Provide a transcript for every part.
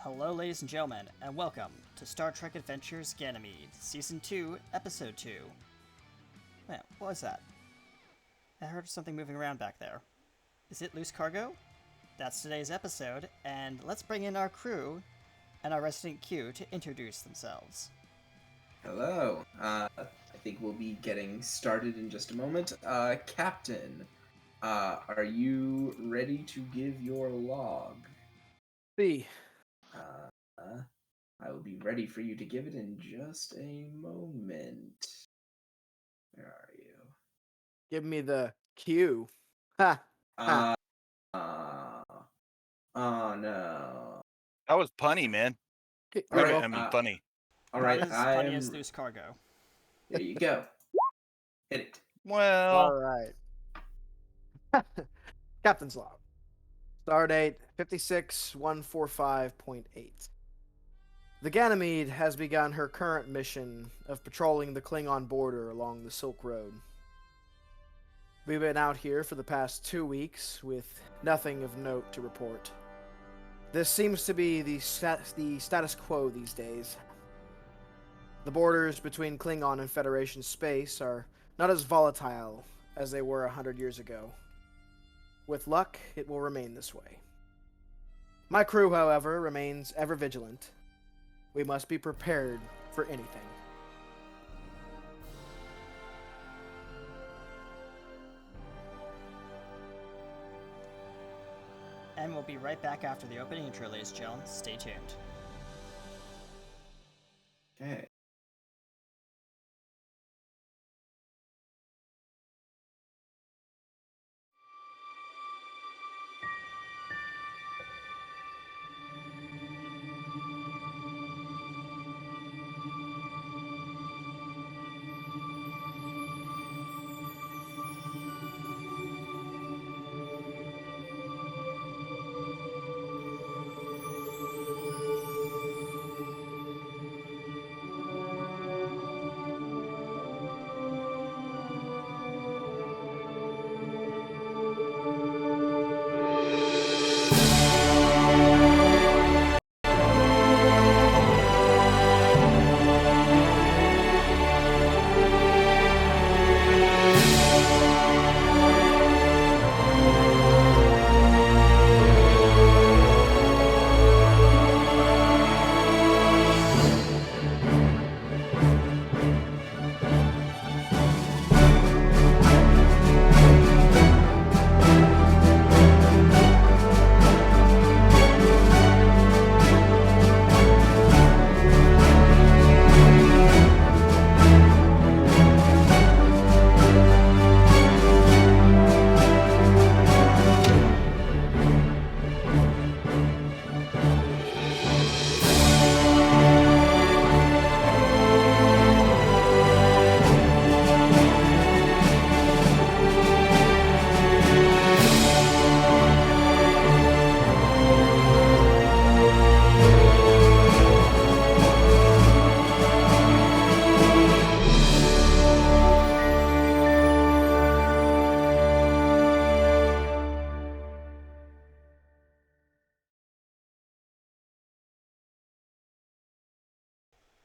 Hello, ladies and gentlemen, and welcome to Star Trek Adventures Ganymede, Season 2, Episode 2. Man, what was that? I heard something moving around back there. Is it loose cargo? That's today's episode, and let's bring in our crew and our resident Q to introduce themselves. Hello. I think we'll be getting started in just a moment. Captain, are you ready to give your log? See. I will be ready for you to give it in just a moment. Where are you? Give me the cue. Ha! Oh no. That was punny, man. All right, I mean, funny. All right, Not as funny as loose cargo. There you go. Hit it. Well, All right. Captain's log. Stardate 56145.8. The Ganymede has begun her current mission of patrolling the Klingon border along the Silk Road. We've been out here for the past 2 weeks with nothing of note to report. This seems to be the status quo these days. The borders between Klingon and Federation space are not as volatile as they were 100 years ago. With luck, it will remain this way. My crew, however, remains ever vigilant. We must be prepared for anything. And we'll be right back after the opening intro, ladies and gentlemen. Stay tuned. Okay.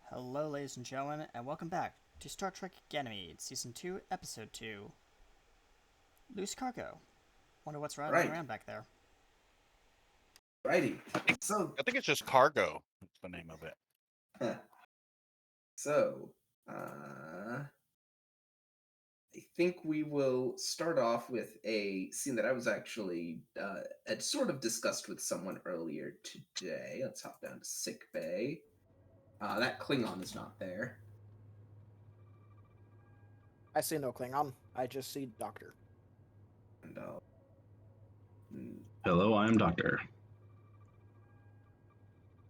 Hello, ladies and gentlemen, and welcome back to Star Trek Ganymede, Season 2, Episode 2. Loose cargo. Wonder what's riding around back there. Righty. So I think it's just cargo. That's the name of it. So, I think we will start off with a scene that I was actually had sort of discussed with someone earlier today. Let's hop down to sick bay. That Klingon is not there. I see no Klingon. I just see Doctor. And Hello, I am Doctor.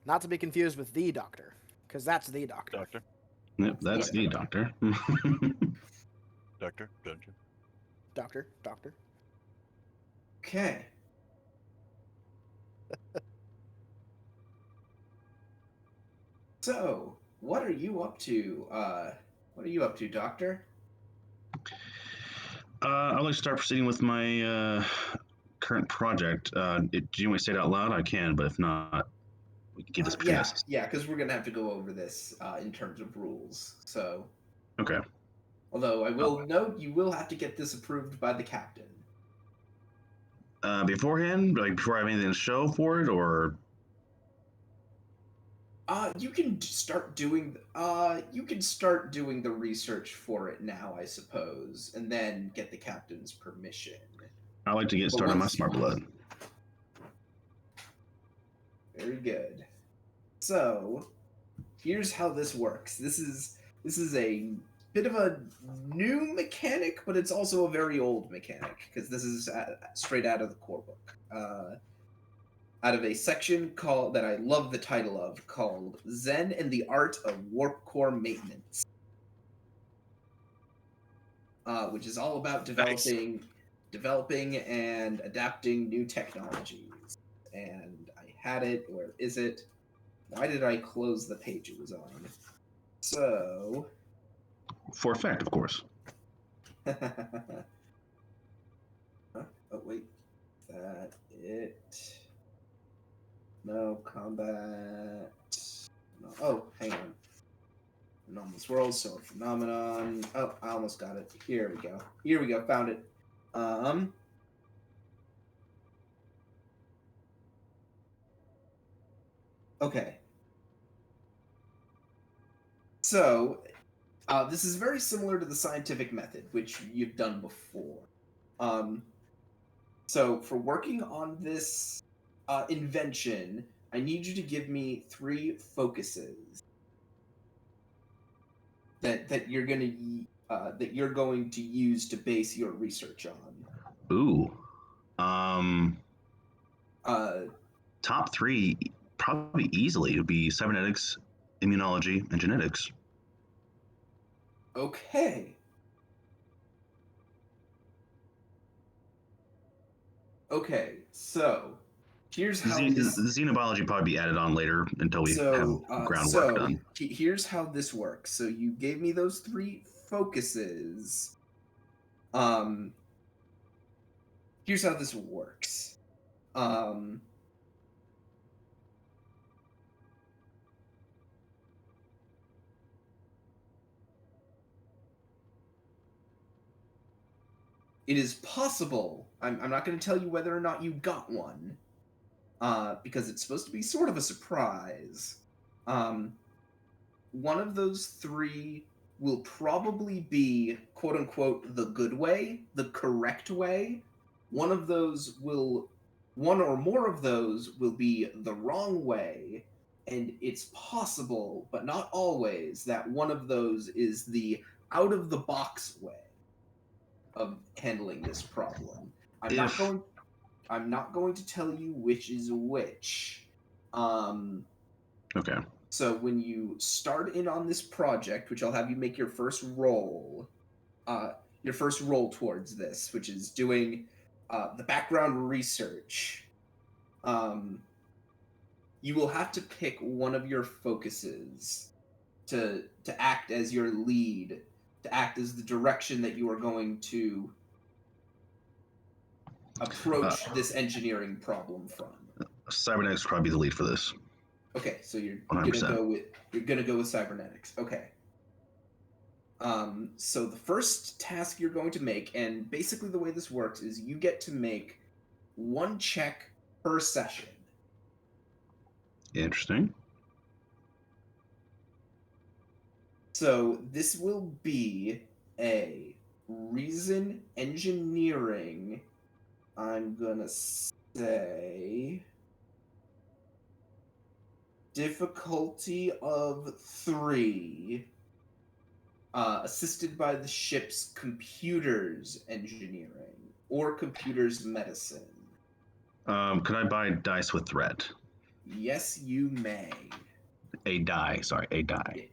Not to be confused with the Doctor, because that's the Doctor. Doctor. Yep, that's the Doctor. Doctor. Doctor. Okay. So, what are you up to? Doctor? I'd like to start proceeding with my current project. Do you want me to say it out loud? I can, but if not, we can keep this between Yeah, us. yeah, because we're gonna have to go over this in terms of rules. So, Okay. although I will note, you will have to get this approved by the captain. Beforehand, like before I have anything to show for it, or You can start doing. You can start doing the research for it now, I suppose, and then get the captain's permission. I like to get But started on my once- smart blood. Very good. So, here's how this works. This is a bit of a new mechanic, but it's also a very old mechanic because this is straight out of the core book. Out of a section called that I love the title of, called Zen and the Art of Warp Core Maintenance, which is all about developing and adapting new technologies. And I had it. Where is it? Why did I close the page it was on? So, For effect, of course. huh? Oh wait, is that it? No combat. No. Oh, hang on. Anomalous world, solar phenomenon. Oh, I almost got it. Here we go. Here we go. Found it. Okay. So, this is very similar to the scientific method, which you've done before. So, for working on this invention, I need you to give me 3 focuses that you're going to use to base your research on. Ooh. Uh, Top 3 probably easily would be cybernetics, immunology, and genetics. okay. Okay, so here's how this. The xenobiology would probably be added on later until we have groundwork done. Here's how this works. So you gave me those 3 focuses. Here's how this works. It is possible. I'm not going to tell you whether or not you got one, because it's supposed to be sort of a surprise. One of those 3 will probably be quote unquote the good way, the correct way. One or more of those will be the wrong way, and it's possible, but not always, that one of those is the out of the box way of handling this problem. I'm not going to tell you which is which. Okay. So when you start in on this project, which I'll have you make your first roll towards this, which is doing the background research, you will have to pick one of your focuses to act as your lead, to act as the direction that you are going to approach this engineering problem from. Cybernetics would probably be the lead for this. Okay, so you're 100%. gonna go with cybernetics. Okay. So the first task you're going to make, and basically the way this works is you get to make 1 check per session. Interesting. So this will be a reason engineering. I'm gonna say difficulty of 3, assisted by the ship's computers engineering or computers medicine. Could I buy dice with threat? Yes, you may. A die. Sorry, a die.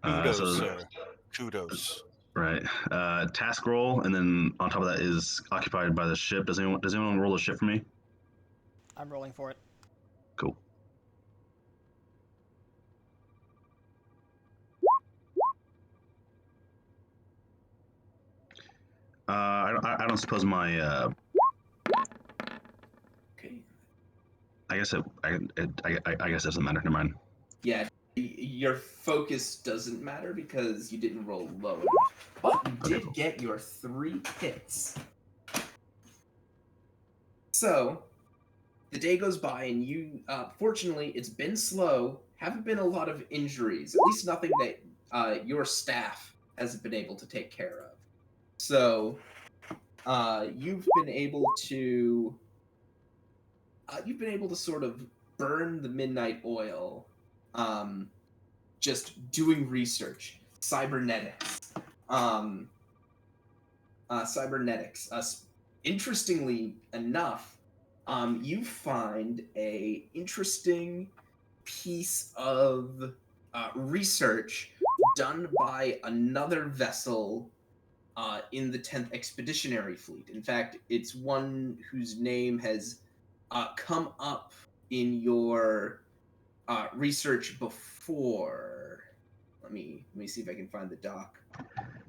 Kudos, So, sir. Kudos. right. Task roll, and then on top of that is occupied by the ship. Does anyone roll a ship for me? I'm rolling for it. Cool. I don't suppose my Okay, I guess I guess it doesn't matter. Never mind. Yeah, your focus doesn't matter because you didn't roll low enough. But you Okay, did cool. get your 3 hits. So, the day goes by, and you, fortunately, it's been slow. Haven't been a lot of injuries, at least nothing that your staff hasn't been able to take care of. So, you've been able to sort of burn the midnight oil, just doing research, cybernetics, um, cybernetics. Interestingly enough, you find a interesting piece of research done by another vessel in the 10th Expeditionary Fleet. In fact, it's one whose name has come up in your research before. Let me see if I can find the doc.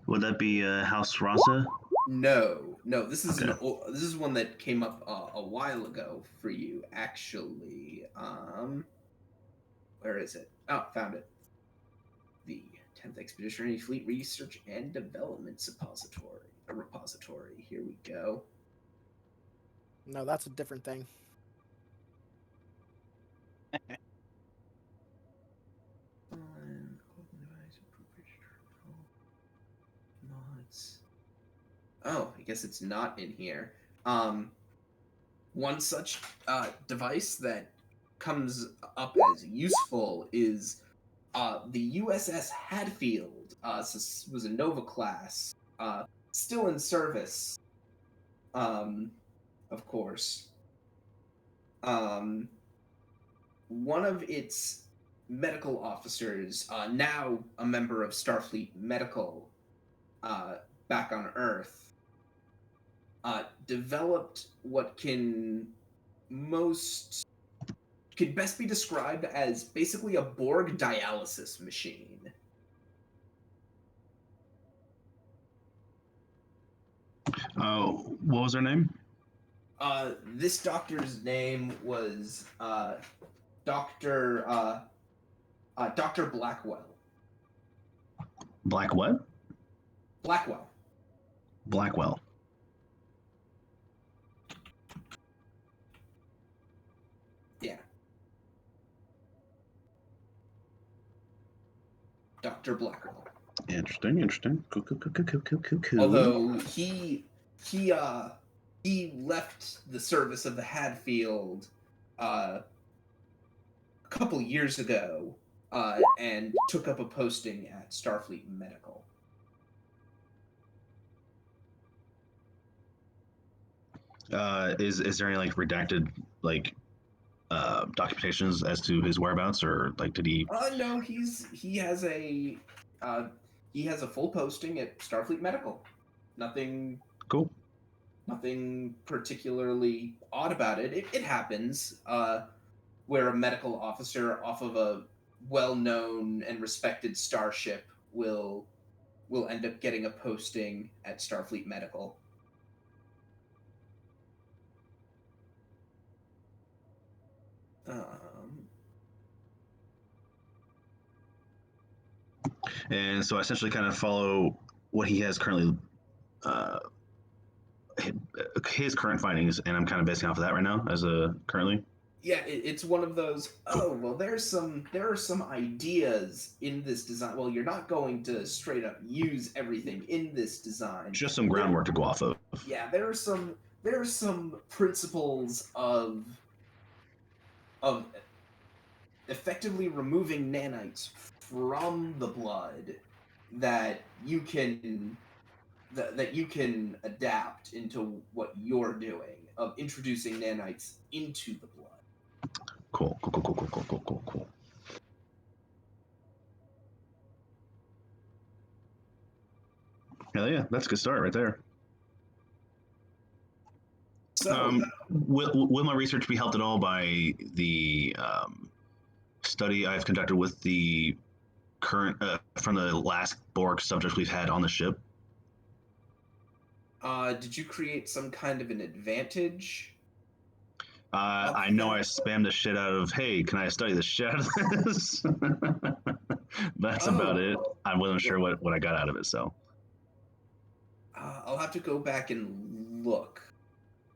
Would that be House Rasa? No, this is Okay. this is one that came up a while ago for you, actually. Where is it? Oh, found it. The 10th Expeditionary Fleet Research and Development repository. Here we go. No, that's a different thing. Mods. Oh, I guess it's not in here. One such device that comes up as useful is the USS Hadfield. Was a Nova class, still in service, of course. One of its medical officers, now a member of Starfleet Medical, back on Earth, developed what could best be described as basically a Borg dialysis machine. What was her name? This doctor's name was Doctor Dr. Blackwell. Black what? Blackwell. Blackwell. Yeah. Dr. Blackwell. Interesting. Cool. Although he left the service of the Hadfield a couple years ago and took up a posting at Starfleet Medical. Is there any like redacted like documentations as to his whereabouts, or like did he? No, he has a full posting at Starfleet Medical. Nothing Cool. Nothing particularly odd about it. It happens where a medical officer off of a well-known and respected starship will end up getting a posting at Starfleet Medical. And so I essentially kind of follow what he has currently, his current findings, and I'm kind of basing off of that right now as a currently. Yeah, it's one of those. Oh well, there are some ideas in this design. Well, you're not going to straight up use everything in this design. Just some groundwork to go off of. Yeah, there are some principles of effectively removing nanites from the blood that you can adapt into what you're doing of introducing nanites into the blood. Cool. Hell yeah, that's a good start right there. So, will my research be helped at all by the study I've conducted with the current from the last Borg subject we've had on the ship? did you create some kind of an advantage? I know I spammed the shit out of, hey, can I study the shit out of this? That's about it. I wasn't sure what I got out of it, so. I'll have to go back and look.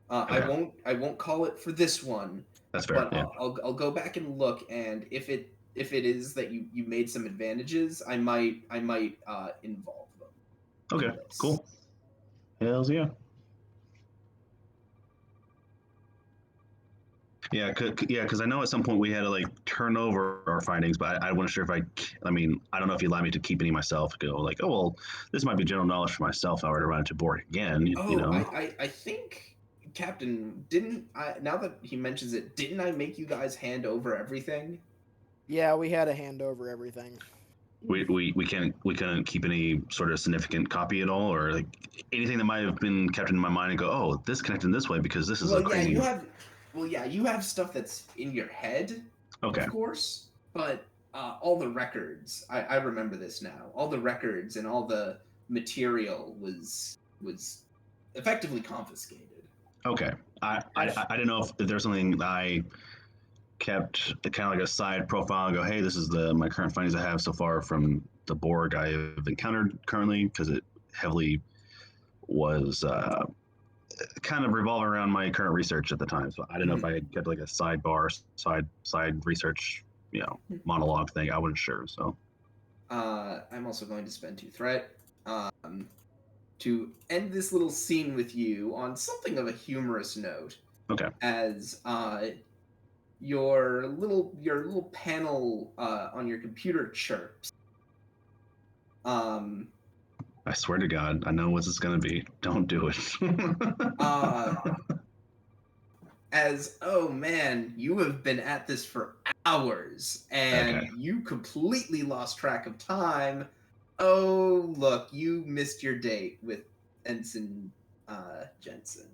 Okay. I won't call it for this one. That's fair. But Yeah. I'll go back and look, and if it is that you made some advantages, I might involve them. Okay. Cool. Hells yeah. Yeah, because I know at some point we had to like turn over our findings, but I wasn't sure if I mean, I don't know if you allowed me to keep any myself. Go like, oh well, this might be general knowledge for myself. If I were to run into Borg again, you know. I think Captain didn't. Now that he mentions it, didn't I make you guys hand over everything? Yeah, we had to hand over everything. We couldn't keep any sort of significant copy at all, or like anything that might have been kept in my mind and go, oh, this connected in this way because this is a crazy. You have stuff that's in your head, Okay. of course, but all the records. I remember this now. All the records and all the material was effectively confiscated. Okay. I didn't know if there's something that I kept kind of like a side profile and go, hey, this is my current findings I have so far from the Borg I have encountered currently, because it heavily was kind of revolving around my current research at the time. So I didn't know if I had kept like a sidebar, side research, monologue thing. I wasn't sure. So I'm also going to spend 2 threat to end this little scene with you on something of a humorous note. Okay. As your little panel on your computer chirps. I swear to God, I know what this is going to be. Don't do it. As, oh man, you have been at this for hours, and you completely lost track of time. Oh, look, you missed your date with Ensign Jensen.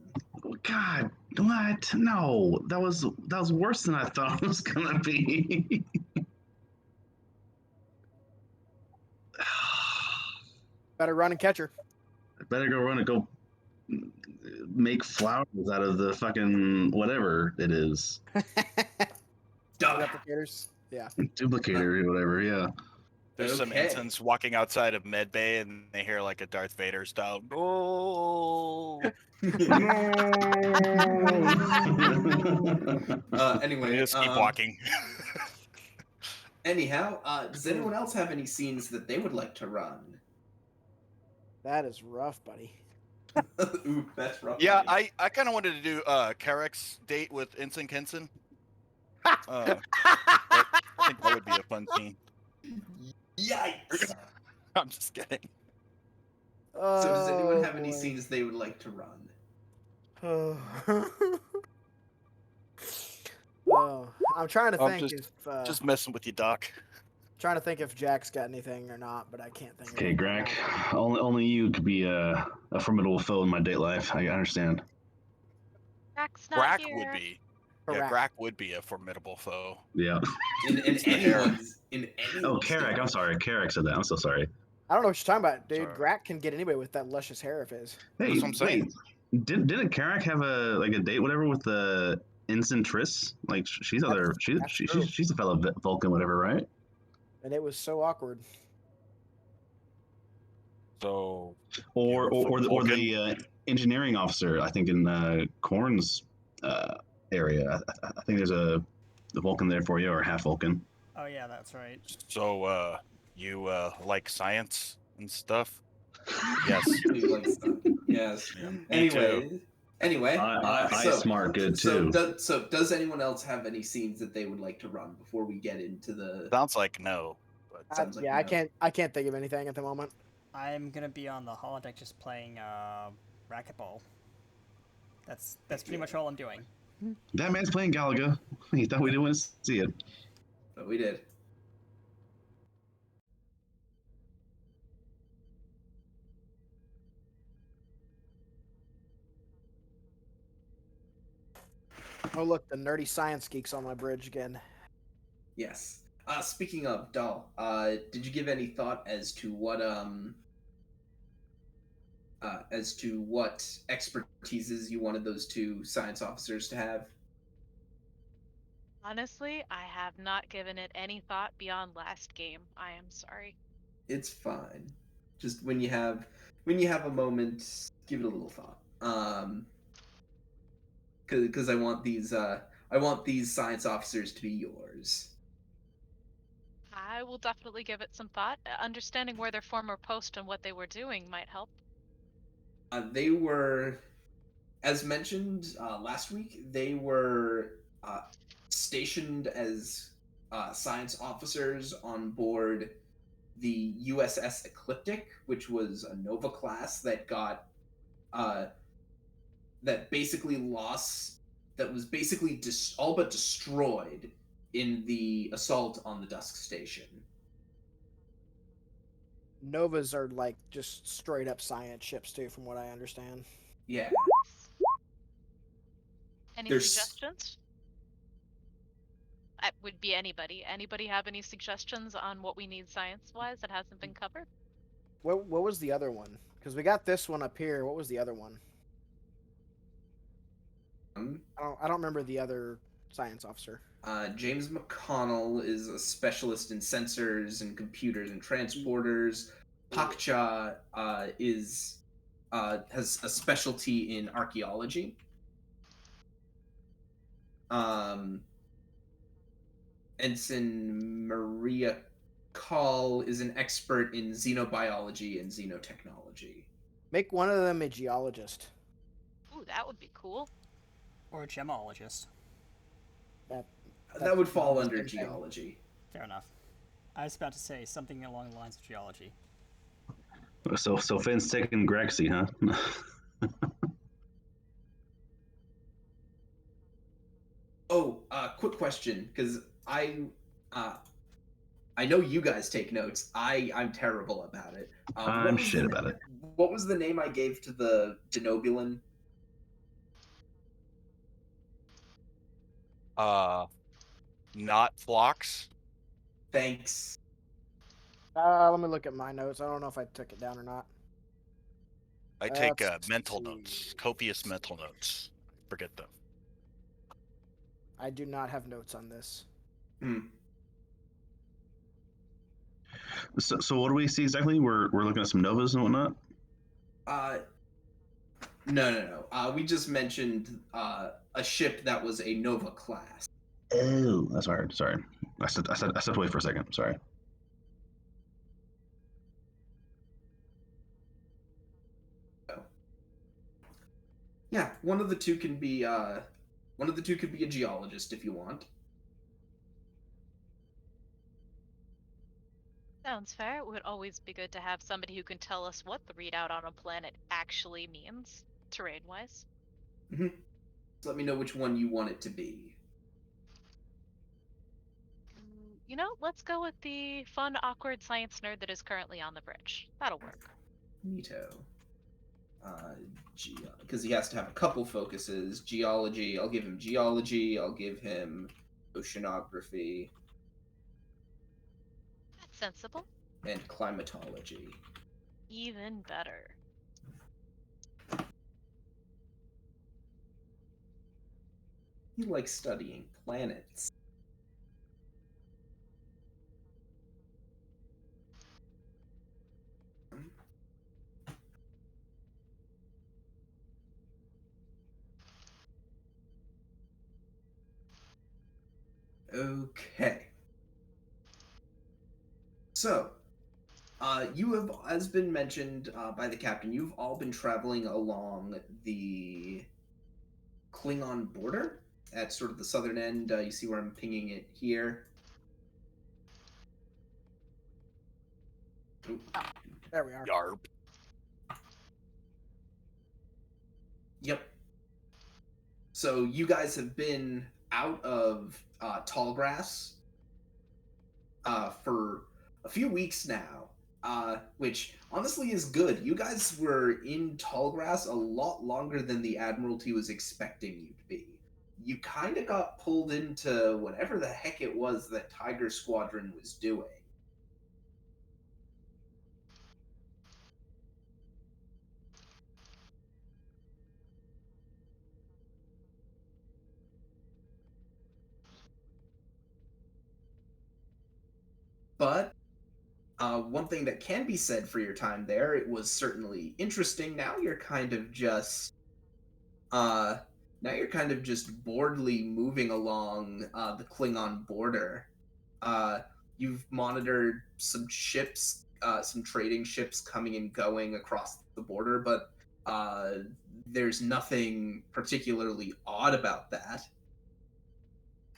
God, what? No, that was worse than I thought it was gonna be. Better run and catch her. I better go run and go make flowers out of the fucking whatever it is. Replicators. Yeah. Duplicator or whatever, yeah. There's some ensigns walking outside of Med Bay and they hear like a Darth Vader style. Oh. Anyway, just keep walking. Anyhow, does anyone else have any scenes that they would like to run? That is rough, buddy. Ooh, that's rough. Yeah, buddy. I kind of wanted to do Karek's date with Ensign Kenson. I think that would be a fun scene. Yikes! I'm just kidding. So does anyone have any scenes they would like to run? I'm trying to think just messing with you, Doc. Trying to think if Jack's got anything or not, but I can't think. Okay, Greg. Only you could be a formidable foe in my date life. I understand. Grack would be. Yeah, Grack would be a formidable foe. Yeah. In anyone's. Oh, Carrick. I'm sorry. Carrick said that. I'm so sorry. I don't know what you're talking about, dude. Sorry. Grack can get anybody with that luscious hair of his. Hey, that's what I'm saying. Didn't Carrick have a date, whatever, with the Ensign Triss? Like she's a fellow Vulcan, whatever, right? And it was so awkward. So. Or the engineering officer, I think in Korn's area. I think there's a Vulcan there for you, or half Vulcan. Oh yeah, that's right. So you like science and stuff? Yes. Yes. Yeah. Anyway. I smart good too. So does anyone else have any scenes that they would like to run before we get into the? Sounds like no. Sounds like yeah, no. I can't think of anything at the moment. I'm gonna be on the holodeck just playing racquetball. That's pretty much all I'm doing. That man's playing Galaga. He thought we didn't want to see it. But we did. Oh look, the nerdy science geeks on my bridge again. Yes. Speaking of Dahl, did you give any thought as to what expertises you wanted those 2 science officers to have? Honestly, I have not given it any thought beyond last game. I am sorry. It's fine. Just when you have a moment, give it a little thought. Because I want these science officers to be yours. I will definitely give it some thought. Understanding where their former post and what they were doing might help. They were, as mentioned last week, they were stationed as science officers on board the USS Ecliptic, which was a Nova class that got uh, that basically lost, that was basically all but destroyed in the assault on the Dusk Station. Novas are like just straight up science ships too, from what I understand. Yeah, Any there's suggestions? It would be anybody. Anybody have any suggestions on what we need science-wise that hasn't been covered? What was the other one? Because we got this one up here. What was the other one? I don't remember the other science officer. James McConnell is a specialist in sensors and computers and transporters. Pakcha has a specialty in archaeology. Ensign Maria Call is an expert in xenobiology and xenotechnology. Make one of them a geologist. Ooh, that would be cool. Or a gemologist. That would fall the under same thing. geology. Fair enough. I was about to say something along the lines of geology. So Finn's taking Grexy, huh? Oh, quick question, because I know you guys take notes. I'm terrible about it. I'm shit about it. What was the name I gave to the Denobulan? Not flocks. Thanks. Let me look at my notes. I don't know if I took it down or not. I take Let's mental see. notes, copious mental notes. Forget them. I do not have notes on this. So what do we see exactly? We're looking at some novas and whatnot. No. We just mentioned a ship that was a Nova class. Oh, that's hard. Sorry, I stepped away for a second. Sorry. Yeah, one of the two can be a geologist if you want. Sounds fair. It would always be good to have somebody who can tell us what the readout on a planet actually means, terrain-wise. So let me know which one you want it to be. You know, let's go with the fun, awkward science nerd that is currently on the bridge. That'll work. Neato. Because he has to have a couple focuses. Geology, I'll give him geology. I'll give him oceanography That's sensible. and climatology. Even better. He likes studying planets. Okay. So, you have, as been mentioned by the captain, you've all been traveling along the Klingon border at sort of the southern end. You see where I'm pinging it here. Oop. There we are. Yarp. Yep. So you guys have been out of Tallgrass for a few weeks now, which honestly is good. You guys were in Tallgrass a lot longer than the Admiralty was expecting you to be. You kind of got pulled into whatever the heck it was that Tiger Squadron was doing. But one thing that can be said for your time there, it was certainly interesting. Now you're kind of just boredly moving along the Klingon border. You've monitored some ships, some trading ships coming and going across the border, but there's nothing particularly odd about that.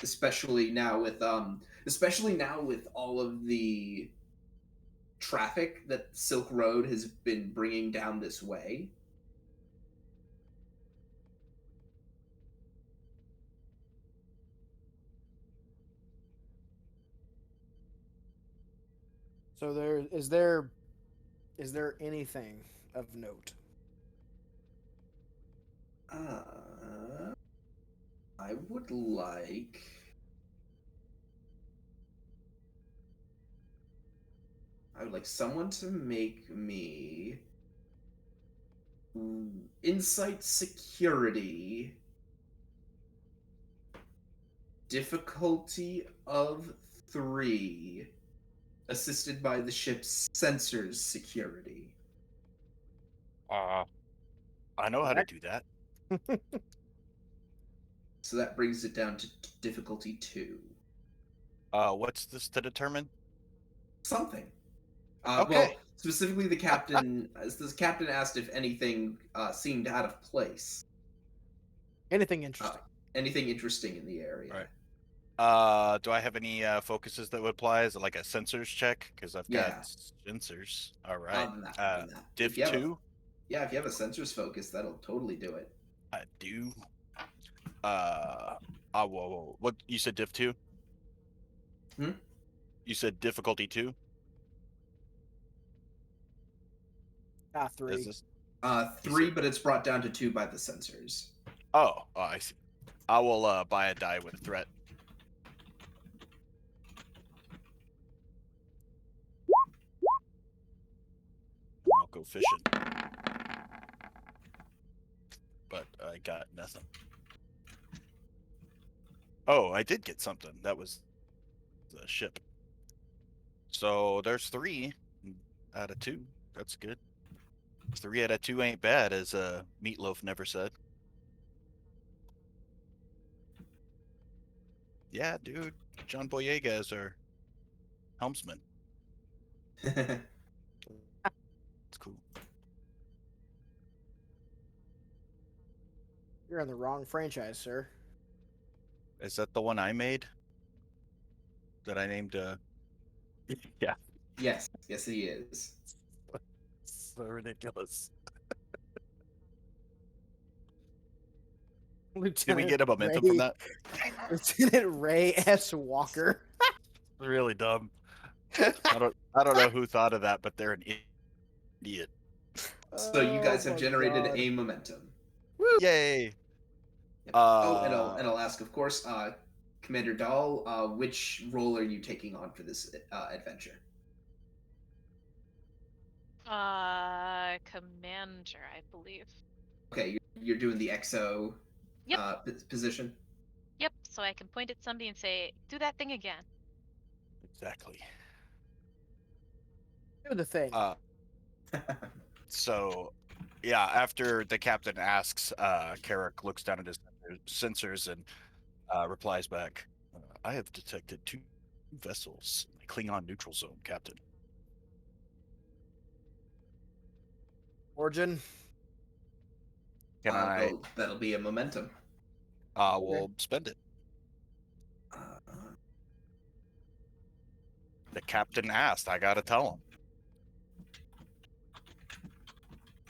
Especially now with all of the traffic that Silk Road has been bringing down this way. So is there anything of note? I would like someone to make me insight security difficulty of 3, assisted by the ship's sensors security. I know how to do that. So that brings it down to difficulty 2. What's this to determine? Something. Okay. Well, specifically the captain. The captain asked if anything seemed out of place. Anything interesting? Anything interesting in the area. Right. Do I have any focuses that would apply? Is it like a sensors check? Because I've got sensors. All right. Div 2? Yeah, if you have a sensors focus, that'll totally do it. I do. Whoa. What, you said div 2? You said difficulty 2? 3. 3, but it's brought down to 2 by the sensors. Oh, I see. I will buy a die with a threat. I'll go fishing. But I got nothing. Oh, I did get something. That was the ship. So there's 3 out of 2. That's good. 3 out of 2 ain't bad, as Meatloaf never said. Yeah, dude. John Boyega is our helmsman. It's cool. You're in the wrong franchise, sir. Is that the one I made? That I named Yeah. Yes, he is. So ridiculous. Lieutenant Did we get a momentum from that? Lieutenant Ray S. Walker. Really dumb. I don't know who thought of that, but they're an idiot. So you guys have generated a momentum. Woo! Yay! And I'll ask, of course, Commander Dahl, which role are you taking on for this adventure? Commander, I believe. Okay, you're doing the XO position? Yep, so I can point at somebody and say, do that thing again. Exactly. Do the thing. So, yeah, after the captain asks, Carrick looks down at his sensors and replies back, I have detected 2 vessels in the Klingon neutral zone, Captain. Origin. Can I? That'll be a momentum. We'll spend it. The captain asked. I gotta tell him.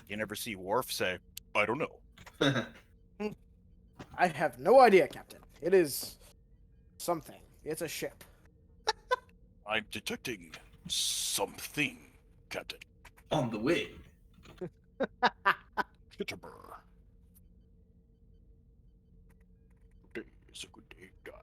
You never see Worf say, I don't know. I have no idea, Captain. It is something. It's a ship. I'm detecting something, Captain. On the wing. Kittimer. Today is a good day, guy.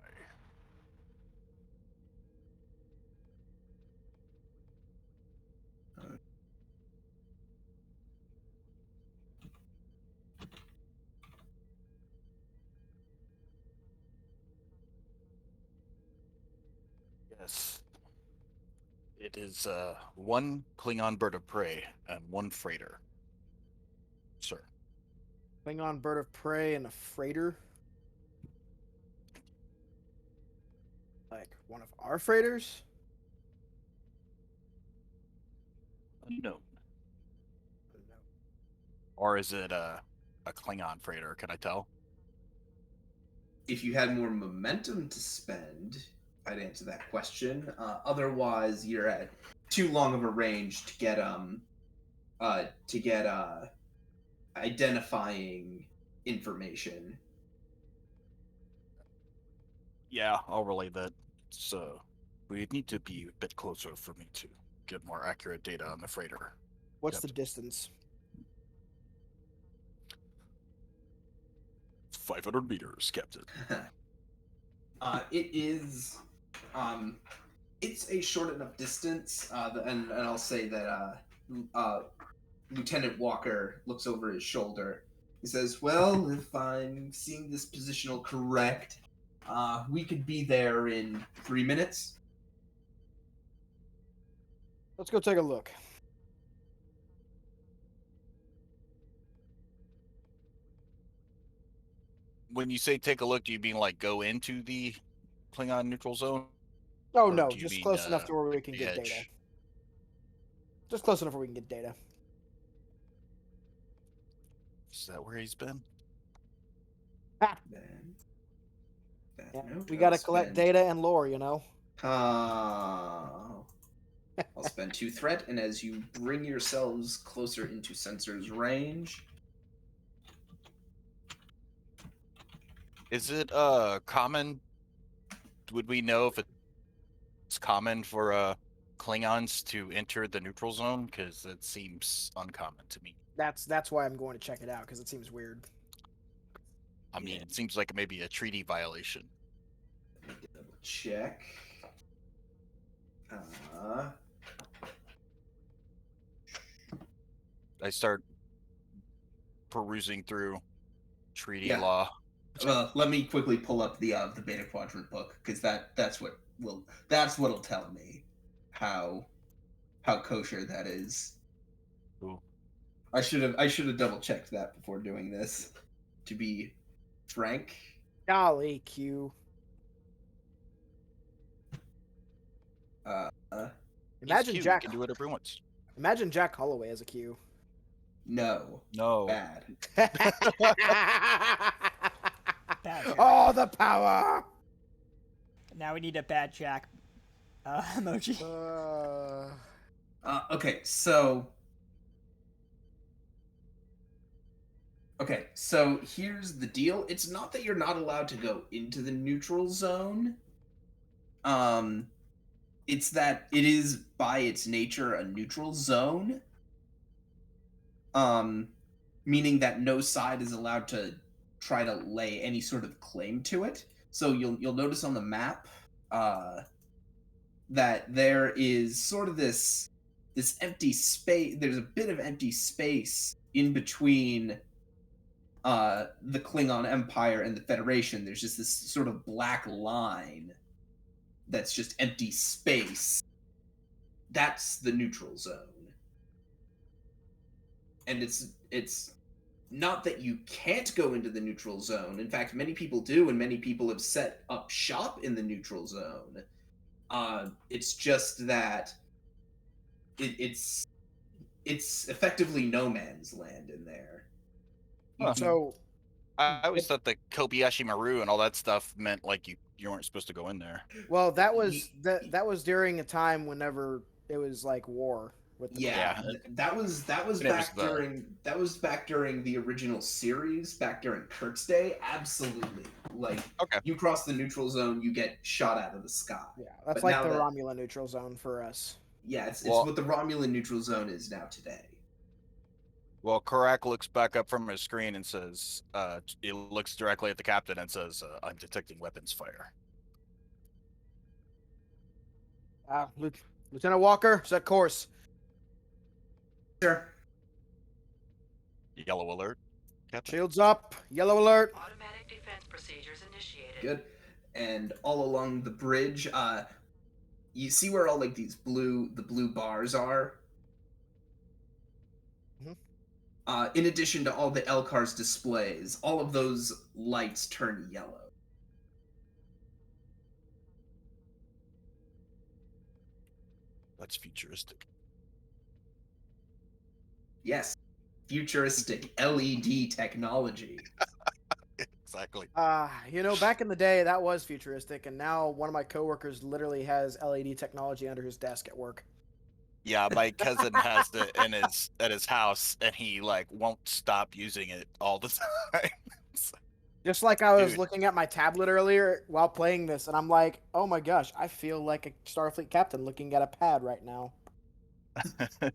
Yes. It is one Klingon bird of prey and one freighter, sir. Klingon bird of prey and a freighter. Like one of our freighters? Unknown. Or is it a Klingon freighter? Can I tell? If you had more momentum to spend, I'd answer that question. Otherwise, you're at too long of a range to get identifying information. Yeah, I'll relay that. So we need to be a bit closer for me to get more accurate data on the freighter. What's the Yep. distance? 500 meters, Captain. It is, it's a short enough distance, and I'll say that Lieutenant Walker looks over his shoulder. He says, "Well, if I'm seeing this positional correct, we could be there in 3 minutes." Let's go take a look. When you say take a look, do you mean like go into the Klingon neutral zone? Oh Or no, do you just mean, close enough to where we can the get edge? data. Just close enough where we can get data. Is that where he's been? Then that Yeah, note we I'll gotta collect spend- data and lore, you know. I'll spend 2 threat, and as you bring yourselves closer into Sensor's range, Is it common? Would we know if it's common for Klingons to enter the neutral zone? Because it seems uncommon to me. That's why I'm going to check it out because it seems weird. I mean, it seems like maybe a treaty violation. let me double check. I start perusing through treaty Yeah. law. Well, let me quickly pull up the Beta Quadrant book because that's what'll tell me how kosher that is. Cool. I should have double checked that before doing this. To be frank, Golly, Q. Imagine He's cute. Jack. He can do whatever he wants. Imagine Jack Holloway as a Q. no, No. bad. Bad Jack. Oh, the power! Now we need a bad Jack emoji. Okay, so here's the deal. It's not that you're not allowed to go into the neutral zone. It's that it is by its nature a neutral zone. Meaning that no side is allowed to try to lay any sort of claim to it. So you'll notice on the map that there is sort of this empty space. There's a bit of empty space in between the Klingon Empire and the Federation. There's just this sort of black line that's just empty space. That's the neutral zone. And it's not that you can't go into the neutral zone. In fact, many people do, and many people have set up shop in the neutral zone. It's just that it's effectively no man's land in there. Huh. So, I always thought that Kobayashi Maru and all that stuff meant like you weren't supposed to go in there. well, that was during a time whenever it was like war with the Yeah, Yeah. that was It was back during the original series, back during Kurt's day. Absolutely, like Okay. you cross the neutral zone, you get shot out of the sky. Yeah, that's But like now the that- Romulan neutral zone for us. Yeah, it's Well- what the Romulan neutral zone is now today. Well, Karak looks back up from his screen and says, he looks directly at the captain and says, I'm detecting weapons fire. Lieutenant Walker, set course. Sure. Yellow alert, Captain. Shields up. Yellow alert. Automatic defense procedures initiated. Good. And all along the bridge, you see where all like the blue bars are? Mhm. In addition to all the LCAR's displays, all of those lights turn yellow. That's futuristic. Yes, futuristic LED technology. Exactly. Back in the day, that was futuristic, and now one of my coworkers literally has LED technology under his desk at work. Yeah, my cousin has it at his house, and he like won't stop using it all the time. Just like I was Dude. looking at my tablet earlier while playing this, and I'm like, oh my gosh, I feel like a Starfleet captain looking at a pad right now. You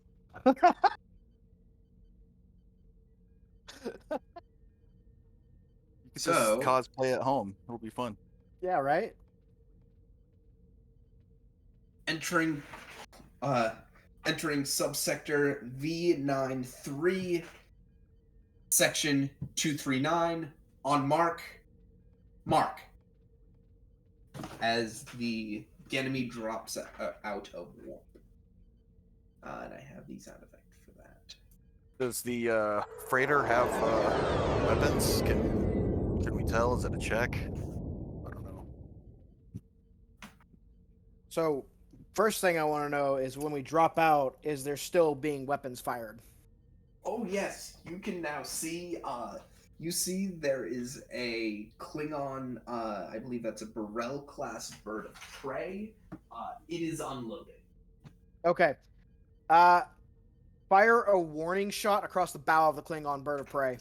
could just So, cosplay at home. It'll be fun. Yeah, right? entering entering subsector V93, section 239, on mark. As the Ganymede drops out of warp. And I have the sound effect for that. Does the freighter have weapons? Can we tell? Is it a check? I don't know. So, first thing I want to know is when we drop out, is there still being weapons fired? Oh yes, you can now see. You see there is a Klingon. I believe that's a Burrell class bird of prey. It is unloading. Okay. Fire a warning shot across the bow of the Klingon bird of prey.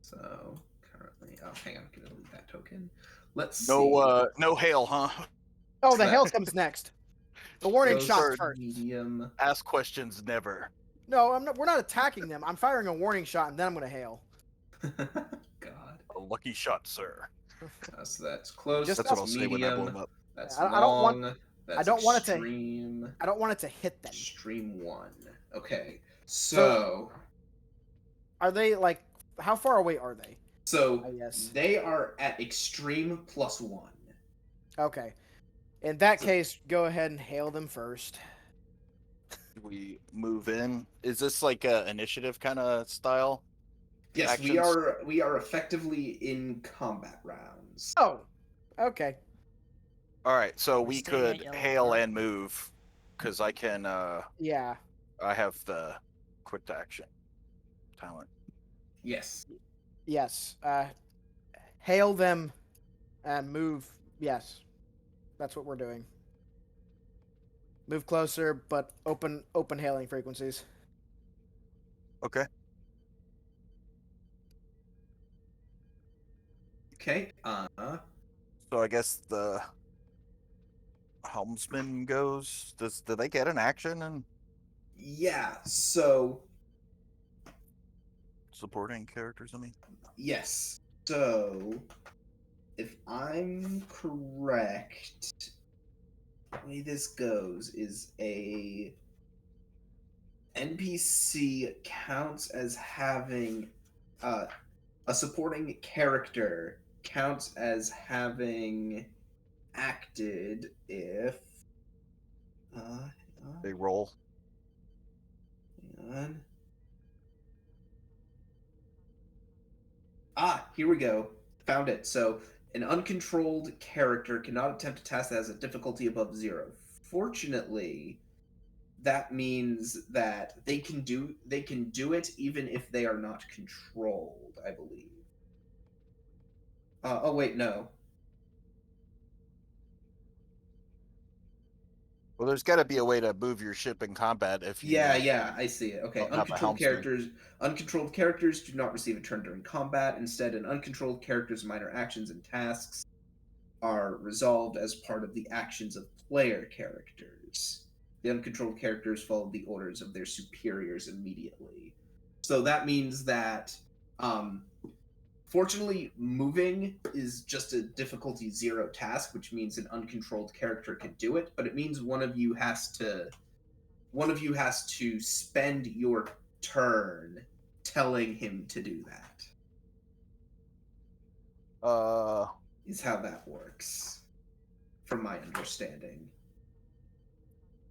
So currently, hang on, I'm gonna delete that token. Let's see. No hail, huh? Oh, the That- hail comes next. The warning Those shot's are first. medium. Ask questions never. No, I'm not. We're not attacking them. I'm firing a warning shot, and then I'm going to hail. God. A lucky shot, sir. So that's close. Just That's that's what I'll say when I blow medium. him up. That's I don't want- long. That's I don't want it to- extreme. I don't want it to hit them. Extreme 1. Okay. So Are they like? How far away are they? I guess. they are at extreme +1. Okay. In that case, go ahead and hail them first. We move in. Is this like a initiative kind of style? Yes, Actions? we are effectively in combat rounds. Oh. Okay. All right, so We're we staying at could yellow hail alert. and move, because I can. Yeah. I have the quick action talent. Yes. Yes. Hail them and move. Yes. That's what we're doing. Move closer, but open hailing frequencies. Okay. Okay. So I guess the helmsman goes. Do they get an action and Yeah. So supporting characters? I mean, yes. So if I'm correct, the way this goes is a NPC counts as having a supporting character counts as having acted if they roll. hang on. Here we go. Found it. So an uncontrolled character cannot attempt a task that has a difficulty above 0. Fortunately, that means that they can do it even if they are not controlled, I believe. Oh wait, no. Well, there's got to be a way to move your ship in combat if you. Yeah, I see it. Okay, don't have a uncontrolled characters do not receive a turn during combat. Instead, an uncontrolled character's minor actions and tasks are resolved as part of the actions of player characters. The uncontrolled characters follow the orders of their superiors immediately. So that means that, fortunately, moving is just a difficulty 0 task, which means an uncontrolled character can do it, but it means one of you has to spend your turn telling him to do that. Is how that works. from my understanding.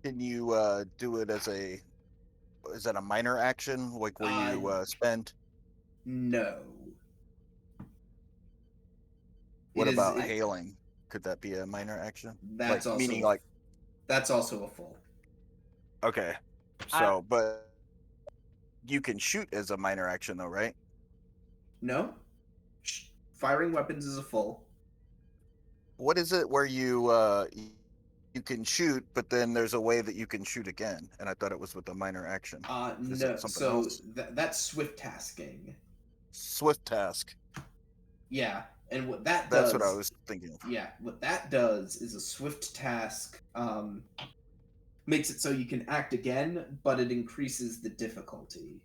Can you do it as a? Is that a minor action, like where you spend? No. What It is. about hailing? Could that be a minor action? That's Like also meaning like that's also a full. okay, so but you can shoot as a minor action though, right? No. Firing weapons is a full. What is it where you can shoot, but then there's a way that you can shoot again? And I thought it was with a minor action. Is No. it something So else? that's swift tasking. Swift task. Yeah, and what that That's does. what I was thinking of. Yeah, what that does is a swift task makes it so you can act again, but it increases the difficulty.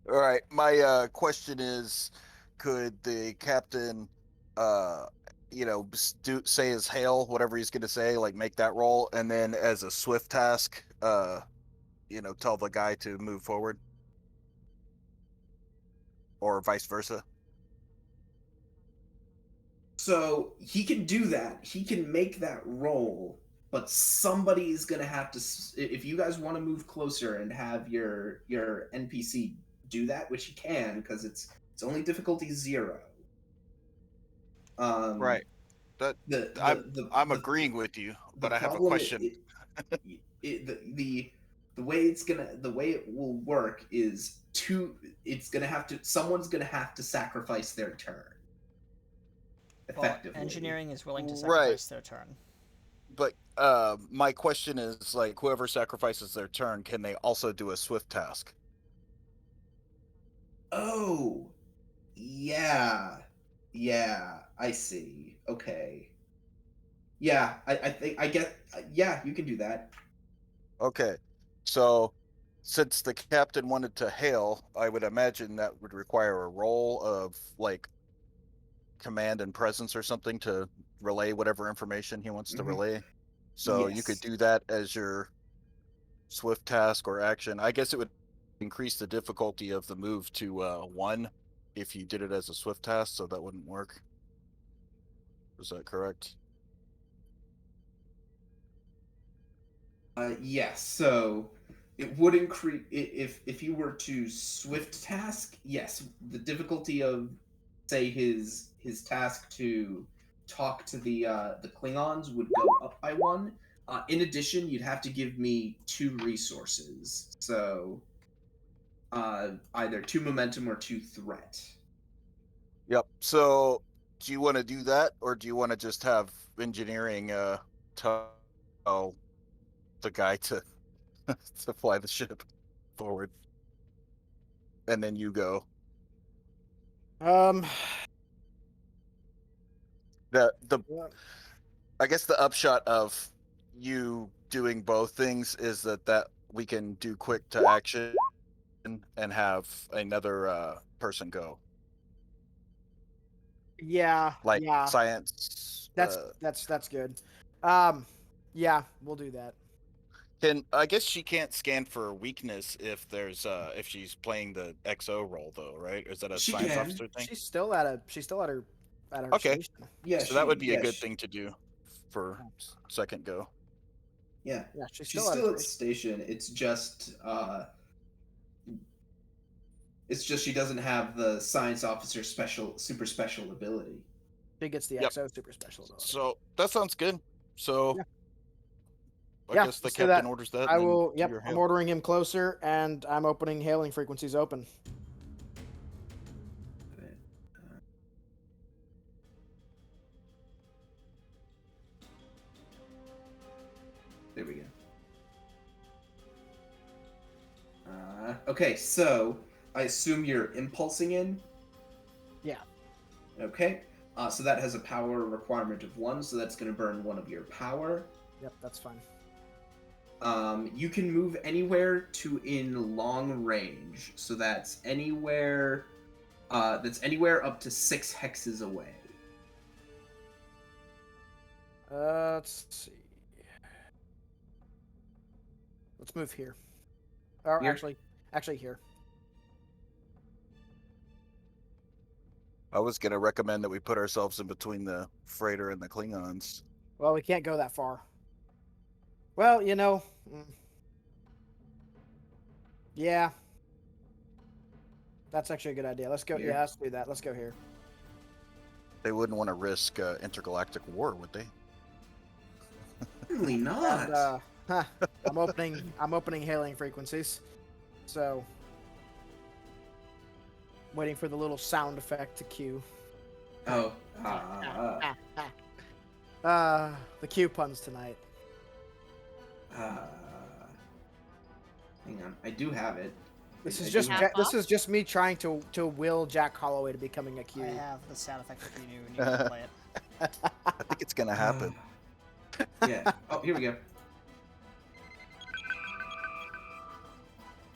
All right, my question is, could the captain, uh, say his hail, whatever he's gonna say, like make that roll, and then as a swift task, tell the guy to move forward, or vice versa. So he can do that. He can make that roll, but somebody's gonna have to. If you guys want to move closer and have your NPC do that, which he can, because it's only difficulty 0. Right. That I'm agreeing with you, the but I have a problem question. the way it will work is someone's gonna have to sacrifice their turn. Well, Effectively. engineering is willing to Right. sacrifice their turn. But my question is, like, whoever sacrifices their turn, can they also do a swift task? Oh, yeah, I see. Okay, yeah, I think I get. Yeah, you can do that. Okay, so since the captain wanted to hail, I would imagine that would require a roll of like command and presence or something to relay whatever information he wants to Mhm. relay. So you could Yes. do that as your swift task or action. I guess it would increase the difficulty of the move to 1 if you did it as a swift task, so that wouldn't work. Is that correct? Yes. So it would increase if you were to swift task. Yes, the difficulty of say his task to talk to the Klingons would go up by 1. In addition, you'd have to give me 2 resources. So either 2 momentum or 2 threat. Yep. So do you want to do that, or do you want to just have engineering tell the guy to to fly the ship forward, and then you go? Um, The yeah, I guess the upshot of you doing both things is that we can do quick to action and have another person go, yeah, like yeah. science. That's good. Yeah, we'll do that. I guess she can't scan for weakness if she's playing the XO role though, right? Is that a She science can. officer thing? She's still at her Okay, station. Yeah, so that would be a good thing to do for Yeah. second go. Yeah, Yeah, she's she's still at still her at the station. station. It's just she doesn't have the science officer super special ability. She gets the Yep. XO super special ability. So that sounds good. So Yeah. I Yeah, guess the let's do captain that. orders that. I And then will. do Yep, your I'm hail. ordering him closer, and I'm opening hailing frequencies open. There we go. Okay, so I assume you're impulsing in. Yeah. Okay. So that has a power requirement of 1, so that's going to burn 1 of your power. Yep, that's fine. You can move anywhere to in long range, so that's anywhere up to 6 hexes away. Let's see. Let's move here. Or Here? actually here. I was gonna recommend that we put ourselves in between the freighter and the Klingons. Well, we can't go that far. Well, you know. Yeah. That's actually a good idea. Let's go. Here? Yeah, let's do that. Let's go here. They wouldn't want to risk intergalactic war, would they? Certainly not. And, I'm opening hailing frequencies. So, waiting for the little sound effect to cue. Oh. The Q puns tonight. Hang on. I do have it. This I is do just have- this is just me trying to will Jack Holloway to becoming a Q. I have the sound effect if you need to play it. I think it's gonna happen. Yeah. Oh, here we go.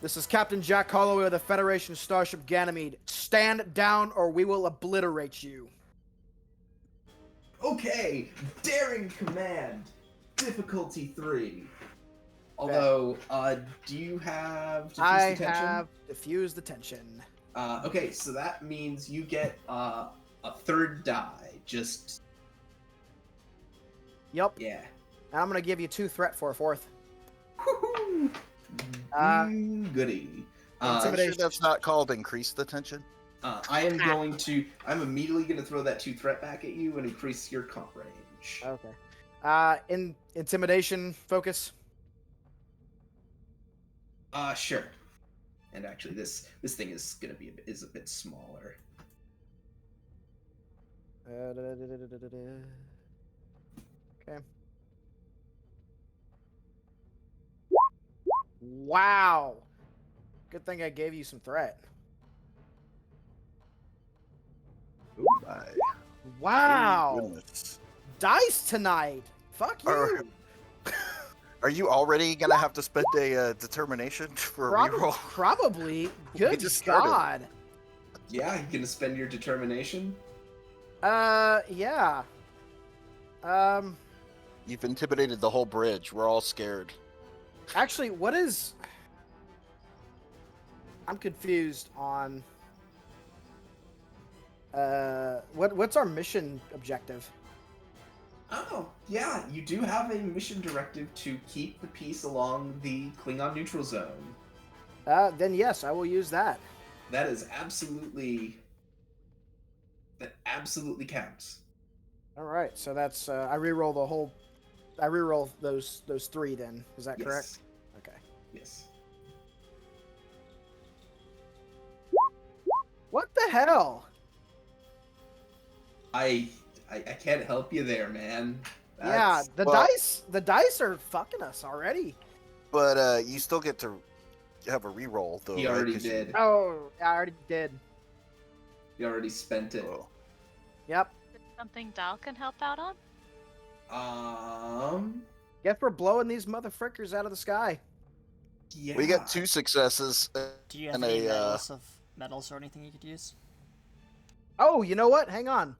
This is Captain Jack Holloway of the Federation Starship Ganymede. Stand down or we will obliterate you. Okay. Daring command. Difficulty 3. Although, do you have diffuse I attention? have diffused the tension. Okay, so that means you get a third die. Just Yep. yeah. And I'm gonna give you 2 threat for a 4th. Woohoo! Goody. I'm sure that's not called increase the tension. I am going to. I'm immediately going to throw that 2 threat back at you and increase your comp range. Okay. In intimidation focus. Sure. And actually, this thing is going to be a bit smaller. Okay. Wow. Good thing I gave you some threat. My Wow. goodness. Dice tonight. Fuck you. Are you already gonna have to spend a determination for a reroll? Probably. Good just started. God. Yeah, you going to spend your determination? Yeah. You've intimidated the whole bridge. We're all scared. Actually, what is... I'm confused on... what's our mission objective? Oh, yeah, you do have a mission directive to keep the peace along the Klingon neutral zone. Then yes, I will use that. That is absolutely... That absolutely counts. All right, so that's I reroll the whole. I reroll those 3. Then is that Yes. correct? Okay. Yes. What the hell? I can't help you there, man. Yeah, That's- the dice are fucking us already. But you still get to have a reroll, though. He right? already 'Cause did. Oh, I already did. You already spent it. Oh. Yep. Is it something Dal can help out on? Guess we're blowing these motherfrickers out of the sky. Yeah. We got 2 successes Do you have and any a. medals or anything you could use? Oh, you know what? Hang on.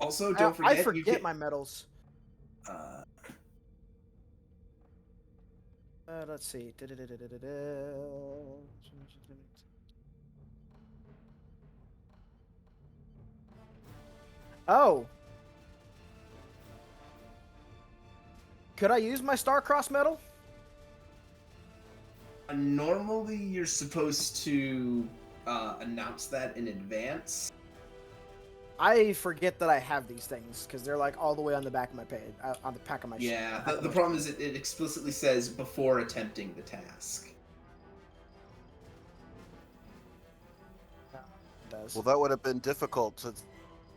Also, don't forget I you forget get my medals. uh, Let's see. Oh. Could I use my Star-Crossed medal? normally you're supposed to announce that in advance. I forget that I have these things because they're like all the way on the back of my page, on the back of my. Yeah, the problem is it explicitly says before attempting the task. It does. Well, that would have been difficult since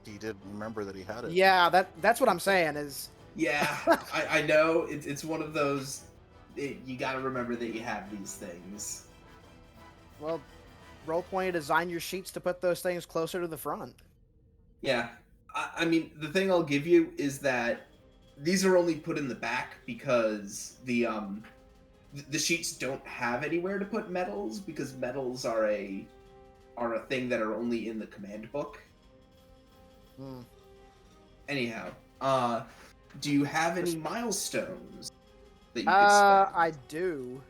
he didn't remember that he had it. Yeah, that's what I'm saying is. Yeah, I know. It's one of those. You got to remember that you have these things. Well, Roll20 design your sheets to put those things closer to the front. Yeah, I mean, the thing I'll give you is that these are only put in the back because the sheets don't have anywhere to put medals because medals are a thing that are only in the command book. Hmm. Anyhow, do you have any milestones that you could spend? I do.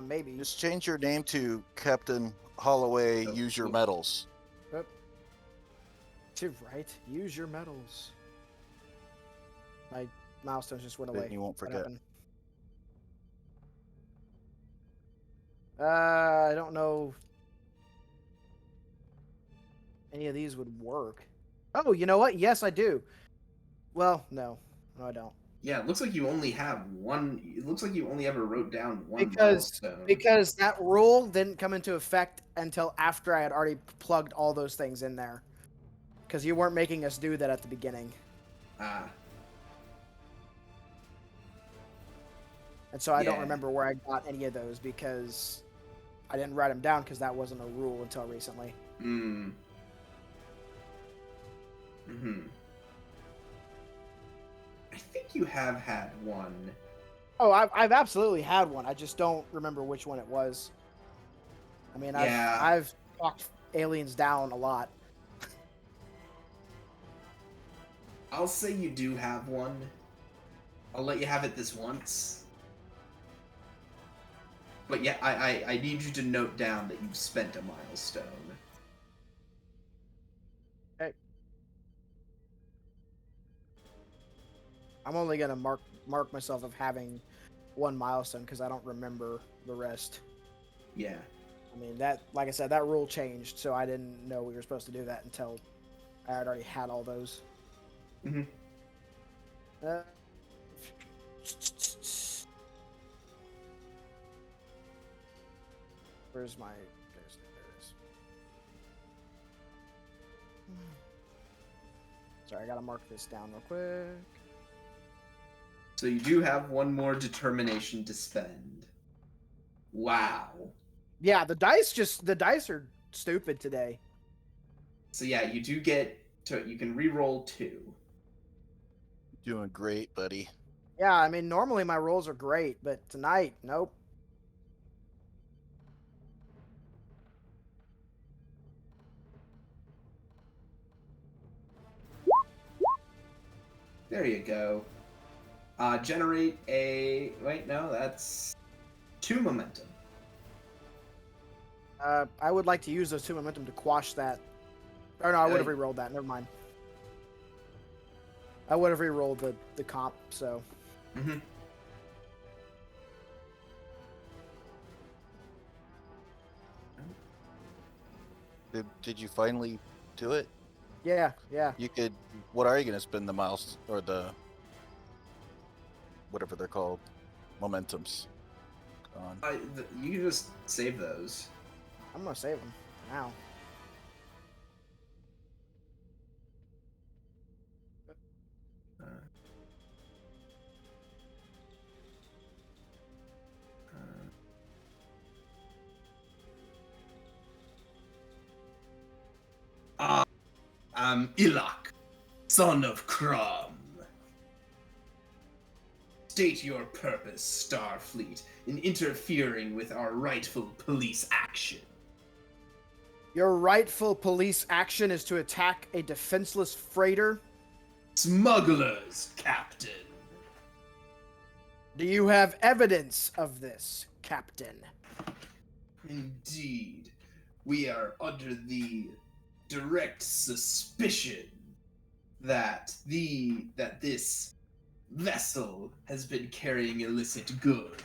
Maybe. Just change your name to Captain Holloway. Oh, Use your cool. medals. Right. Use your medals. My milestones just went Then away. you won't What forget. happened? I don't know. Any of these would work. Oh, you know what? Yes, I do. Well, no. No, I don't. Yeah, it looks like you only have one. It looks like you only ever wrote down one Because milestone. that rule didn't come into effect until after I had already plugged all those things in there. Because you weren't making us do that at the beginning. Ah, And so I don't Yeah. remember where I got any of those because I didn't write them down because that wasn't a rule until recently. hmm. I think you have had one. Oh, I've absolutely had one. I just don't remember which one it was. I mean, Yeah. I've talked aliens down a lot. I'll say you do have one. I'll let you have it this once. But yeah, I need you to note down that you've spent a milestone. Okay. I'm only gonna mark myself of having one milestone because I don't remember the rest. Yeah. I mean, that, like I said, that rule changed, so I didn't know we were supposed to do that until I had already had all those. Mm-hmm. Where's my... there it is. Sorry, I gotta mark this down real quick. So you do have one more determination to spend. Wow. Yeah, the dice are stupid today. So yeah, you do get to, you can re-roll 2. Doing great, buddy. Yeah, I mean, normally my rolls are great, but tonight, nope. There you go. Generate a... Wait, no, that's 2 momentum. I would like to use those 2 momentum to quash that. Or no, I would have re-rolled that. Never mind. I would have re-rolled the comp, so... Mm-hmm. Did you finally do it? Yeah, yeah. You could. What are you gonna spend the miles or the whatever they're called, momentums on? You can just save those. I'm gonna save them now. I'm Ilak, son of Crom. State your purpose, Starfleet, in interfering with our rightful police action. Your rightful police action is to attack a defenseless freighter. Smugglers, Captain. Do you have evidence of this, Captain? Indeed, we are under the direct suspicion that this vessel has been carrying illicit goods.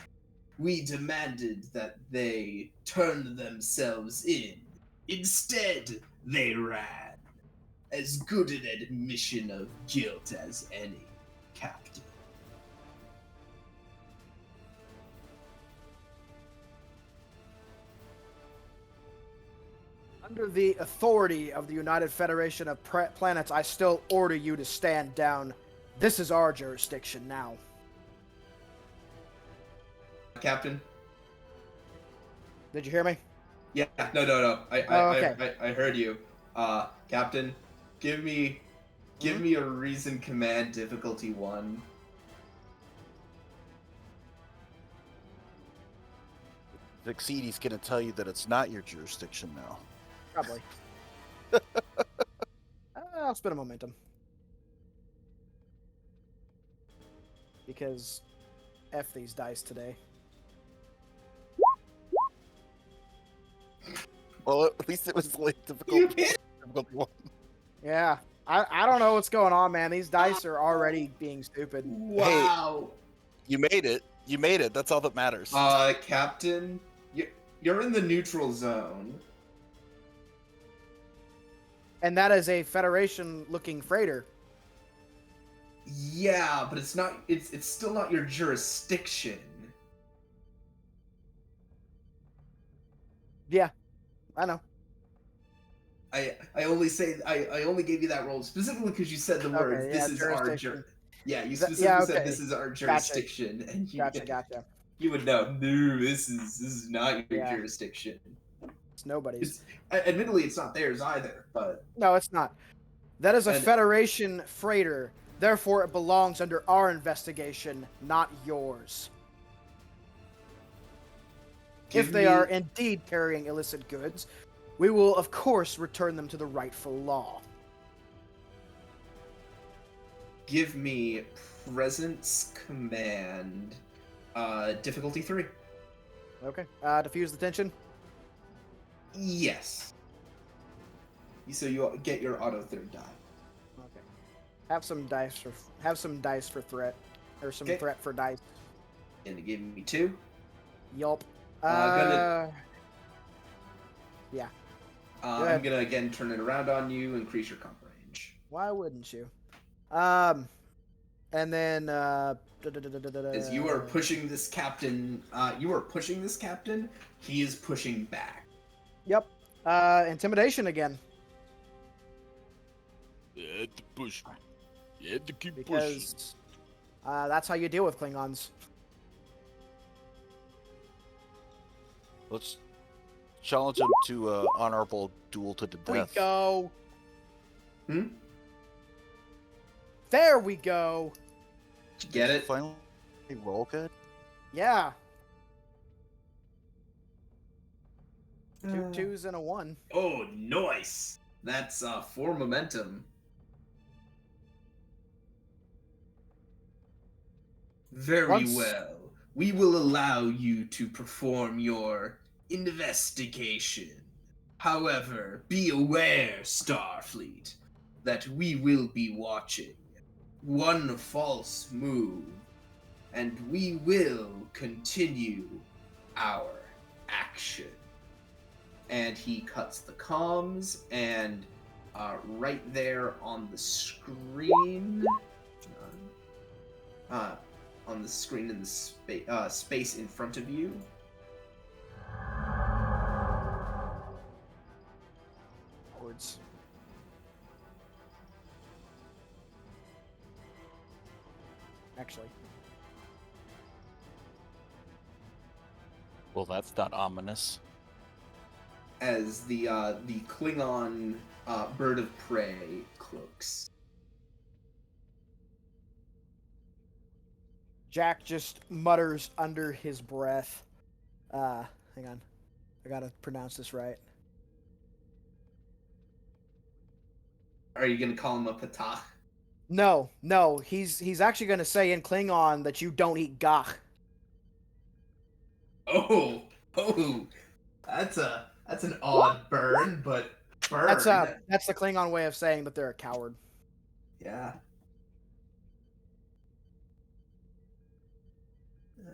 We demanded that they turn themselves in. Instead, they ran. As good an admission of guilt as any, Captain. Under the authority of the United Federation of Planets, I still order you to stand down. This is our jurisdiction now. Captain? Did you hear me? Yeah, no. Okay. I heard you. Captain, give me a reason command difficulty 1. Succeed, he's gonna tell you that it's not your jurisdiction now. Probably. I'll spend a momentum. Because F these dice today. Well, at least it was like difficult. Difficult one. Yeah. I don't know what's going on, man. These dice are already being stupid. Wow. You made it. You made it. That's all that matters. Captain, you're in the neutral zone. And that is a Federation-looking freighter. Yeah, but it's not. It's still not your jurisdiction. Yeah, I know. I only gave you that role specifically because you said the words. Okay, This yeah, is our jurisdiction. Yeah, you Yeah, specifically said okay. this is our jurisdiction, and Gotcha. you would know. No, this is not your Yeah. jurisdiction. It's nobody's. Admittedly, it's not theirs either. But No, it's not. That is a And- Federation freighter. Therefore, it belongs under our investigation, not yours. If they are indeed carrying illicit goods, we will, of course, return them to the rightful law. give me presence command, difficulty 3. Okay. Diffuse the tension. Yes. So you get your auto third die. Okay. Have some dice for threat, or some Okay. threat for dice. And it gave me 2. Yelp. Gonna- Yeah. I'm gonna again turn it around on you, increase your comp range. Why wouldn't you? And then As you are pushing this captain, he is pushing back. Yep. Intimidation again. You had to push. You had to keep pushing. Because that's how you deal with Klingons. Let's challenge him to honorable duel to the We death. go. Hmm? There we go. Did you get it? Finally roll good. Yeah. 2 2s and a 1. Oh, nice. That's 4 momentum. Very Once- well. We will allow you to perform your investigation. However, be aware, Starfleet, that we will be watching. One false move, and we will continue our action. And he cuts the comms, and right there on the screen, on the screen in the space in front of you, Words. Actually. Well, that's not ominous. as the Klingon bird of prey cloaks. Jack just mutters under his breath. Hang on. I gotta pronounce this right. Are you gonna call him a patah? No, he's actually gonna say in Klingon that you don't eat gach. Oh, that's an odd burn, but burn. That's the Klingon way of saying that they're a coward. Yeah.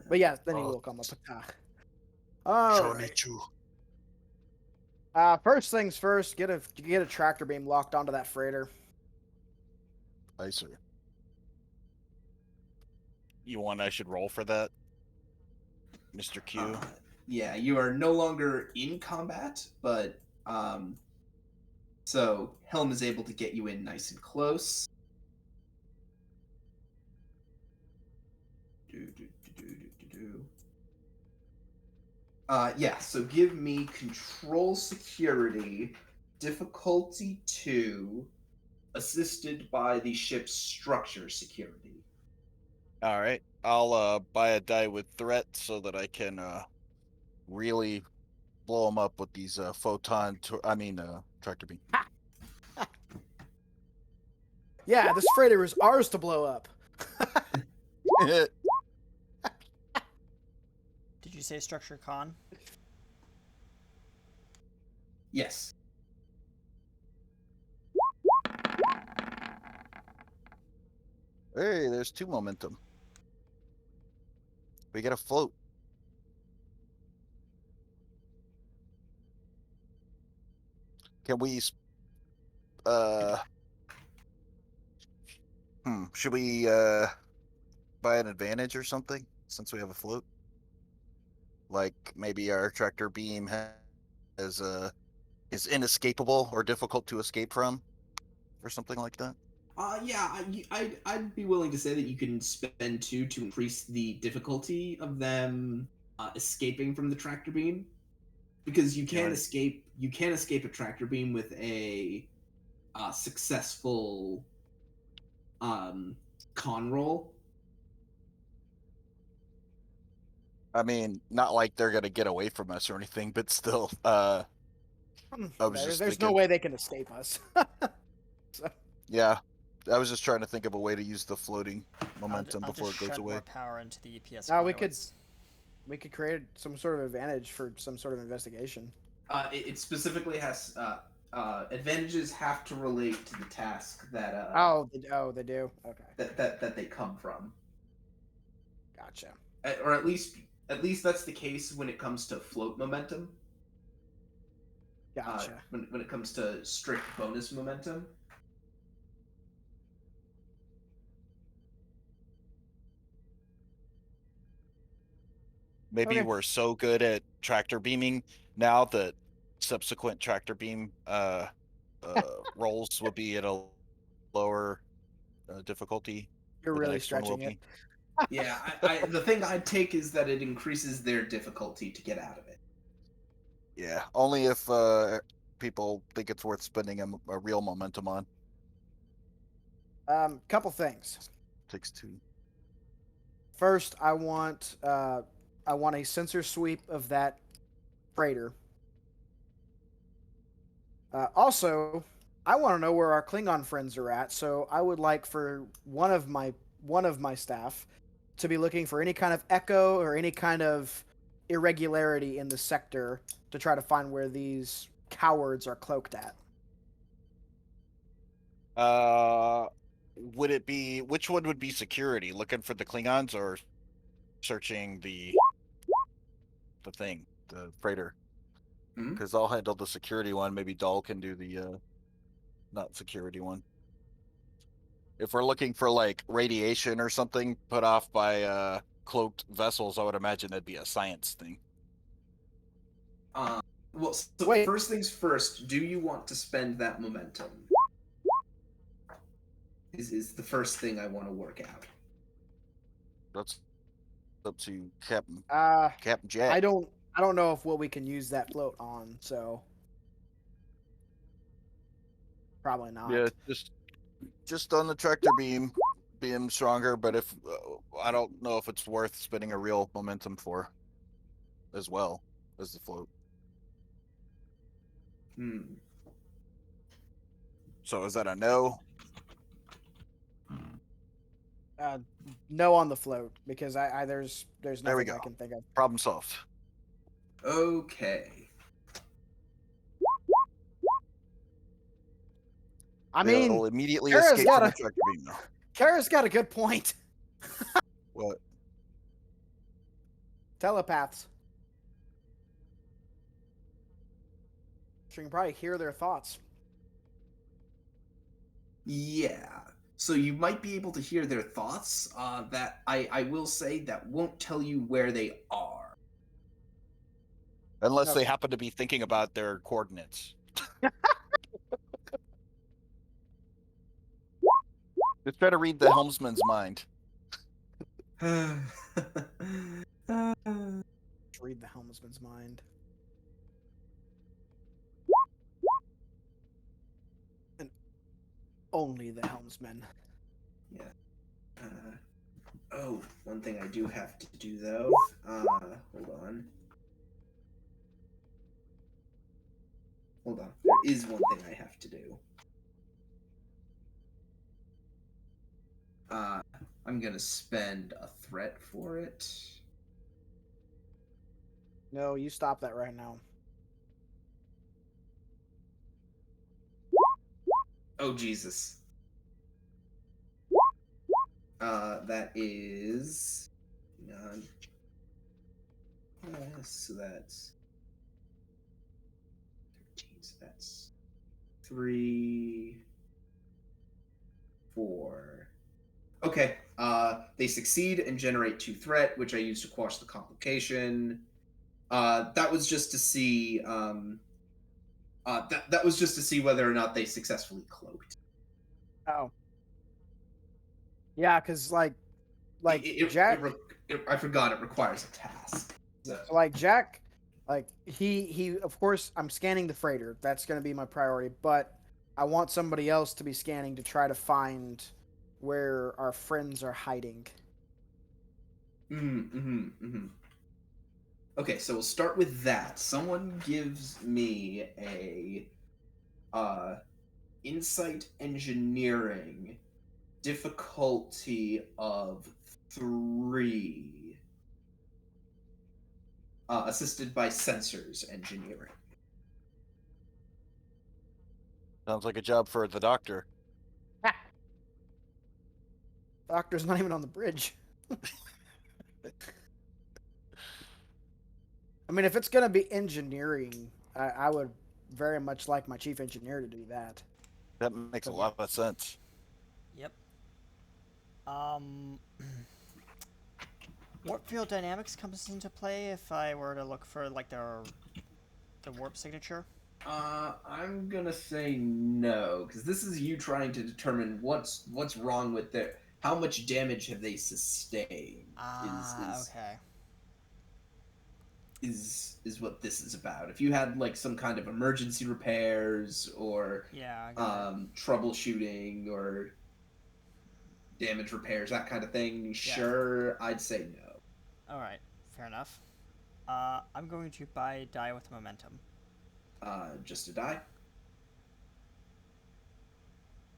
But yeah, then he Oh. will come up with All right. Chonichu. First things first, get a tractor beam locked onto that freighter. Aye, sir. You want I should roll for that, Mr. Q? Yeah, you are no longer in combat, but so Helm is able to get you in nice and close. Yeah, so give me control security, difficulty 2, assisted by the ship's structure security. All right, I'll buy a die with threat so that I can really blow them up with these tractor beam. Yeah, this freighter is ours to blow up. Did you say structure con? Yes. Hey, there's 2 momentum. We get a float. Can we? Should we buy an advantage or something since we have a float? Like maybe our tractor beam has is inescapable or difficult to escape from, or something like that. Yeah, I'd be willing to say that you can spend 2 to increase the difficulty of them escaping from the tractor beam, because Yeah. you can escape a tractor beam with a successful con roll. I mean, not like they're gonna get away from us or anything, but still, I was just There's no thinking. way they can escape us. So, Yeah, I was just trying to think of a way to use the floating I'll momentum before just it goes shed more away. power into the EPS No, conduits. we could create some sort of advantage for some sort of investigation. It specifically has advantages have to relate to the task that They do. Okay, that they come from. gotcha. Or at least that's the case when it comes to float momentum. Gotcha. When it comes to strict bonus momentum. Maybe Okay. we're so good at tractor beaming now that subsequent tractor beam rolls will be at a lower difficulty, You're or the really next one will stretching it. be. Yeah, the thing I'd take is that it increases their difficulty to get out of it. Yeah, only if people think it's worth spending a real momentum on. Couple things. Takes 2. First, I want a sensor sweep of that freighter. Also, I want to know where our Klingon friends are at. So I would like for one of my staff to be looking for any kind of echo or any kind of irregularity in the sector to try to find where these cowards are cloaked at. Would it be which one would be security? Looking for the Klingons or searching the thing, the freighter? Hmm? Because I'll handle the security one. Maybe Dahl can do the not security one. If we're looking for like radiation or something put off by cloaked vessels, I would imagine that'd be a science thing. Well, so Wait. first things first, do you want to spend that momentum? Is the first thing I want to work out. That's up to Captain Jack. I don't know if what we can use that float on, so probably not. Yeah, just on the tractor beam stronger. But if I don't know if it's worth spending a real momentum for, as well as the float. So is that a no? No on the float because I there's There we nothing go. I can think of. Problem solved. Okay. I They'll mean, immediately Kara's escape got from a- the tractor beam now. Kara's got a good point. What? Telepaths. So you can probably hear their thoughts. Yeah. So you might be able to hear their thoughts. That I will say that won't tell you where they are. Unless they Okay. happen to be thinking about their coordinates. Just try to read the helmsman's mind. Read the helmsman's mind. And only the helmsman. Yeah. Oh, one thing I do have to do though. Hold on. Hold on. There is one thing I have to do. I'm gonna spend a threat for it. No, you stop that right now. Oh Jesus. That is. Hang on. So that's 13. So that's 3, 4. Okay. They succeed and generate 2 threat, which I use to quash the complication. That was just to see. That was just to see whether or not they successfully cloaked. Oh. Yeah, because like It, Jack, I forgot it requires a task. so like Jack, like he of course I'm scanning the freighter. That's going to be my priority, but I want somebody else to be scanning to try to find where our friends are hiding. Okay, so we'll start with that. Someone gives me a insight engineering difficulty of 3, assisted by sensors engineering. Sounds like a job for the doctor. Doctor's not even on the bridge. I mean, if it's going to be engineering, I would very much like my chief engineer to do that. That makes a lot of sense. Yep. Warp field dynamics comes into play if I were to look for like the warp signature. I'm gonna say no, because this is you trying to determine what's wrong with their. How much damage have they sustained? Okay. Is what this is about. If you had like some kind of emergency repairs or Yeah, I got it. troubleshooting or damage repairs, that kind of thing, sure, I'd say no. All right, fair enough. I'm going to buy a die with momentum. Just a die.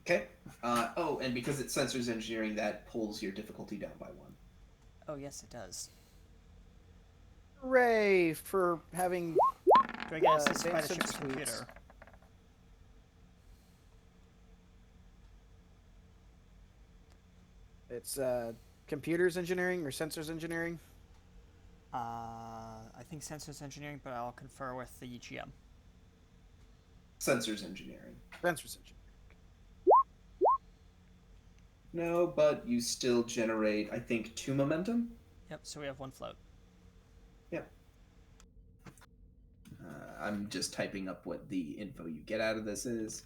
Okay. Oh, and because it's sensors engineering, that pulls your difficulty down by 1. Oh yes, it does. Hooray for having. Do I get assisted by the advanced ship's suites. computer? It's computers engineering or sensors engineering. I think sensors engineering, but I'll confer with the GM. Sensors engineering. Sensors engineering. No, but you still generate, I think, 2 momentum? Yep, so we have 1 float. Yep. I'm just typing up what the info you get out of this is.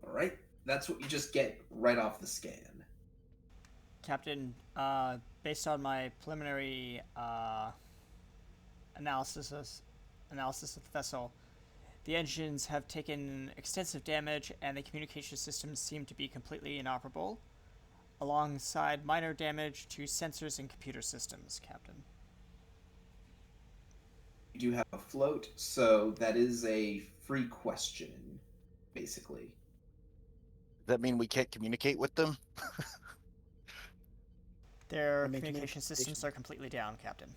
All right, that's what you just get right off the scan. Captain, based on my preliminary analysis of the vessel, the engines have taken extensive damage and the communication systems seem to be completely inoperable, alongside minor damage to sensors and computer systems, Captain. You do have a float, so that is a free question, basically. Does that mean we can't communicate with them? Their I mean, communication systems are completely down, Captain.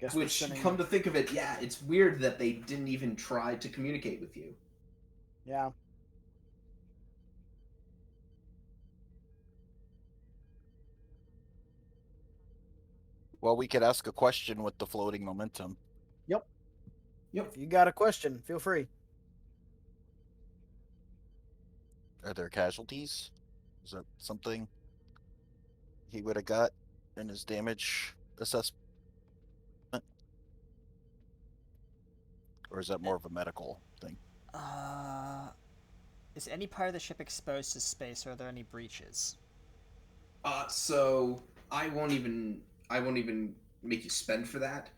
Guess we're Which, sending. come to think of it, yeah, it's weird that they didn't even try to communicate with you. Yeah. Well, we could ask a question with the floating momentum. Yep. Yep. If you got a question, feel free. Are there casualties? Is that something he would have got in his damage assessment? Or is that more of a medical thing? Is any part of the ship exposed to space, or are there any breaches? So I won't even make you spend for that.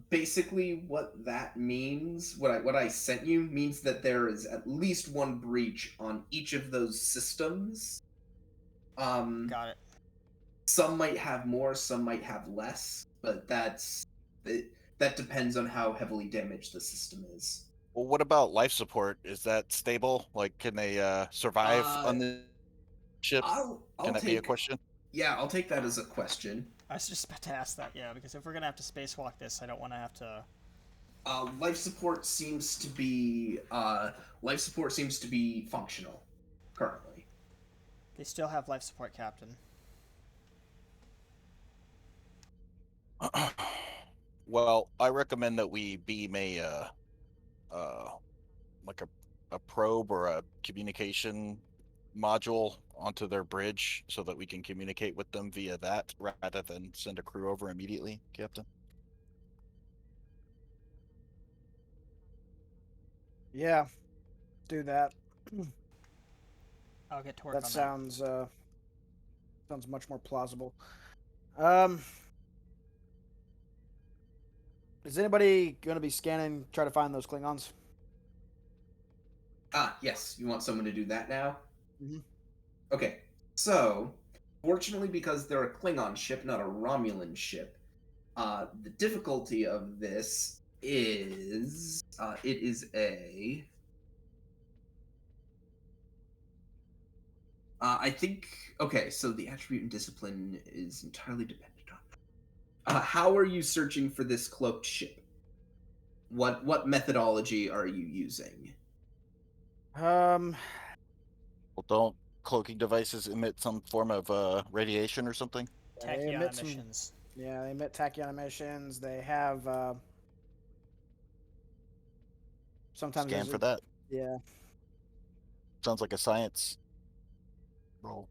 Basically, what that means, what I sent you means that there is at least one breach on each of those systems. Got it. Some might have more, some might have less, but that depends on how heavily damaged the system is. Well, what about life support? Is that stable? Like, can they survive on the ship? I'll Can that be a take question? Yeah, I'll take that as a question. I was just about to ask that, yeah, because if we're gonna have to spacewalk this, I don't want to have to. Life support seems to be functional currently. They still have life support, Captain. Well, I recommend that we beam like a probe or a communication module onto their bridge so that we can communicate with them via that rather than send a crew over immediately, Captain. Yeah, do that. I'll get to work That on sounds sounds much more plausible. Um, is anybody going to be scanning, try to find those Klingons? Yes, you want someone to do that now? Mhm. Okay, so fortunately, because they're a Klingon ship, not a Romulan ship, the difficulty of this is it is a. I think. Okay, so the attribute and discipline is entirely dependent on. How are you searching for this cloaked ship? What methodology are you using? Um, Well, don't cloaking devices emit some form of radiation or something? they tachyon emit some. emissions. Yeah, they emit tachyon emissions. They have sometimes Scan there's for a that. yeah. Sounds like a science role.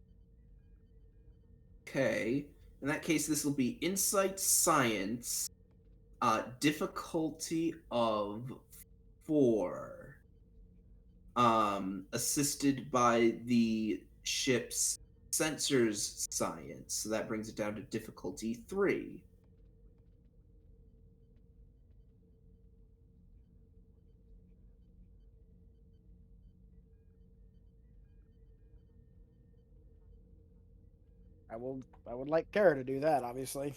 Okay, in that case, this will be insight science, difficulty of 4, assisted by the ship's sensors science. So that brings it down to difficulty 3. I would like Kara to do that, obviously,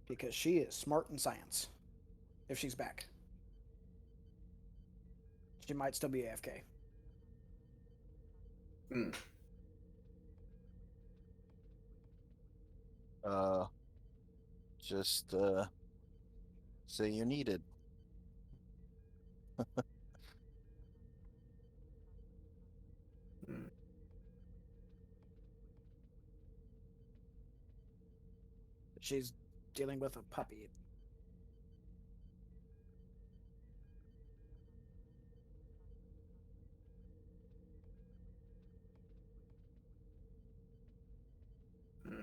because she is smart in science. If she's back, she might still be AFK. Hmm. Uh, just say you're needed. Hmm. She's dealing with a puppy. Hmm.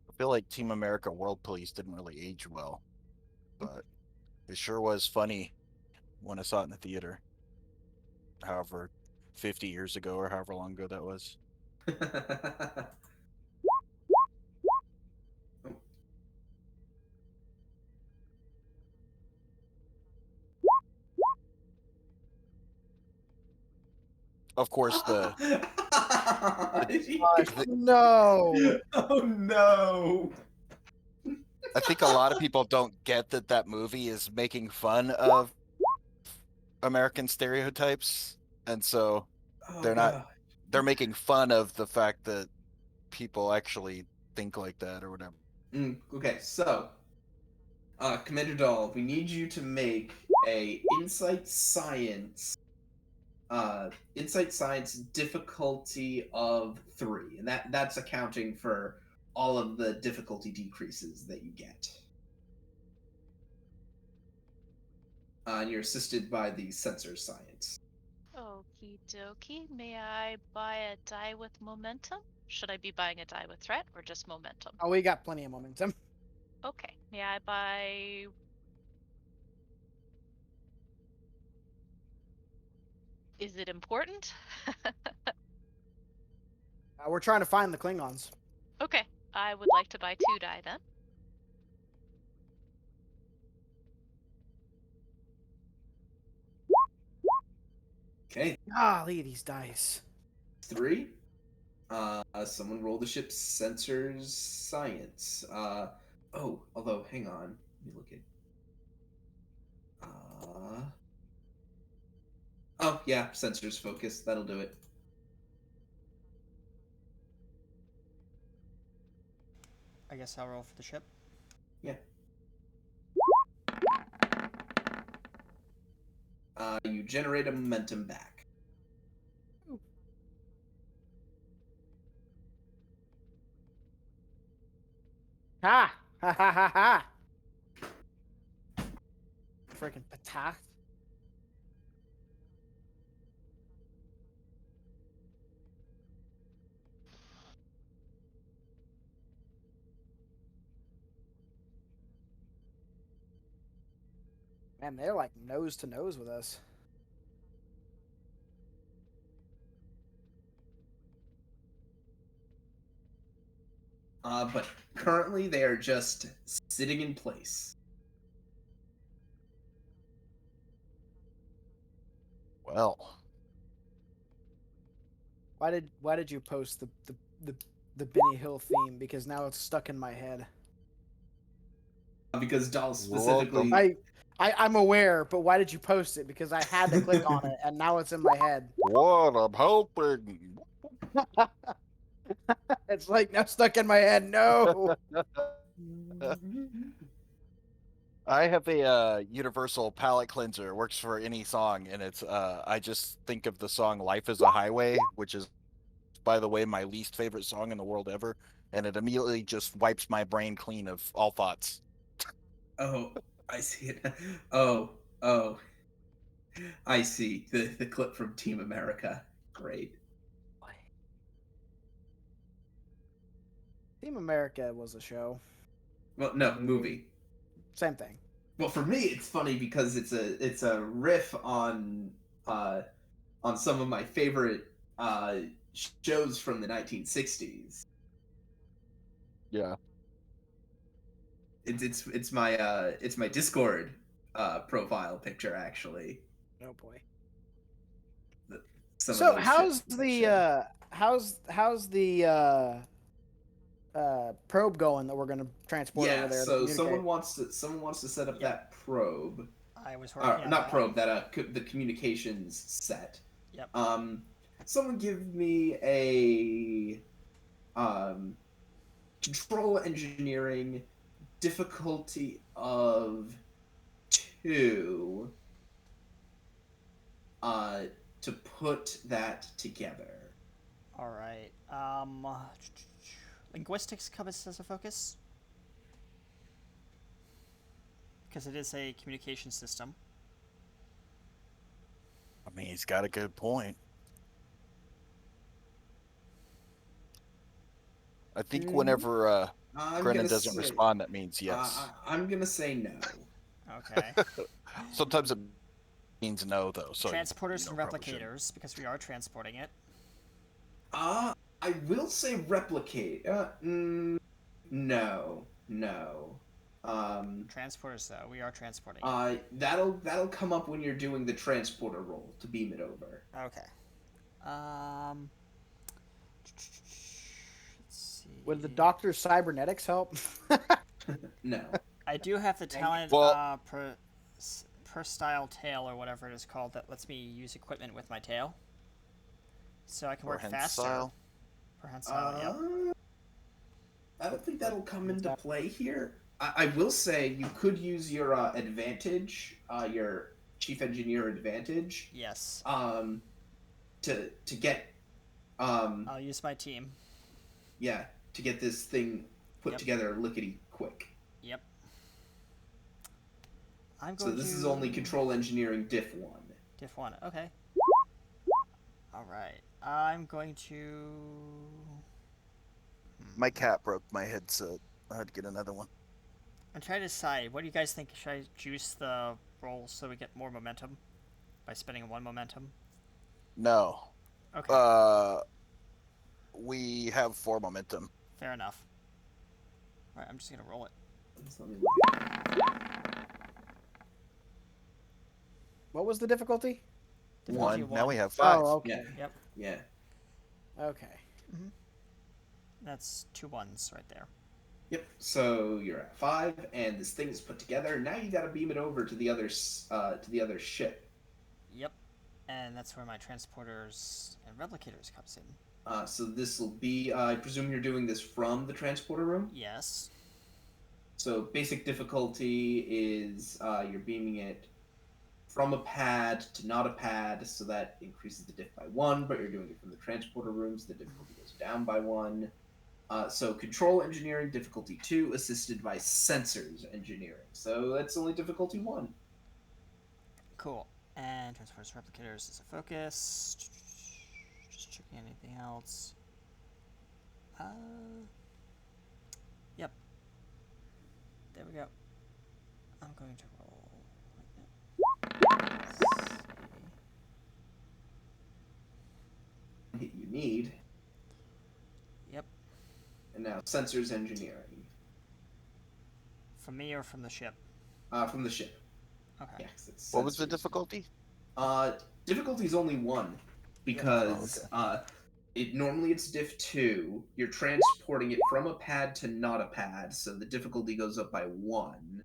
I feel like Team America World Police didn't really age well, but it sure was funny when I saw it in the theater. However, 50 years ago or however long ago that was. Of course, the No. Oh no! I think a lot of people don't get that that movie is making fun of American stereotypes, and so Oh they're not god. they're making fun of the fact that people actually think like that or whatever. Okay, so Commander Dahl, we need you to make a insight science difficulty of 3, and that's accounting for all of the difficulty decreases that you get. And you're assisted by the sensor science. Okie dokie. May I buy a die with momentum? Should I be buying a die with threat or just momentum? Oh, we got plenty of momentum. Okay. May I buy Is it important? We're trying to find the Klingons. Okay, I would like to buy 2 die then. Okay, Golly, these dice. 3. Someone roll the ship's sensors science. Although, hang on. Let me look at. Oh, yeah, sensors focus. That'll do it. I guess I'll roll for the ship. Yeah. You generate a momentum back. Ha! Ha ha ha ha! Freaking patah. Man, they're like nose to nose with us. But currently they are just sitting in place. Well, Why did you post the Benny Hill theme? Because now it's stuck in my head. Because Dahl You're specifically. welcome. I'm aware, but why did you post it? Because I had to click on it, and now it's in my head. what I'm hoping. It's like now stuck in my head. No. I have a universal palette cleanser. Works for any song, and it's I just think of the song "Life Is a Highway," which is, by the way, my least favorite song in the world ever, and it immediately just wipes my brain clean of all thoughts. Oh, I see it. Oh, I see the clip from Team America. Great. Team America was a show. Well, no, movie. Same thing. Well, for me, it's funny because it's a riff on some of my favorite shows from the 1960s. Yeah. It's my Discord profile picture actually. Oh boy. Some So of those how's shows from that the show. how's the probe going that we're gonna transport over Yeah, there to so communicate? someone wants to set up Yeah. that probe. I was working on Not that. probe, that the communications set. Yep. Someone give me a control engineering difficulty of 2 to put that together. All right. Linguistics comes as a focus because it is a communication system. I mean, he's got a good point. I think whenever I'm Brennan gonna doesn't say, respond, that means yes. I'm gonna say no. Okay. Sometimes it means no, though. So Transporters and probably shouldn't. replicators because we are transporting it. I will say replicate. No. Transporters though, we are transporting it. That'll come up when you're doing the transporter roll to beam it over. Okay. Let's see. Would the Doctor's cybernetics help? No. I do have the talent Well- per style tail or whatever it is called that lets me use equipment with my tail, so I can work faster. Prehensile? Prehensile, yep. I don't think that'll come into play here. I will say you could use your advantage, your chief engineer advantage, Yes. to get I'll use my team. yeah, to get this thing put Yep. together lickety quick. Yep. I'm So going this to... is only control engineering diff 1. Diff 1, okay. Alright. I'm going to... My cat broke my headset. I had to get another one. I'm trying to decide. What do you guys think? Should I juice the roll so we get more momentum by spending 1 momentum? No. Okay, We have 4 momentum. fair enough. All right, I'm just gonna roll it. So let me look. What was the difficulty? Difficulty Now we one. have 5. Oh, okay. Yeah. Yep. Yeah. Okay. That's 2 ones right there. Yep. So you're at 5, and this thing is put together. Now you got to beam it over to the other ship. Yep. And that's where my transporters and replicators comes in. So this will be. I presume you're doing this from the transporter room. Yes. So basic difficulty is you're beaming it from a pad to not a pad, so that increases the diff by 1. But you're doing it from the transporter room, so the difficulty goes down by 1. So control engineering difficulty 2, assisted by sensors engineering. So that's only difficulty 1. Cool. And transporters replicators is a focus. Just checking anything else. Yep. There we go. I'm going to roll right now. Let's see. Hit you need. Yep. And now sensors engineering. From me or from the ship? From the ship. Okay. Yeah, 'cause it's What was the sensors. difficulty? Difficulty is only 1 because it normally it's diff 2. You're transporting it from a pad to not a pad, so the difficulty goes up by 1.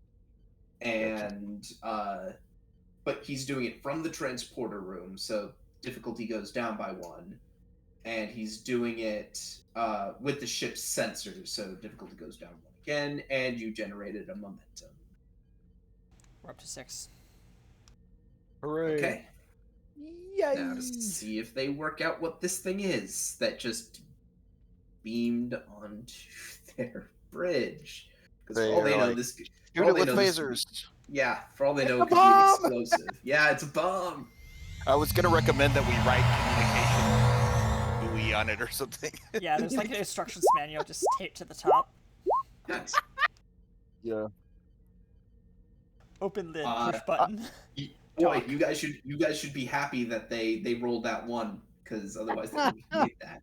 And but he's doing it from the transporter room, so difficulty goes down by 1. And he's doing it with the ship's sensors, so difficulty goes down 1 again, and you generated a momentum. We're up to 6. Hooray. Okay. Yay! Now to see if they work out what this thing is that just beamed onto their bridge. Because for all they know, this Shoot it with lasers. Yeah, for all they know, It's it a could be an bomb! explosive. Yeah, it's a bomb. I was gonna recommend that we write communication buoy on it or something. Yeah, there's like an instructions manual just taped to the top. Nice. Yeah. Open lid, Uh, push button. Boy, Talk. you guys should be happy that they rolled that 1, because otherwise they wouldn't have made that.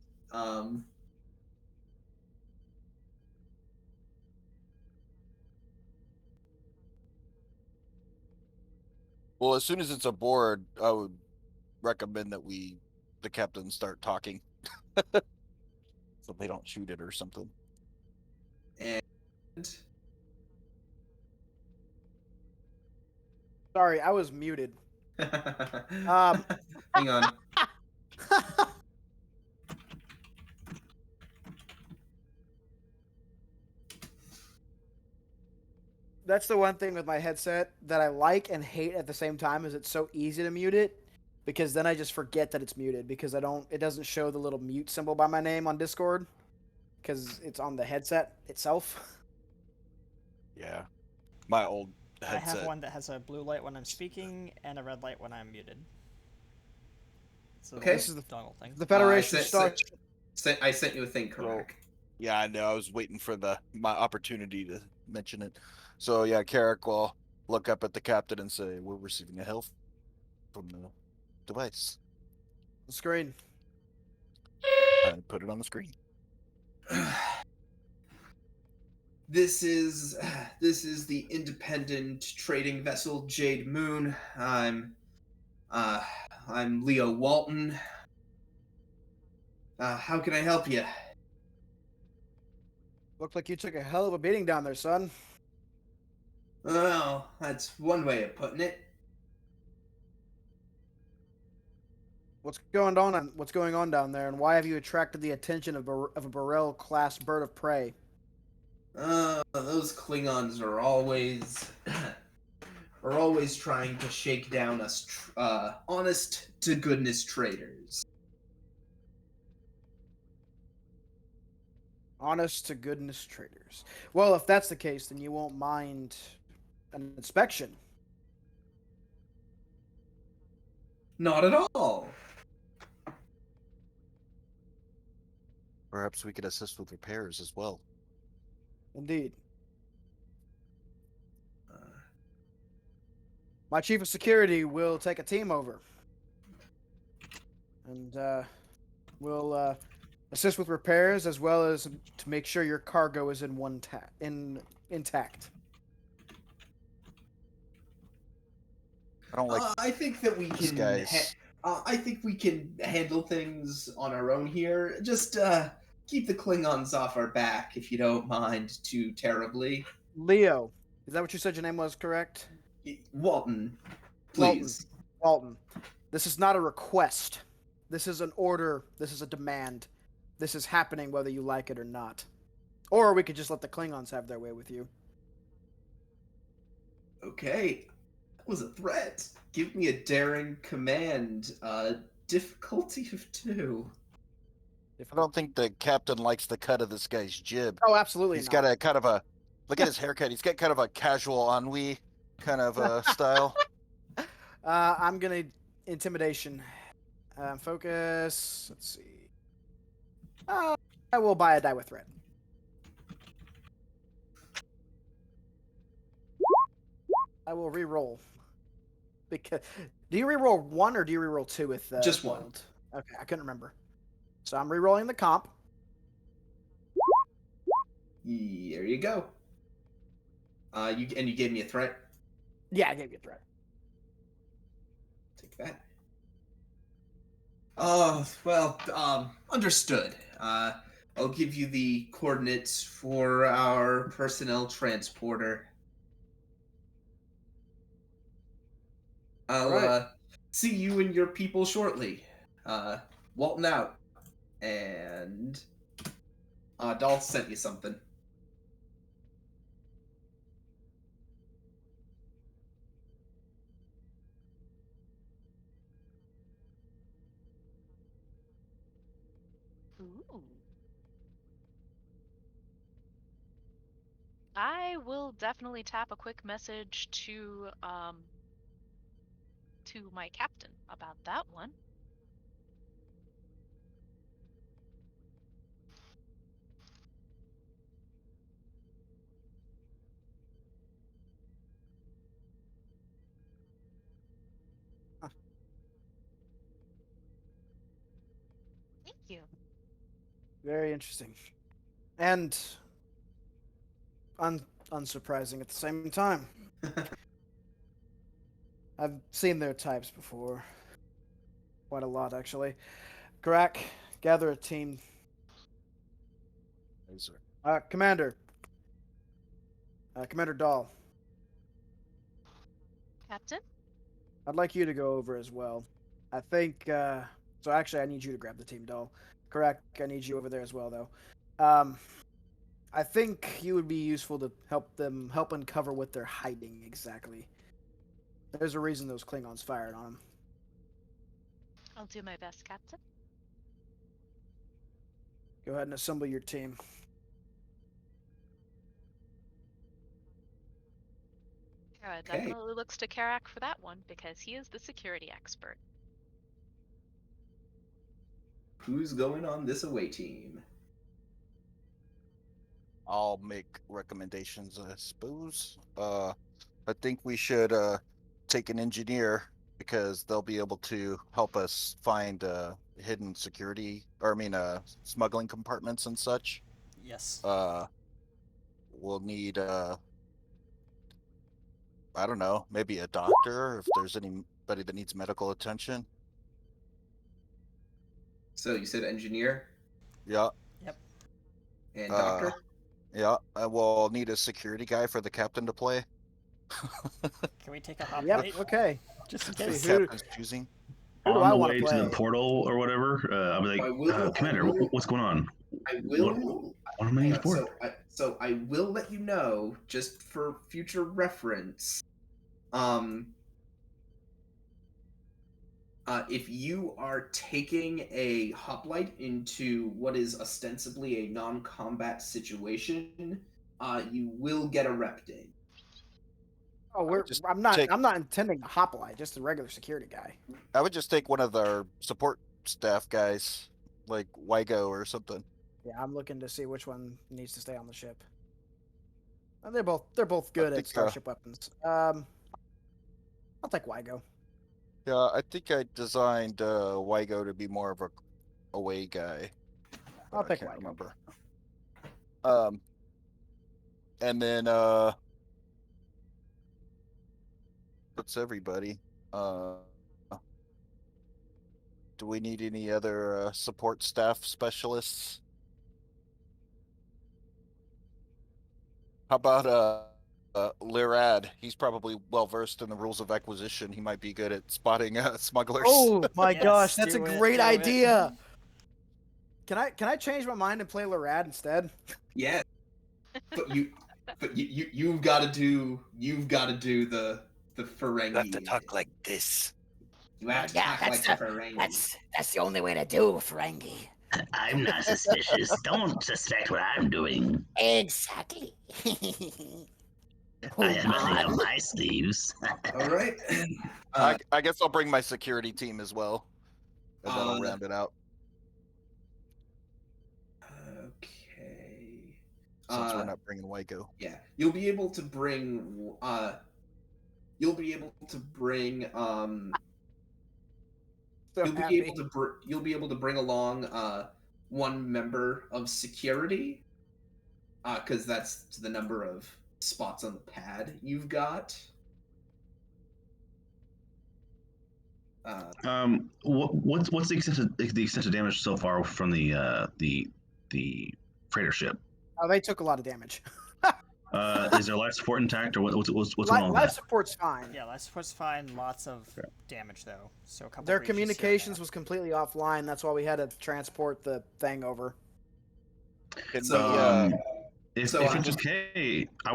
Well, as soon as it's aboard, I would recommend that the captain, start talking, so they don't shoot it or something. And Sorry, I was muted. hang on. That's the one thing with my headset that I like and hate at the same time, is it's so easy to mute it, because then I just forget that it's muted, because it doesn't show the little mute symbol by my name on Discord, because it's on the headset itself. Yeah. My old I headset. have one that has a blue light when I'm speaking and a red light when I'm muted. So Okay. This is the dongle thing. The Federation I sent you a thing, correct? Yeah, I know. I was waiting for my opportunity to mention it. So yeah, Carrick will look up at the captain and say, "We're receiving a hail from the device," screen. and put it on the screen. This is the independent trading vessel Jade Moon. I'm Leo Walton. How can I help you? Looked like you took a hell of a beating down there, son. Well, that's one way of putting it. What's going on down there, and why have you attracted the attention of a Burrell-class bird of prey? Those Klingons are always trying to shake down us, honest to goodness traders. Honest to goodness traders. Well, if that's the case, then you won't mind an inspection. Not at all. Perhaps we could assist with repairs as well. Indeed. My chief of security will take a team over. and we'll assist with repairs as well as to make sure your cargo is intact. I don't like I think that we these can. guys. I think we can handle things on our own here. Just keep the Klingons off our back, if you don't mind too terribly. Leo, is that what you said your name was? Correct. Walton, Walton. please. Walton. This is not a request. This is an order. This is a demand. This is happening whether you like it or not. Or we could just let the Klingons have their way with you. Okay, that was a threat. Give me a daring command. Difficulty of 2. I don't think the captain likes the cut of this guy's jib. Oh, absolutely He's not. got a kind of a look at his haircut. He's got kind of a casual ennui kind of style. I'm gonna intimidation. Focus. Let's see. I will buy a die with threat. I will re-roll. Because do you re-roll 1 or do you re-roll 2 with Just 1. gold? Okay, I couldn't remember. So I'm re-rolling the comp. There you go. You gave me a threat. Yeah, I gave you a threat. Take that. Oh, well, understood. I'll give you the coordinates for our personnel transporter. I'll Right. see you and your people shortly. Walton out. And Dahl sent you something. Ooh. I will definitely tap a quick message to my captain about that one. Thank you. Very interesting. And unsurprising at the same time. I've seen their types before. Quite a lot, actually. Grak, gather a team. Commander. Commander Dahl. Captain? I'd like you to go over as well. I think, so actually I need you to grab the team, Dahl. Correct, I need you over there as well, though. I think you would be useful to help uncover what they're hiding exactly. There's a reason those Klingons fired on them. I'll do my best, Captain. Go ahead and assemble your team. Kara Okay. definitely looks to Karak for that one because he is the security expert. Who's going on this away team? I'll make recommendations, I suppose. I think we should take an engineer because they'll be able to help us find hidden security, or I mean, smuggling compartments and such. Yes. We'll need I don't know, maybe a doctor if there's anybody that needs medical attention. So you said engineer Yeah, Yep. and doctor? yeah. We'll need a security guy for the captain to play. Can we take a hop Yep, light? okay. Just in See, case. who- Captain's choosing. Who do On I the want way to to play? the portal or whatever, I'll be I like, will- Commander, I will- what's going on? I will. What am I Hang in on, for? so I will let you know, just for future reference. If you are taking a hoplite into what is ostensibly a non-combat situation, you will get a rep ding. Oh, just I'm not. take- I'm not intending a hoplite, just a regular security guy. I would just take one of our support staff guys, like Wygo or something. Yeah, I'm looking to see which one needs to stay on the ship. They're both good at think, starship weapons. I'll take Wygo. Yeah, I think I designed Wygo to be more of a away guy. But I'll I pick can't Wygo. remember. And then that's everybody. Do we need any other support staff specialists? How about Lirad? He's probably well versed in the rules of acquisition. He might be good at spotting smugglers. Oh my Yes, gosh, that's a do it, great do it. idea. Can I change my mind and play Lirad instead? Yeah, but you've got to do the Ferengi. You have to talk like this. You have to Yeah, talk like the Ferengi. that's the only way to do Ferengi. I'm not suspicious. Don't suspect what I'm doing. Exactly. I have nothing Hold up on. my sleeves. All right. I guess I'll bring my security team as well, and that'll round it out. Okay. Since we're not bringing Wygo. Yeah, you'll be able to bring. You'll be able to bring. So You'll be happy. able to. You'll be able to bring along one member of security. Because that's the number of spots on the pad you've got. What's the extent of damage so far from the freighter ship? Oh, they took a lot of damage. Is their life support intact, or what's going on with Life that? support's fine. Yeah, life support's fine. Lots of damage though. So a couple. Their breaches here and communications there. was completely offline. That's why we had to transport the thing over. Can So, we, If So it's I'm just- okay, I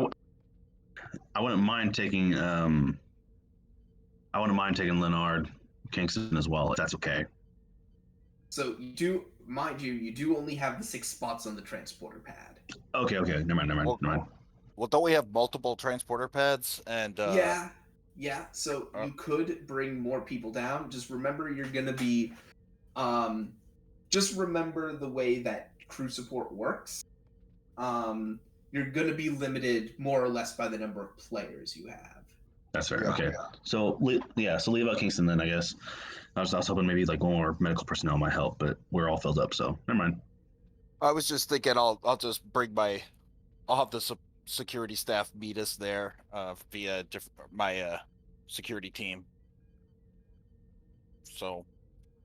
wouldn't mind taking Leonard Kingston as well, if that's okay. So you do, mind you, you do only have the 6 spots on the transporter pad. Okay, never mind. well, don't we have multiple transporter pads? And Yeah. So you could bring more people down. Just remember, you're gonna be, just remember the way that crew support works. You're gonna be limited more or less by the number of players you have. That's fair. Yeah. Okay, so so leave out Kingston then, I guess. I was hoping maybe like one more medical personnel might help, but we're all filled up, so never mind. I was just thinking I'll just bring I'll have the security staff meet us there via my security team. So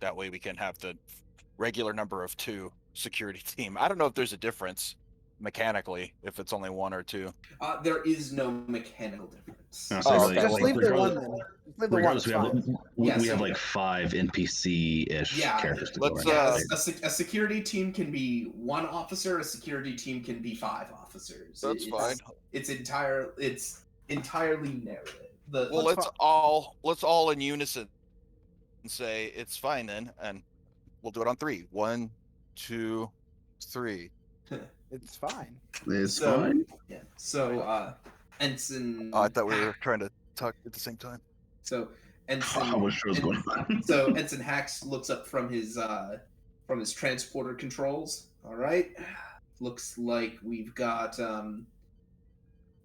that way we can have the regular number of 2 security team. I don't know if there's a difference mechanically if it's only 1 or 2. There is no mechanical difference. No, Oh, so okay. Just leave the regardless- one then. Just leave the one. Regardless, It's we have fine. we Yeah, have so- like 5 NPC-ish Yeah, characters to go let's, around. A security team can be 1 officer. A security team can be 5 officers. That's fine. It's entirely narrative. Well, let's all in unison say it's fine then, and we'll do it on 3. 1, 2, 3. It's fine. It's so- fine. Yeah. So Ensign. Oh, I thought we were trying to talk at the same time. So Ensign. I was sure was going on. So Ensign Hax looks up from his transporter controls. All right. Looks like we've got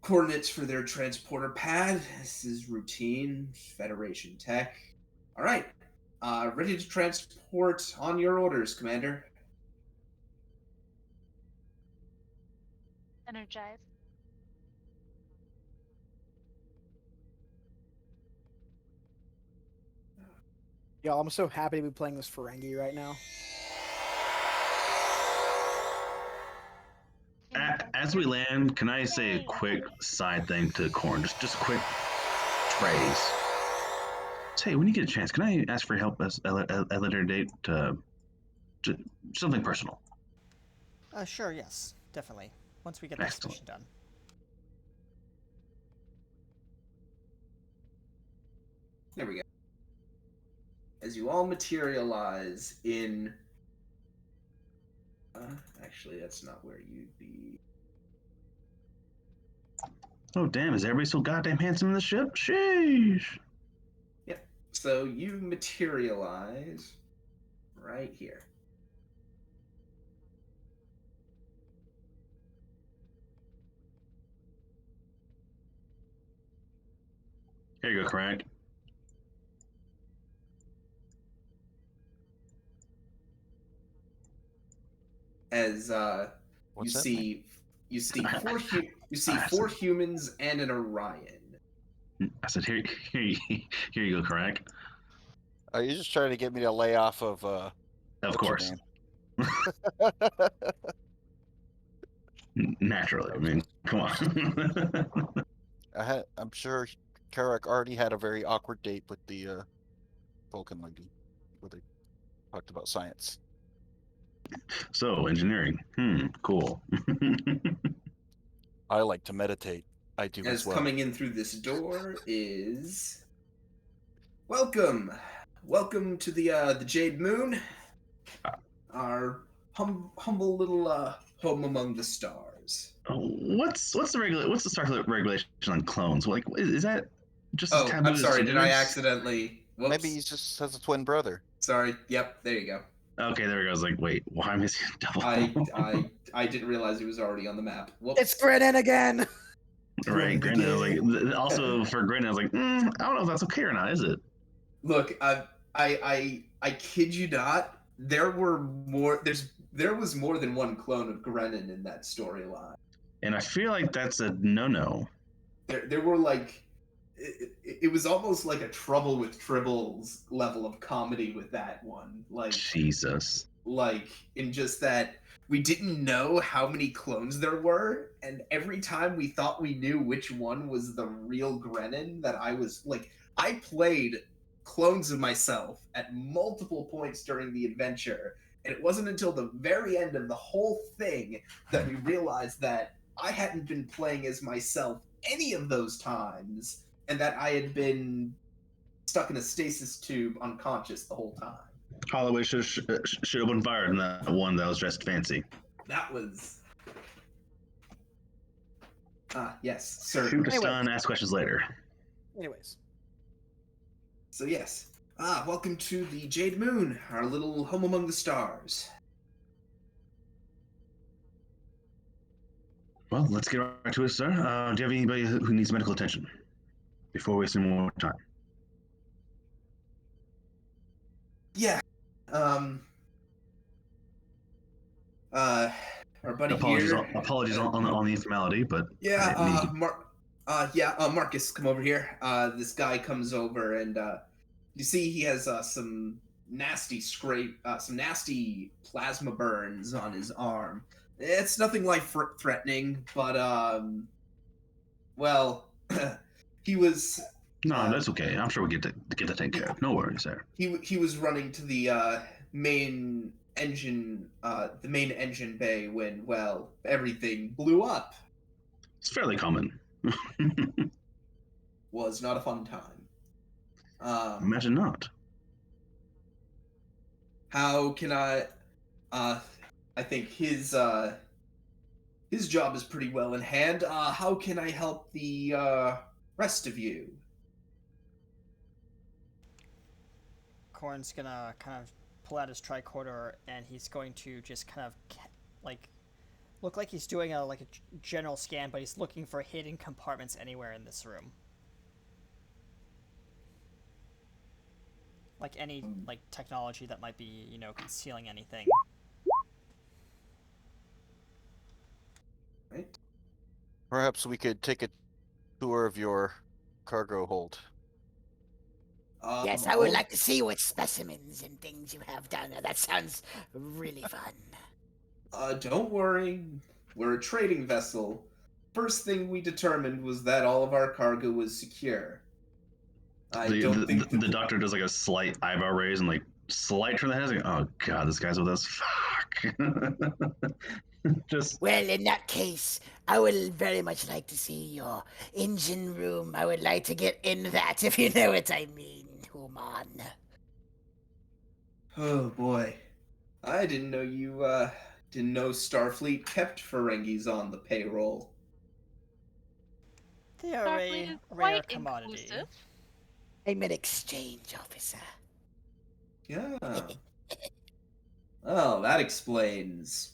coordinates for their transporter pad. This is routine Federation tech. All right. Ready to transport on your orders, Commander. Energize. Y'all, I'm so happy to be playing this Ferengi right now. As we land, can I say a quick side thing to Korn? Just a quick phrase. Say, when you get a chance, can I ask for help at a later date to something personal? Sure, yes, definitely. Once we get this Excellent. mission done. There we go. As you all materialize in. Actually, that's not where you'd be. Oh, damn, is everybody so goddamn handsome in the ship? Sheesh. So you materialize right here. Here you go, Craig. as you What's that see you see I four see. humans and an Orion. I said, here you go, Craig. Are you just trying to get me to lay off of Of what's course. your Naturally. I mean, come on. I'm sure Karak already had a very awkward date with the Vulcan lady, where they talked about science. So, engineering. Cool. I like to meditate. I do As as well. coming in through this door is welcome to the Jade Moon, our humble little home among the stars. What's the Star Trek regulation on clones? Like, is that just as Oh, taboo I'm as sorry. Did I humans? accidentally? Whoops. Maybe he just has a twin brother. Sorry. Yep. There you go. Okay, there we go. I was like, wait, why am I seeing double? I didn't realize he was already on the map. Whoops. It's Grinnin again. Right, Grinning. I was like, also for Grinning, I was like, I don't know if that's okay or not. Is it? Look, I kid you not. There was more than one clone of Grennan in that storyline. And I feel like that's a no-no. There were like, it was almost like a Trouble with Tribbles level of comedy with that one. Like Jesus. Like in just that we didn't know how many clones there were, and every time we thought we knew which one was the real Grennan, that I played clones of myself at multiple points during the adventure, and it wasn't until the very end of the whole thing that we realized that I hadn't been playing as myself any of those times, and that I had been stuck in a stasis tube unconscious the whole time. Holloway should have been fired in that one that was dressed fancy. That was... yes, sir. Shoot a stun, ask questions later. Anyways. So yes. Welcome to the Jade Moon, our little home among the stars. Well, let's get right to it, sir. Do you have anybody who needs medical attention? Before wasting more time. Yeah. Our buddy here. Apologies on the informality, but Yeah. Marcus, come over here. This guy comes over, and you see he has some nasty plasma burns on his arm. It's nothing life-threatening, but well, he was. No, that's okay. I'm sure we get that taken care of. No worries there. He was running to the main engine bay when, well, everything blew up. It's fairly common. Was not a fun time. Imagine not. How can I think his job is pretty well in hand. How can I help the rest of you? Korn's gonna kind of pull out his tricorder, and he's going to just kind of look like he's doing a general scan, but he's looking for hidden compartments anywhere in this room. Like any technology that might be, concealing anything. Right. Perhaps we could take a tour of your cargo hold. Yes, I would like to see what specimens and things you have down there. That sounds really fun. Don't worry. We're a trading vessel. First thing we determined was that all of our cargo was secure. The doctor does like a slight eyebrow raise and slight turn the head. Like, oh god, this guy's with us. Fuck. Just. Well, in that case, I would very much like to see your engine room. I would like to get in that, if you know what I mean, Human. Oh boy. I didn't know you didn't know Starfleet kept Ferengis on the payroll. They are Starfleet a is rare quite commodity. inclusive. I'm an exchange officer. Yeah. Oh, that explains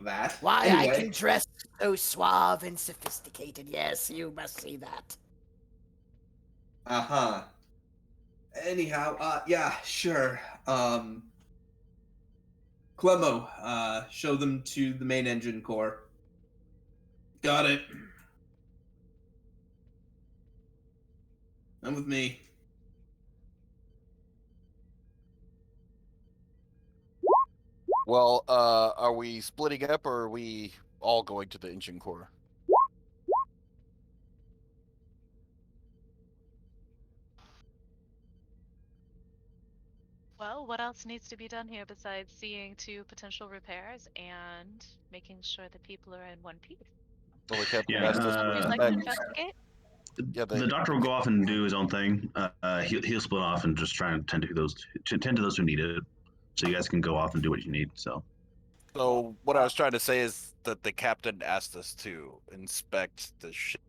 that. Why Anyway, I can dress so suave and sophisticated. Yes, you must see that. Uh-huh. Anyhow, yeah, sure. Clemmo, show them to the main engine core. Got it. I'm with me. Well, are we splitting up or are we all going to the engine core? Well, what else needs to be done here besides seeing to potential repairs and making sure that people are in one piece? Well, the captain Yeah, asked us to We'd like inspect. to investigate. Yeah, The doctor will go off and do his own thing. He'll split off and just try and tend to those who need it. So you guys can go off and do what you need. So So what I was trying to say is that the captain asked us to inspect the ship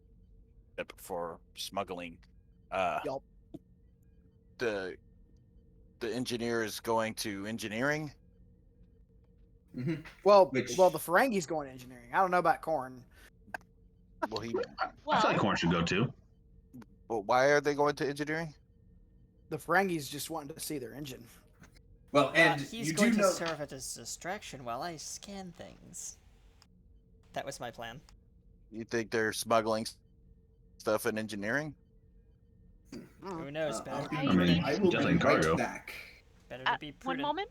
for smuggling. Yup. The engineer is going to engineering. Mm-hmm. Well, Which- well, the Ferengi's going to engineering. I don't know about Corn. Well, he. I feel like Well, Corn should go too. Well, why are they going to engineering? The Ferengi's just wanting to see their engine. Well, and he's you going do to know. serve it as a distraction while I scan things. That was my plan. You think they're smuggling stuff in engineering? Who knows? Better to be I I mean, prudent. I will be definitely right cargo. back. Better to be one prudent. moment.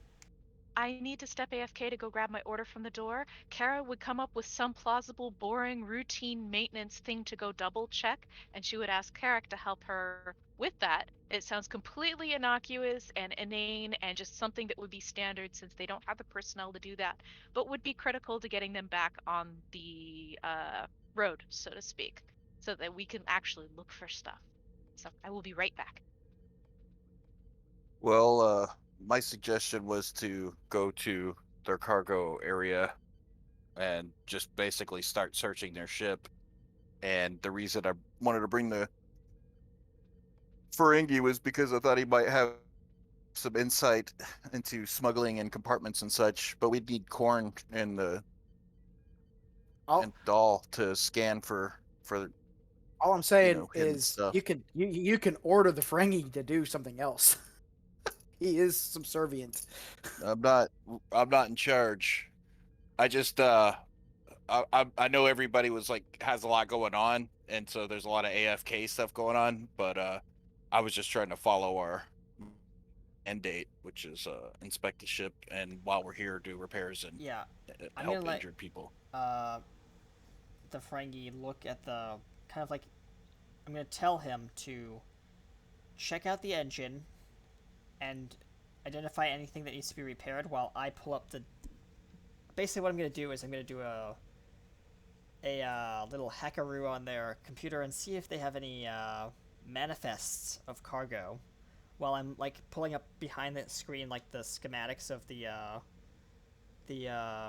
I need to step AFK to go grab my order from the door. Kara would come up with some plausible, boring, routine maintenance thing to go double check, and she would ask Carrick to help her with that. It sounds completely innocuous and inane and just something that would be standard since they don't have the personnel to do that, but would be critical to getting them back on the road, so to speak, so that we can actually look for stuff. So I will be right back. Well, my suggestion was to go to their cargo area and just basically start searching their ship. And the reason I wanted to bring the Ferengi was because I thought he might have some insight into smuggling and compartments and such. But we'd need Corn and the All, and Doll to scan for all I'm saying hidden is stuff. you can order the Ferengi to do something else. He is subservient. I'm not in charge. I just I know everybody was like has a lot going on, and so there's a lot of AFK stuff going on. But I was just trying to follow our end date, which is inspect the ship, and while we're here, do repairs and Yeah, I'm help gonna let injured people. the Ferengi look at the kind of like. I'm gonna tell him to check out the engine and identify anything that needs to be repaired while I pull up the. Basically, what I'm gonna do is I'm gonna do a little hackaroo on their computer and see if they have any manifests of cargo, while I'm like pulling up behind the screen like the schematics of the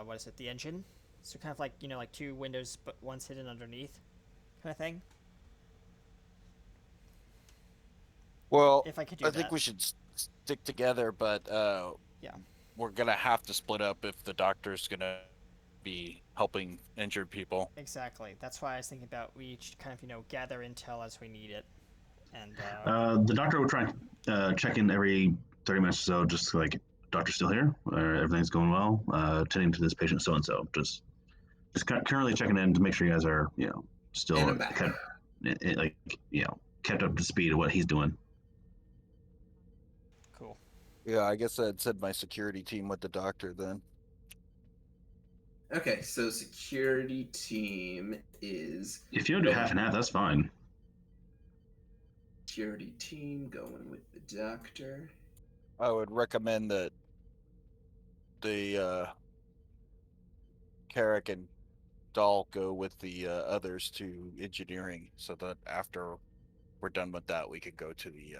what is it, the engine. So kind of like, like two windows but one's hidden underneath, kind of thing. Well, If I could do I think that. we should stick together, but Yeah. we're gonna have to split up if the doctor's gonna be helping injured people. Exactly. That's why I was thinking about we each kind of gather intel as we need it, and The doctor will try and check in every 30 minutes or so, just like, doctor's still here, everything's going well, attending to this patient so and so. Just currently checking in to make sure you guys are, still And I'm back. kept up to speed of what he's doing. cool. Yeah, I guess I'd send my security team with the doctor then. Okay, so security team is If you want to do half and half, that's fine. security team going with the doctor. I would recommend that the Carrick and Dahl go with the others to engineering, so that after we're done with that, we could go to the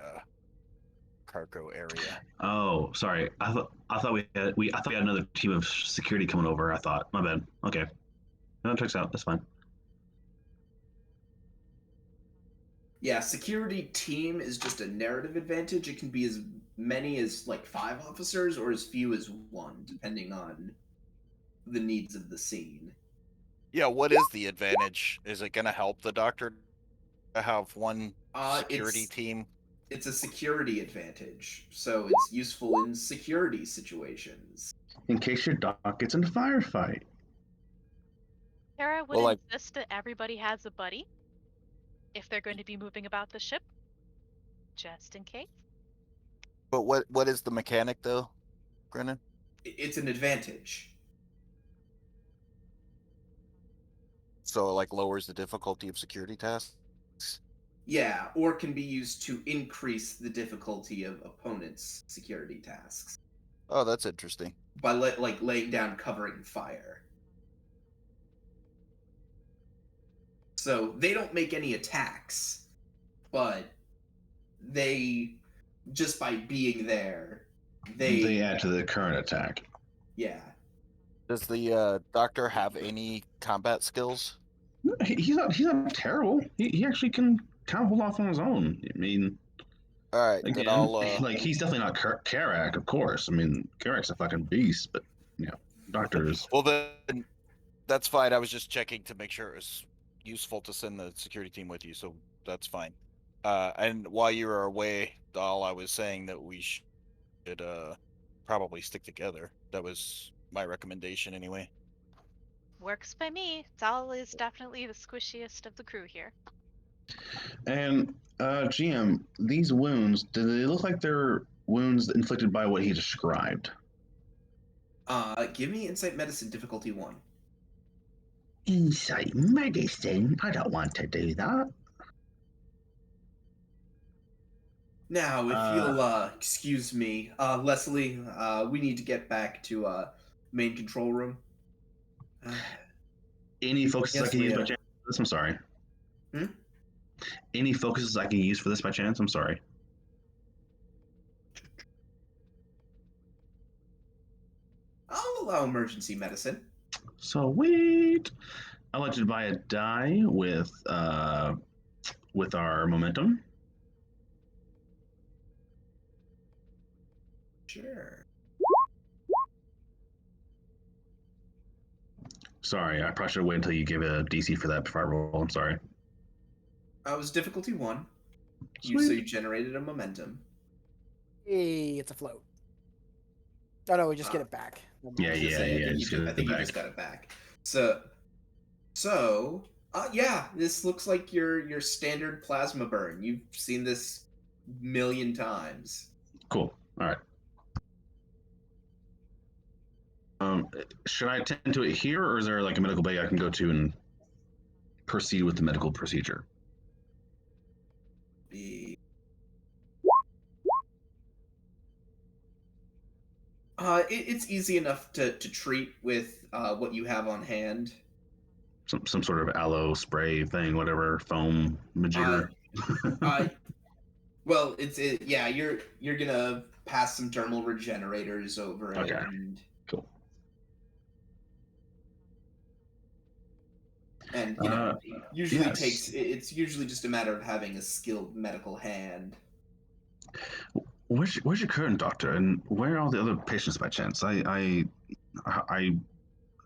cargo area. Oh, sorry. I thought we had another team of security coming over. I thought. My bad. Okay. No, it checks out. That's fine. Yeah, security team is just a narrative advantage. It can be as many as like 5 officers or as few as 1, depending on the needs of the scene. Yeah, what is the advantage? Is it going to help the doctor to have one security team? It's a security advantage, so it's useful in security situations. in case your dock gets in a firefight. Kara would Well, like- insist that everybody has a buddy if they're going to be moving about the ship, just in case. But what is the mechanic though, Brennan? It's an advantage. So it like lowers the difficulty of security tasks. Yeah, or can be used to increase the difficulty of opponents' security tasks Oh, that's interesting. by laying down covering fire. So they don't make any attacks, but they, just by being there, They add to the current attack. yeah. Does the doctor have any combat skills? He's not terrible. He actually can kind of hold off on his own. I mean, All right, again, then I'll like he's definitely not Karak, of course. I mean, Karak's a fucking beast, but Doctor is. Well, then that's fine. I was just checking to make sure it was useful to send the security team with you, so that's fine. And while you were away, Dahl, I was saying that we should probably stick together. That was my recommendation anyway. Works by me. Zal is definitely the squishiest of the crew here. And GM, these wounds, do they look like they're wounds inflicted by what he described? Give me insight medicine difficulty 1. Insight medicine? I don't want to do that. Now, if you'll excuse me, Leslie, we need to get back to main control room. Any focuses Yes, I can use by Leo. chance for this? I'm sorry. Hmm? Any focuses I can use for this by chance? I'm sorry. I'll allow emergency medicine. Sweet. I'd like to buy a die with our momentum. Sure. Sorry, I probably should wait until you give a DC for that before I roll. I'm sorry. It was difficulty 1. So Sweet. you generated a momentum. Hey, it's a float. Oh no, we just get it back. Yeah, I was gonna yeah, say, yeah. I Just think you back. just got it back. So, yeah, this looks like your standard plasma burn. You've seen this a million times. Cool. All right. Should I attend to it here, or is there like a medical bay I can go to and proceed with the medical procedure? It's easy enough to treat with what you have on hand. Some sort of aloe spray thing, whatever, foam majigger. Well, yeah. You're gonna pass some thermal regenerators over it. Okay. And, Cool. And usually it's usually just a matter of having a skilled medical hand. Where's your current doctor, and where are all the other patients by chance? I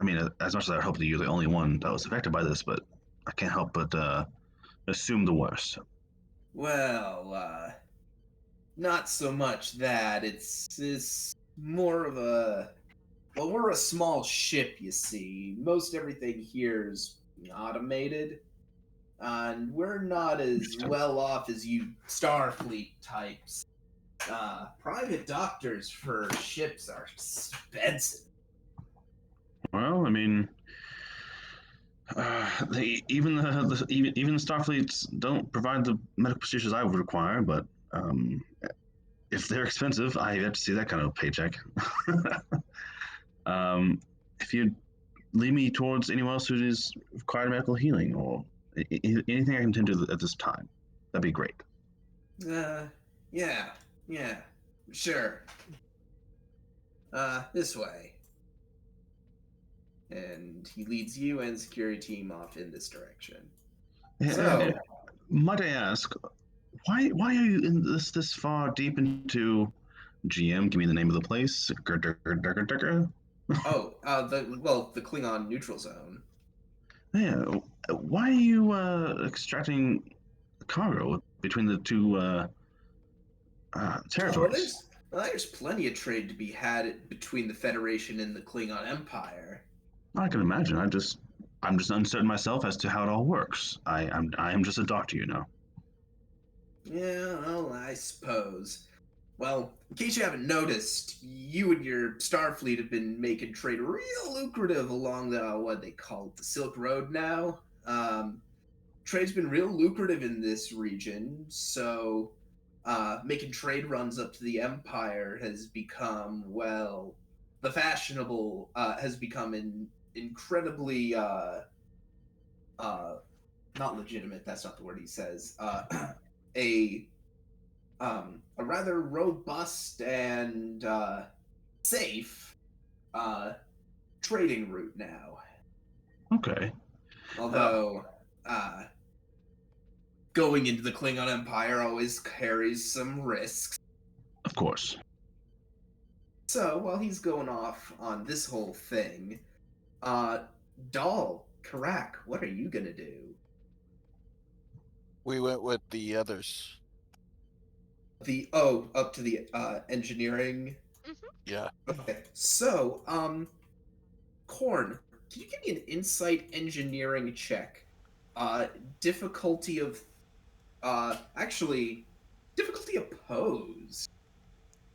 mean, as much as I hope that you're the only one that was affected by this, but I can't help but assume the worst. Well, not so much that. It's more of a. Well, we're a small ship, you see. Most everything here is automated, and we're not as well off as you Starfleet types. Private doctors for ships are expensive. Well, I mean, even the Starfleets don't provide the medical procedures I would require, but if they're expensive, I have to see that kind of paycheck. If you lead me towards anyone else who is required medical healing or anything I can tend to at this time, that'd be great. Yeah, sure. This way. And he leads you and security team off in this direction. So, might I ask, why are you in this far deep into GM? Give me the name of the place. the Klingon neutral zone. Yeah, why are you extracting cargo between the two territories? Well, there's plenty of trade to be had between the Federation and the Klingon Empire. I can imagine. I'm just uncertain myself as to how it all works. I am just a doctor, you know. Yeah, well, I suppose. Well, in case you haven't noticed, you and your Starfleet have been making trade real lucrative along the, what they call it, the Silk Road now. Trade's been real lucrative in this region, so making trade runs up to the Empire has become, well, the fashionable has become incredibly not legitimate. That's not the word he says. A a rather robust and safe trading route now. Okay. Although going into the Klingon Empire always carries some risks. Of course. So while he's going off on this whole thing, Dahl, Karak, what are you gonna do? We went with the others. Up to the engineering. Yeah. Okay, so Korn, can you give me an insight engineering check? Difficulty of actually difficulty opposed.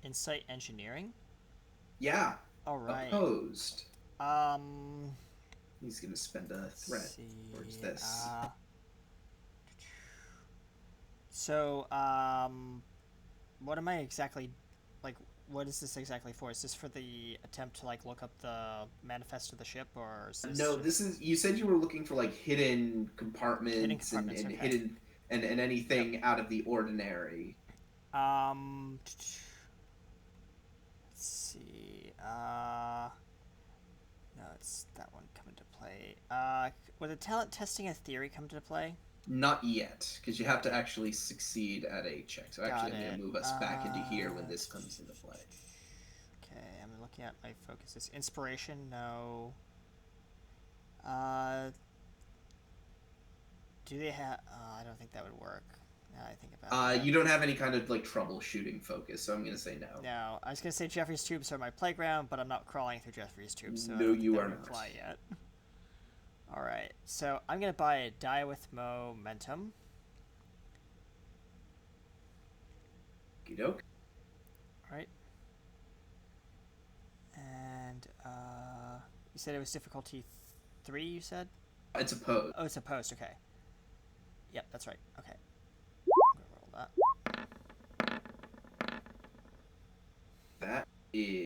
Insight engineering? Yeah, All right. opposed. Um, He's gonna spend a threat see. towards this. What am I exactly, like, what is this exactly for? Is this for the attempt to, like, look up the manifest of the ship, or is this... No, this is. You said you were looking for like hidden compartments, and okay. hidden and anything out of the ordinary. Let's see. No, it's that one come into play. Would the talent testing a theory come into play? Not yet, because you have to actually succeed at a check. So actually, I'm going to move us back into here when this comes into play. Okay, I'm looking at my focuses. Inspiration, no. Do they have... I don't think that would work. Now I think about it. You don't have any kind of like troubleshooting focus, so I'm going to say no. No, I was going to say Jeffrey's tubes are my playground, but I'm not crawling through Jeffrey's tubes, so No, I don't think you that are would not. apply yet. Alright, so I'm going to buy a die with momentum. Okey-doke. Alright. And, you said it was difficulty 3, you said? It's opposed. Oh, it's opposed, okay. Yep, that's right, okay. I'm gonna roll that. That is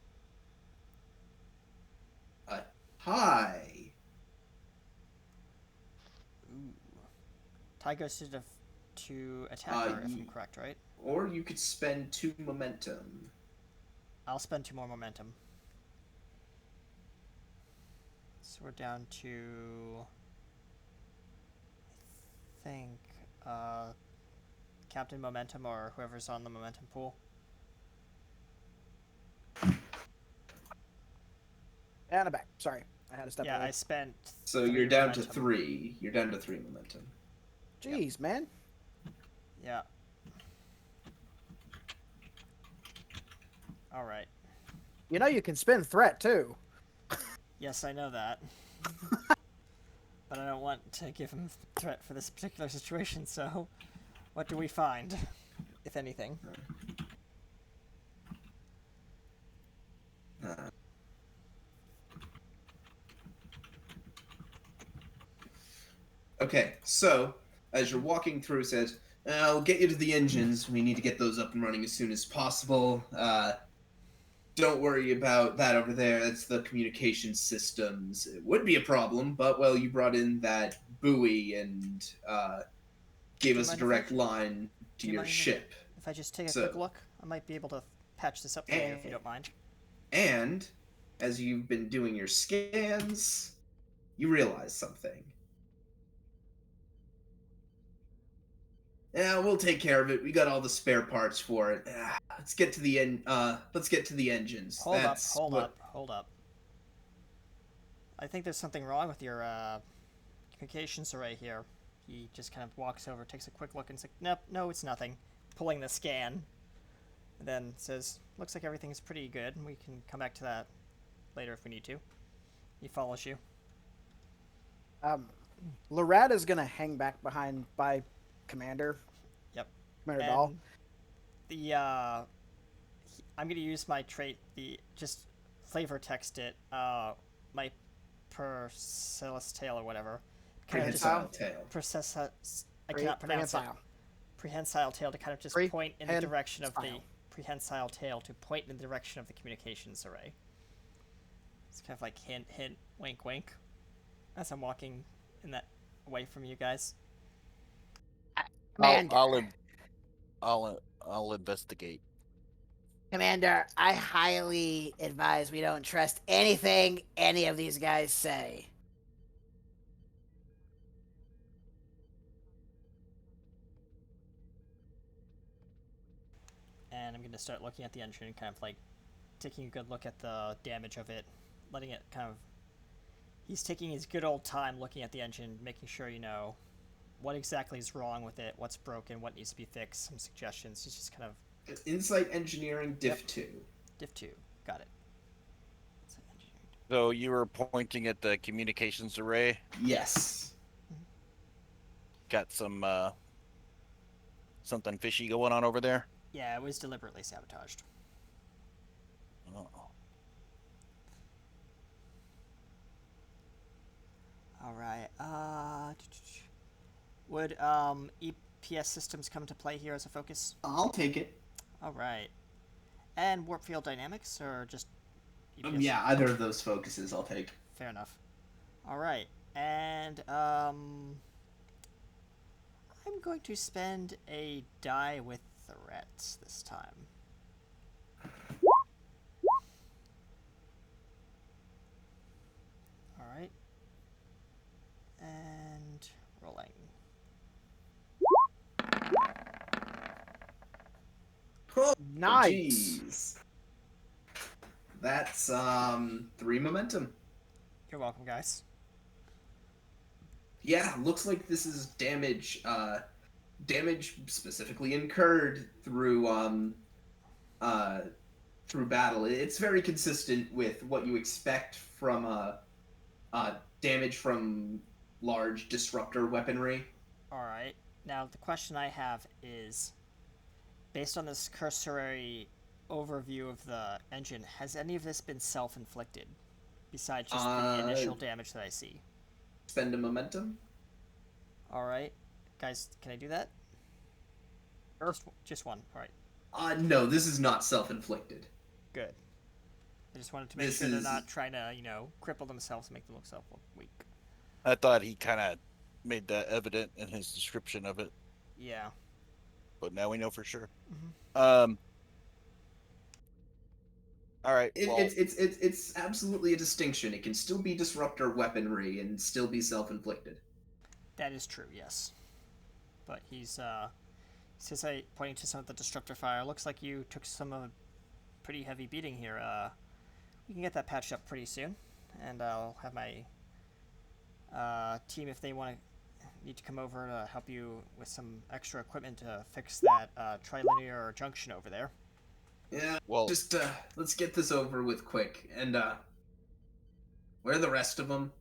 a tie. Ooh. Tie goes to attacker, if I'm correct, right? Or you could spend 2 momentum. I'll spend 2 more momentum. So we're down to... I think, Captain Momentum or whoever's on the momentum pool. And I'm back. Sorry, I had to step Yeah, away. I spent... So 3 you're down momentum. to 3. You're down to 3 momentum. Jeez, man. Yeah. Alright. You know you can spin threat, too. Yes, I know that. But I don't want to give him threat for this particular situation, so... What do we find, if anything? Okay, so as you're walking through, it says, "I'll get you to the engines. We need to get those up and running as soon as possible. Don't worry about that over there. That's the communication systems. It would be a problem, but well, you brought in that buoy and gave us a direct line to your ship. If I just take a So- quick look, I might be able to patch this up for you if you don't mind. And as you've been doing your scans, you realize something. Yeah, we'll take care of it. We got all the spare parts for it. Let's get to the let's get to the engines. Hold That's up. what- I think there's something wrong with your communications array here. He just kind of walks over, takes a quick look, and says, "Nope, no, it's nothing." Pulling the scan. And then says, looks like everything's pretty good. We can come back to that later if we need to. He follows you. Lorad is gonna hang back behind by Commander. Yep. Commander And Dahl. the I'm gonna use my trait. The just flavor text it. My persillus tail or whatever. Kind of just Prehensile tail. I cannot pronounce it. Prehensile. Prehensile tail to kind of just point in the direction of the prehensile tail to point in the direction of the communications array. It's kind of like hint, hint, wink, wink. As I'm walking in that away from you guys. Commander, I'll investigate. Commander, I highly advise we don't trust anything any of these guys say. And I'm going to start looking at the engine and kind of like taking a good look at the damage of it, letting it kind of. He's taking his good old time looking at the engine, making sure you know what exactly is wrong with it, what's broken, what needs to be fixed, some suggestions. He's just kind of. Insight Engineering Diff 2. Diff 2. Got it. So you were pointing at the communications array. Yes. Got some something fishy going on over there. Yeah, it was deliberately sabotaged. Oh. All right. Would EPS systems come to play here as a focus? I'll take it. All right. And warp field dynamics, or just EPS? Yeah, either of those focuses I'll take. Fair enough. All right. And I'm going to spend a die with threats this time. All right. And rolling. Oh, Nice. jeez. That's 3 momentum. You're welcome, guys. Yeah, looks like this is damage damage specifically incurred through battle. It's very consistent with what you expect from damage from large disruptor weaponry. All right. Now the question I have is, based on this cursory overview of the engine, has any of this been self-inflicted, besides just the initial damage that I see? Spend a momentum. All right, guys, can I do that? Just one. All right. No, this is not self-inflicted. Good. I just wanted to make sure they're not trying to, cripple themselves and make themselves look weak. I thought he kind of made that evident in his description of it. Yeah. But now we know for sure. Mm-hmm. All right. It's absolutely a distinction. It can still be disruptor weaponry and still be self-inflicted. That is true, yes. But he says, pointing to some of the disruptor fire, looks like you took some of a pretty heavy beating here. We can get that patched up pretty soon, and I'll have my team, if they need to come over to help you with some extra equipment to fix that trilinear junction over there. Yeah, well, just let's get this over with quick. And where are the rest of them?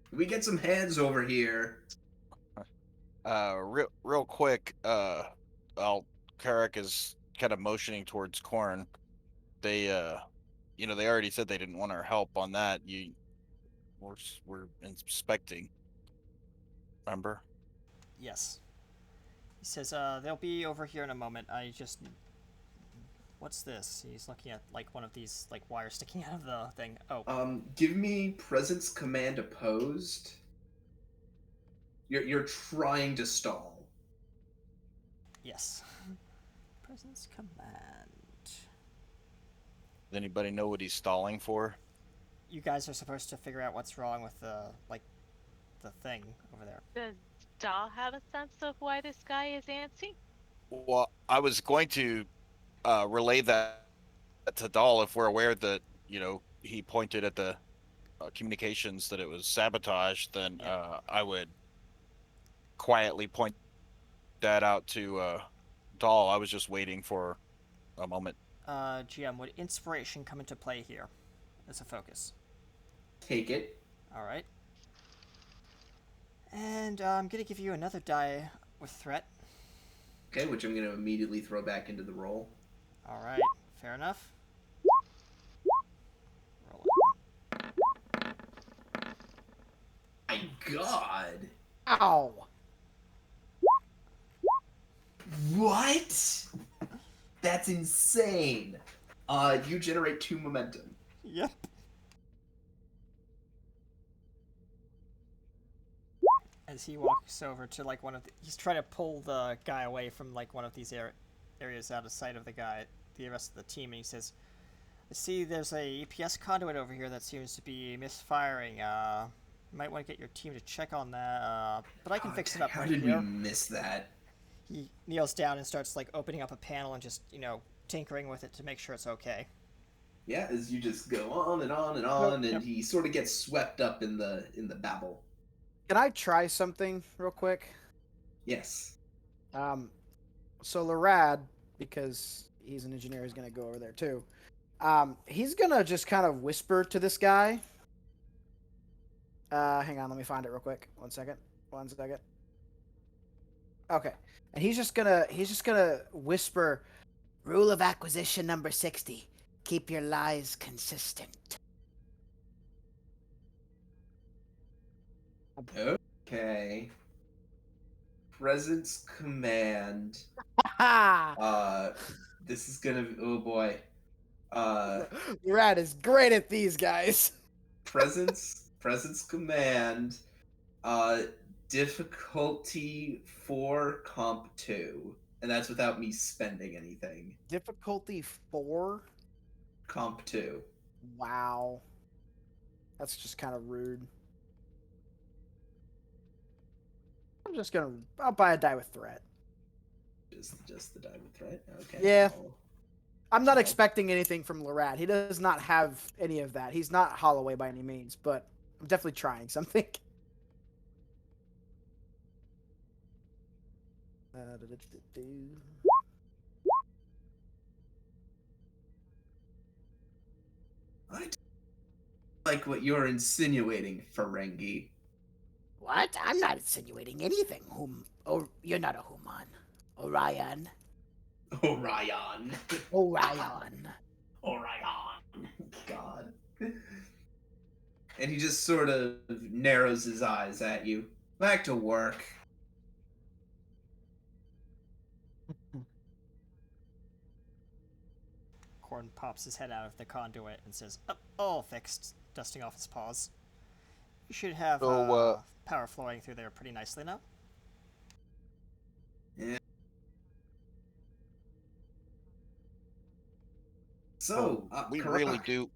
Can we get some hands over here? Real quick, Carrick is kind of motioning towards Corn. They, they already said they didn't want our help on that. We're inspecting. Remember? Yes. He says, they'll be over here in a moment. What's this? He's looking at, one of these, wires sticking out of the thing. Oh. Give me presence command opposed. You're trying to stall. Yes. Presence command. Does anybody know what he's stalling for? You guys are supposed to figure out what's wrong with the thing over there. Does Dahl have a sense of why this guy is antsy? Well, I was going to relay that to Dahl if we're aware that, he pointed at the communications that it was sabotage, then I would quietly point that out to Dahl. I was just waiting for a moment. GM, would inspiration come into play here as a focus? Take it. All right. And I'm gonna give you another die with threat. Okay, which I'm going to immediately throw back into the roll. All right, fair enough. Roll it. My God. Ow! What? That's insane. You generate 2 momentum. Yep. As he walks over to like one of he's trying to pull the guy away from like one of these areas out of sight of the rest of the team, and he says, "I see there's a EPS conduit over here that seems to be misfiring. You might want to get your team to check on that. But I can fix it up How right did here." we miss that? He kneels down and starts like opening up a panel and just tinkering with it to make sure it's okay. Yeah, as you just go on and on and on, Yep. and he sort of gets swept up in the babble. Can I try something real quick? Yes. So Larad, because he's an engineer, he's gonna go over there too. He's gonna just kind of whisper to this guy. Hang on, let me find it real quick. 1 second. 1 second. Okay, and he's just gonna whisper, Rule of acquisition number 60. Keep your lies consistent. Okay. Presence command. ha! This is gonna. Oh boy. Larad is great at these guys. Presence command. Difficulty 4 comp 2, and that's without me spending anything. Difficulty 4. Comp 2. Wow, that's just kind of rude. I'll buy a die with threat. Just the die with threat. Okay. Yeah. Well, I'm not well, expecting anything from Larad. He does not have any of that. He's not Holloway by any means, but I'm definitely trying something. I don't like what you're insinuating, Ferengi. What? I'm not insinuating anything. You're not a human. Orion. Orion. Orion. Orion. God. And he just sort of narrows his eyes at you. Back to work. Corn pops his head out of the conduit and says, "Oh, all fixed," dusting off his paws. You should have power flowing through there pretty nicely now. Yeah. So, we Karak. really do.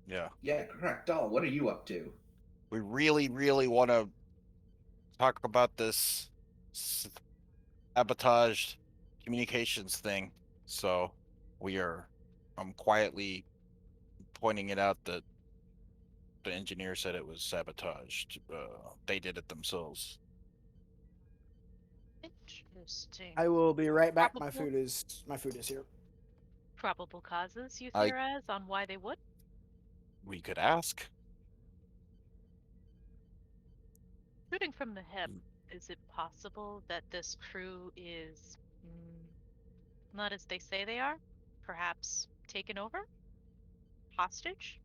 Yeah. Yeah, correct. Doll, what are you up to? We really, really want to talk about this sabotaged communications thing. So I'm quietly pointing it out that the engineer said it was sabotaged. They did it themselves. Interesting. I will be right back. My Probable- food is here. Probable causes you I- theorize on why they would? We could ask. Shooting from the hip, is it possible that this crew is not as they say they are? Perhaps taken over? Hostage?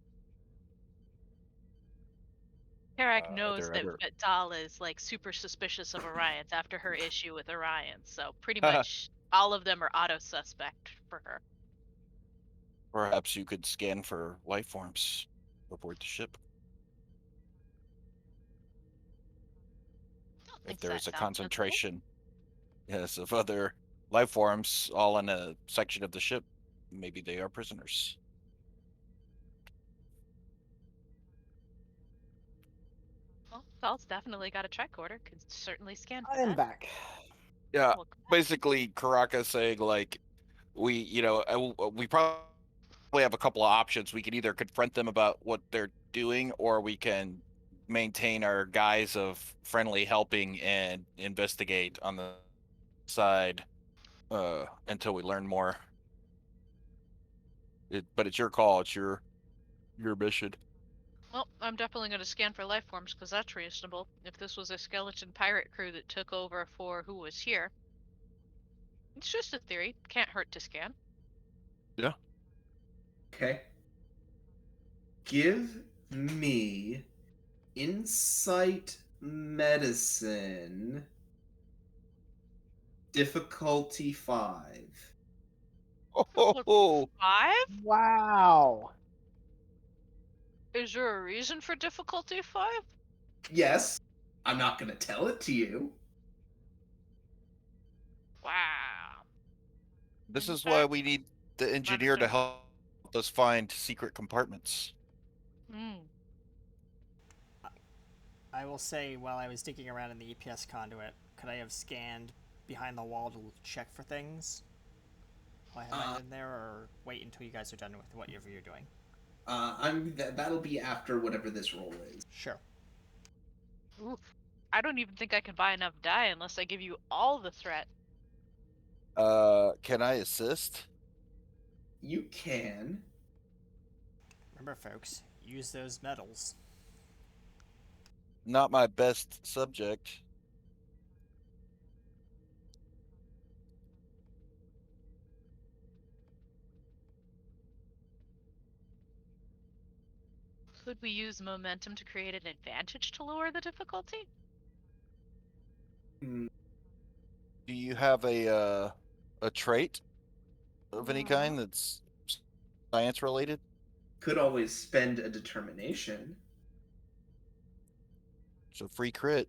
Karak knows there that, other- that Dal is like super suspicious of Orions after her issue with Orion, so pretty much all of them are auto suspect for her. Perhaps you could scan for life forms aboard the ship. Don't If think there's that a sounds sensible. concentration, yes, of other life forms all in a section of the ship, maybe they are prisoners. Well, Dal's definitely got a tricorder. Could certainly scan for I am that. back. Yeah, Well, basically Karaka saying like we probably have a couple of options. We can either confront them about what they're doing, or we can maintain our guise of friendly helping and investigate on the side until we learn more. But it's your call. It's your mission. Well, I'm definitely going to scan for life forms because that's reasonable. If this was a skeleton pirate crew that took over for who was here, it's just a theory. Can't hurt to scan. Yeah. Okay. Give me insight medicine difficulty 5. Oh, 5? Wow. Is there a reason for difficulty 5? Yes, I'm not going to tell it to you. Wow. this In is why fact, we need the engineer to help us find secret compartments. Hmm. I will say, while I was digging around in the EPS conduit, could I have scanned behind the wall to check for things while I had it in there, or wait until you guys are done with whatever you're doing? That'll be after whatever this roll is. Sure. Oof. I don't even think I can buy enough die unless I give you all the threat. Can I assist? You can. Remember, folks, use those medals. Not my best subject. Could we use momentum to create an advantage to lower the difficulty? Hmm, Do you have a trait of any kind that's science related? Could always spend a determination. So free crit.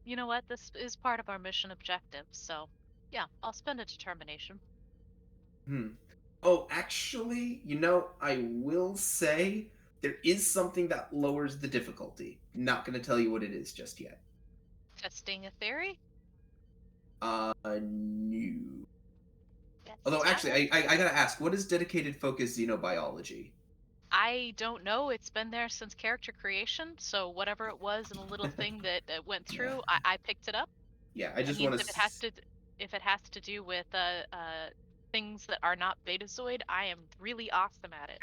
You know what? This is part of our mission objective, so yeah, I'll spend a determination. Oh, actually, I will say there is something that lowers the difficulty. Not going to tell you what it is just yet. Testing a theory? No. Yes, Although, yeah. actually, I gotta ask, what is dedicated focus xenobiology? I don't know. It's been there since character creation, so whatever it was in the little thing that went through, I picked it up. Yeah, I That just means want if it has to do with things that are not Betazoid, I am really awesome at it.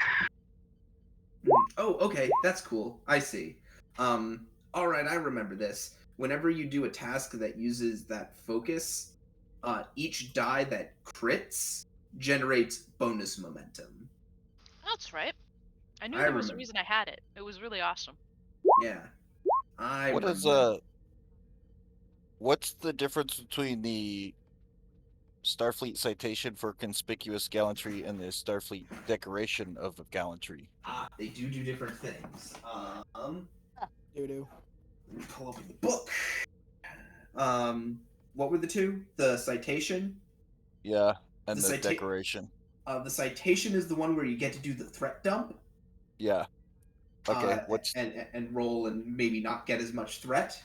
Oh, okay, that's cool. I see. All right, I remember this. Whenever you do a task that uses that focus, each die that crits generates bonus momentum. That's right. I knew I there was a remember. reason I had it. It was really awesome. Yeah, I What is remember. what's the difference between the Starfleet citation for conspicuous gallantry and the Starfleet decoration of gallantry? They do different things. Doo-doo. Let me pull open the book. What were the two? The citation. Yeah, and The the cita- decoration. The citation is the one where you get to do the threat dump. Yeah. Okay, what's and roll and maybe not get as much threat.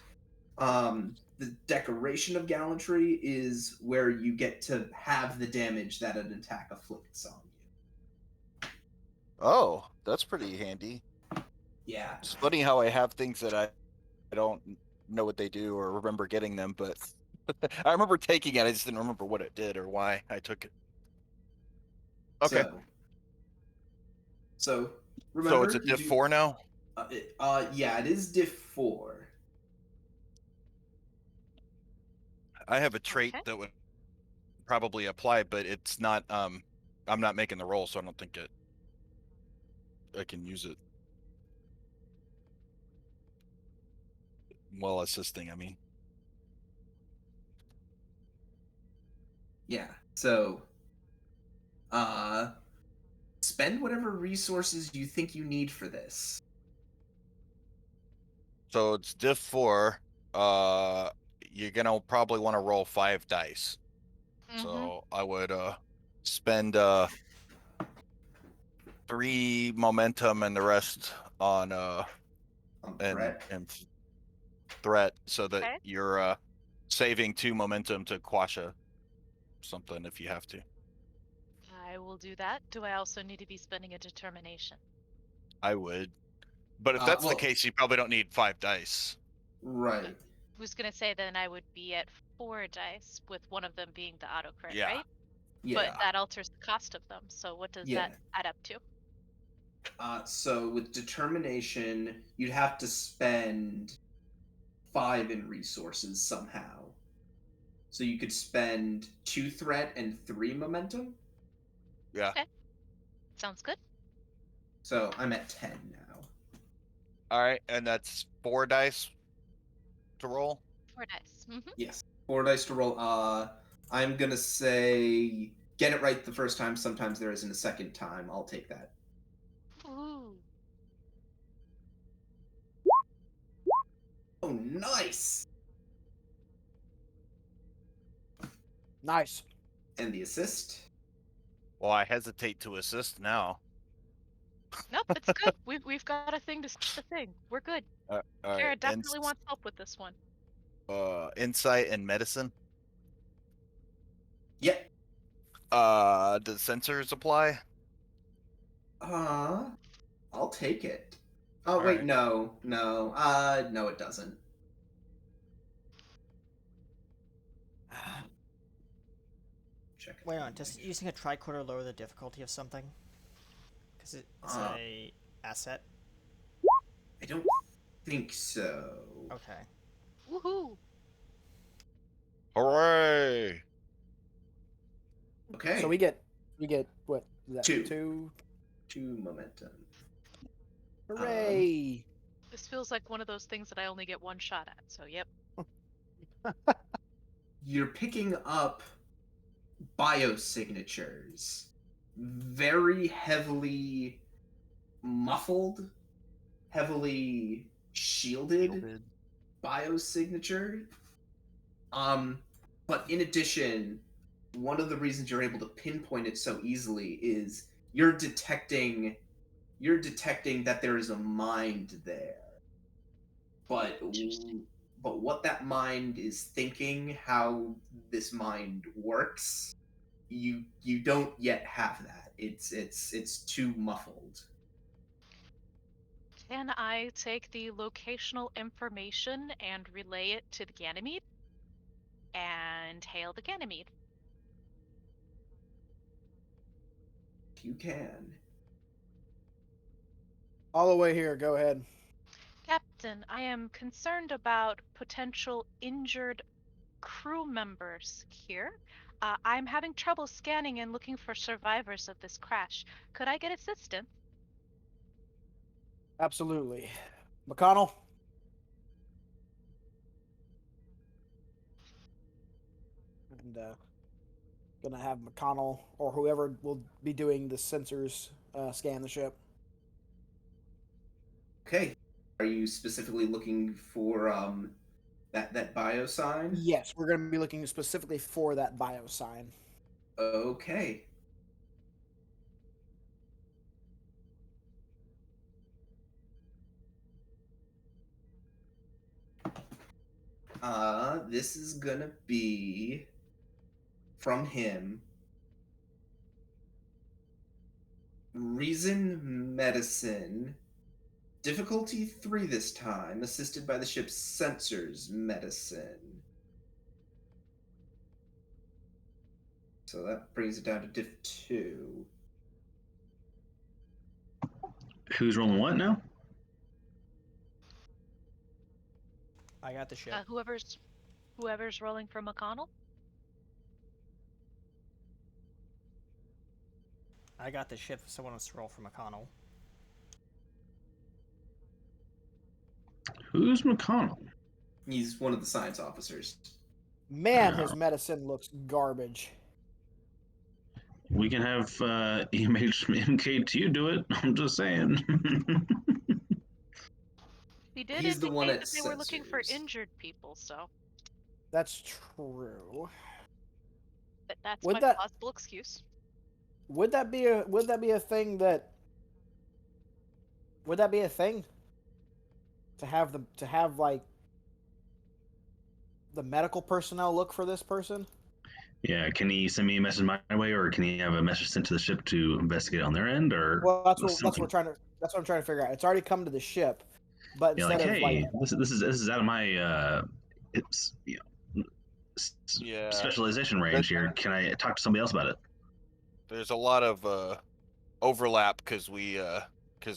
The decoration of gallantry is where you get to have the damage that an attack afflicts on you. Oh, that's pretty handy. Yeah. It's funny how I have things that I don't know what they do or remember getting them, but I remember taking it. I just didn't remember what it did or why I took it. Okay. So remember, So it's a diff 4 now? Yeah, it is diff 4. I have a trait Okay. that would probably apply, but it's not I'm not making the roll, so I don't think I can use it. While assisting, I mean. Yeah. So spend whatever resources you think you need for this. So it's diff 4. You're gonna probably want to roll 5 dice. So I would spend 3 momentum and the rest on Threat. and threat, so that Okay. you're saving 2 momentum to quash something if you have to. I will do that. Do I also need to be spending a determination? I would, but if that's the Well, case, you probably don't need 5 dice. Right. I was gonna say then I would be at 4 dice with one of them being the autocrit, Yeah. right? Yeah. But that alters the cost of them. So what does Yeah. that add up to? So with determination, you'd have to spend 5 in resources somehow. So you could spend 2 threat and 3 momentum. Yeah. Okay. Sounds good. So I'm at 10 now. All right, and that's 4 dice to roll. 4 dice. Mm-hmm. Yes. 4 dice to roll. I'm gonna say get it right the first time. Sometimes there isn't a second time. I'll take that. Ooh. Oh, nice! Nice. And the assist. Well, I hesitate to assist now. Nope, it's good. We've got a thing to stop the thing. We're good. All Kara right, definitely wants help with this one. insight and medicine. Yep. Does sensors apply? I'll take it. Oh, All wait, right. no. No, it doesn't. Check. Wait on, does using a tricorder lower the difficulty of something? Because it's a asset. I don't think so. Okay. Woohoo! Hooray! Okay. So we get what is that? 2. 2. 2 momentum. Hooray! This feels like one of those things that I only get one shot at. So yep. You're picking up biosignatures. Very heavily muffled, heavily shielded biosignature. But in addition, one of the reasons you're able to pinpoint it so easily is you're detecting that there is a mind there. But what that mind is thinking, how this mind works, you don't yet have that. It's too muffled. Can I take the locational information and relay it to the Ganymede? And hail the Ganymede. You can. All the way here. Go ahead. Captain, I am concerned about potential injured crew members here. I'm having trouble scanning and looking for survivors of this crash. Could I get assistance? Absolutely. McConnell. And gonna have McConnell or whoever will be doing the sensors scan the ship. Okay. Are you specifically looking for that bio sign? Yes, we're gonna be looking specifically for that bio sign. Okay. This is gonna be from him. Reason medicine. Difficulty 3 this time, assisted by the ship's sensors medicine. So that brings it down to diff 2. Who's rolling what now? I got the ship. Whoever's rolling for McConnell. I got the ship if someone wants to roll for McConnell. Who's McConnell? He's one of the science officers. Man, his medicine looks garbage. We can have MK2 do it. I'm just saying. He did He's the indicate one at that they were looking for sensors. injured people, so That's true. that's Would my that- plausible excuse. Would that be a thing that? Would that be a thing? To have like the medical personnel look for this person? Yeah, can he send me a message my way, or can he have a message sent to the ship to investigate on their end, or Well, that's what something? I'm trying to figure out. It's already come to the ship. But You're instead like, of hey, this is out of my it's Yeah. specialization range here. Can I talk to somebody else about it? There's a lot of overlap because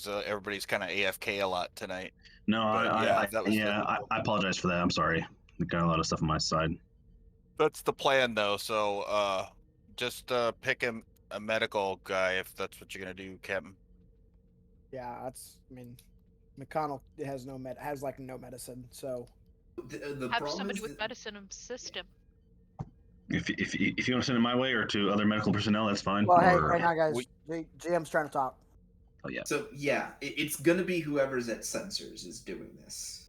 everybody's kind of AFK a lot tonight. No, But yeah, that was I apologize for that. I'm sorry. I've got a lot of stuff on my side. That's the plan, though. So, just pick a medical guy if that's what you're gonna do, Captain. yeah, that's. I mean, McConnell has no medicine, so The Have problem somebody is with that, medicine assist him. If you want to send it my way or to other medical personnel, that's fine. well, hey, or hang on, guys. we- GM's trying to talk. oh yeah, so yeah, it's gonna be whoever's at sensors is doing this.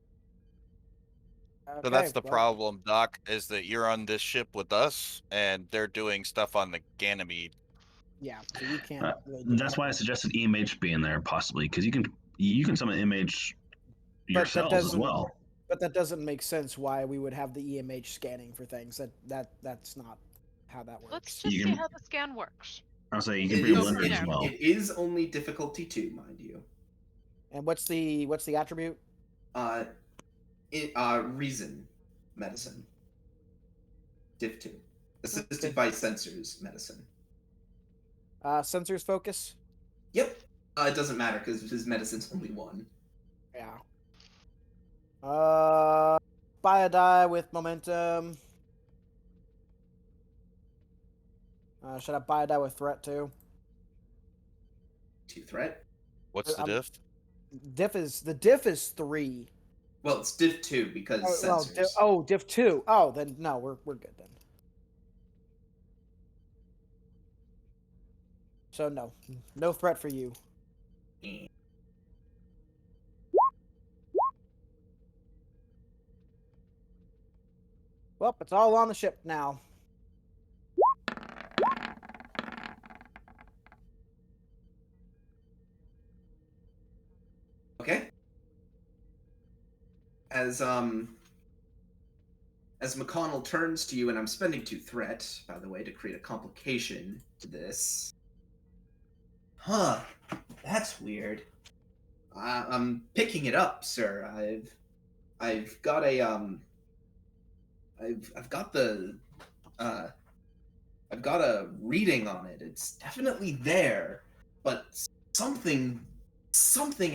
So that's Okay, the well, problem, Doc, is that you're on this ship with us, and they're doing stuff on the Ganymede. Yeah, so you can't. Really do that's why I anything. suggested EMH being there possibly because you can summon EMH But that yourselves as doesn't. well. But that doesn't make sense. Why we would have the EMH scanning for things? That's not how that works. Let's just You see can- how the scan works. I'll say you It can bring is, blenders as there. well. it is only difficulty 2, mind you. And what's the attribute? Reason medicine. Div 2. Assisted by sensors medicine. Sensors focus. Yep. It doesn't matter because his medicine's only 1. Yeah. Buy a die with momentum. Should I buy a die with threat too? 2 threat. What's the diff? The diff is 3. Well, it's div 2 because sensors. Diff 2. Oh, then no, we're good then. So no threat for you. Well, it's all on the ship now. Okay. As McConnell turns to you, and I'm spending 2 threat, by the way, to create a complication to this. Huh. That's weird. I'm picking it up, sir. I've got a I've got the I've got a reading on it. It's definitely there, but something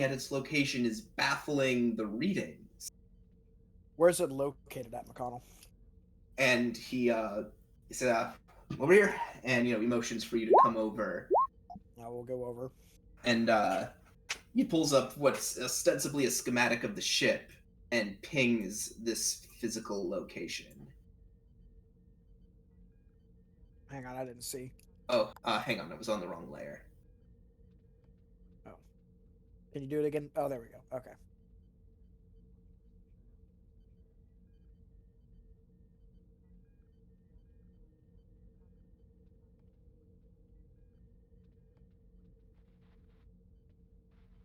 at its location is baffling the readings. Where's it located at, McConnell? And he said, over here, and he motions for you to come over. I will go over. And he pulls up what's ostensibly a schematic of the ship and pings this physical location. Hang on, I didn't see. Oh, hang on, it was on the wrong layer. Oh. Can you do it again? Oh, there we go. Okay.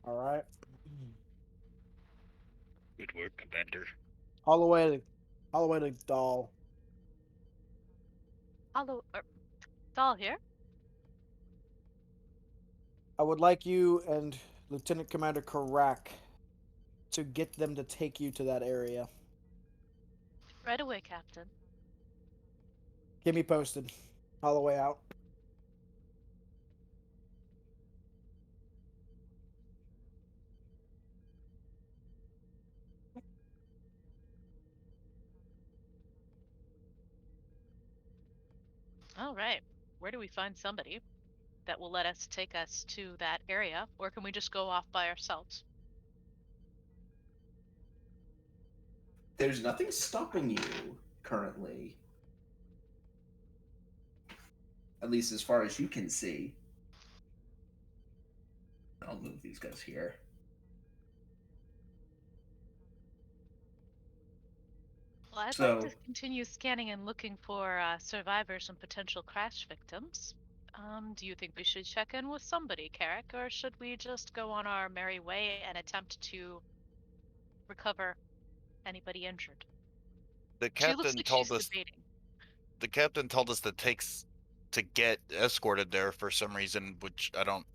All right. Good work, Commander. All the way to Dahl. Hello, Doll here. I would like you and Lieutenant Commander Karak to get them to take you to that area. Right away, Captain. Get me posted. All the way out. All right. Where do we find somebody that will let us take us to that area, or can we just go off by ourselves? There's nothing stopping you currently. At least as far as you can see. I'll move these guys here. Well, I'd So- like to continue scanning and looking for survivors and potential crash victims. Do you think we should check in with somebody, Carrick, or should we just go on our merry way and attempt to recover anybody injured? The She looks captain like told she's us. debating. The captain told us that takes to get escorted there for some reason, which I don't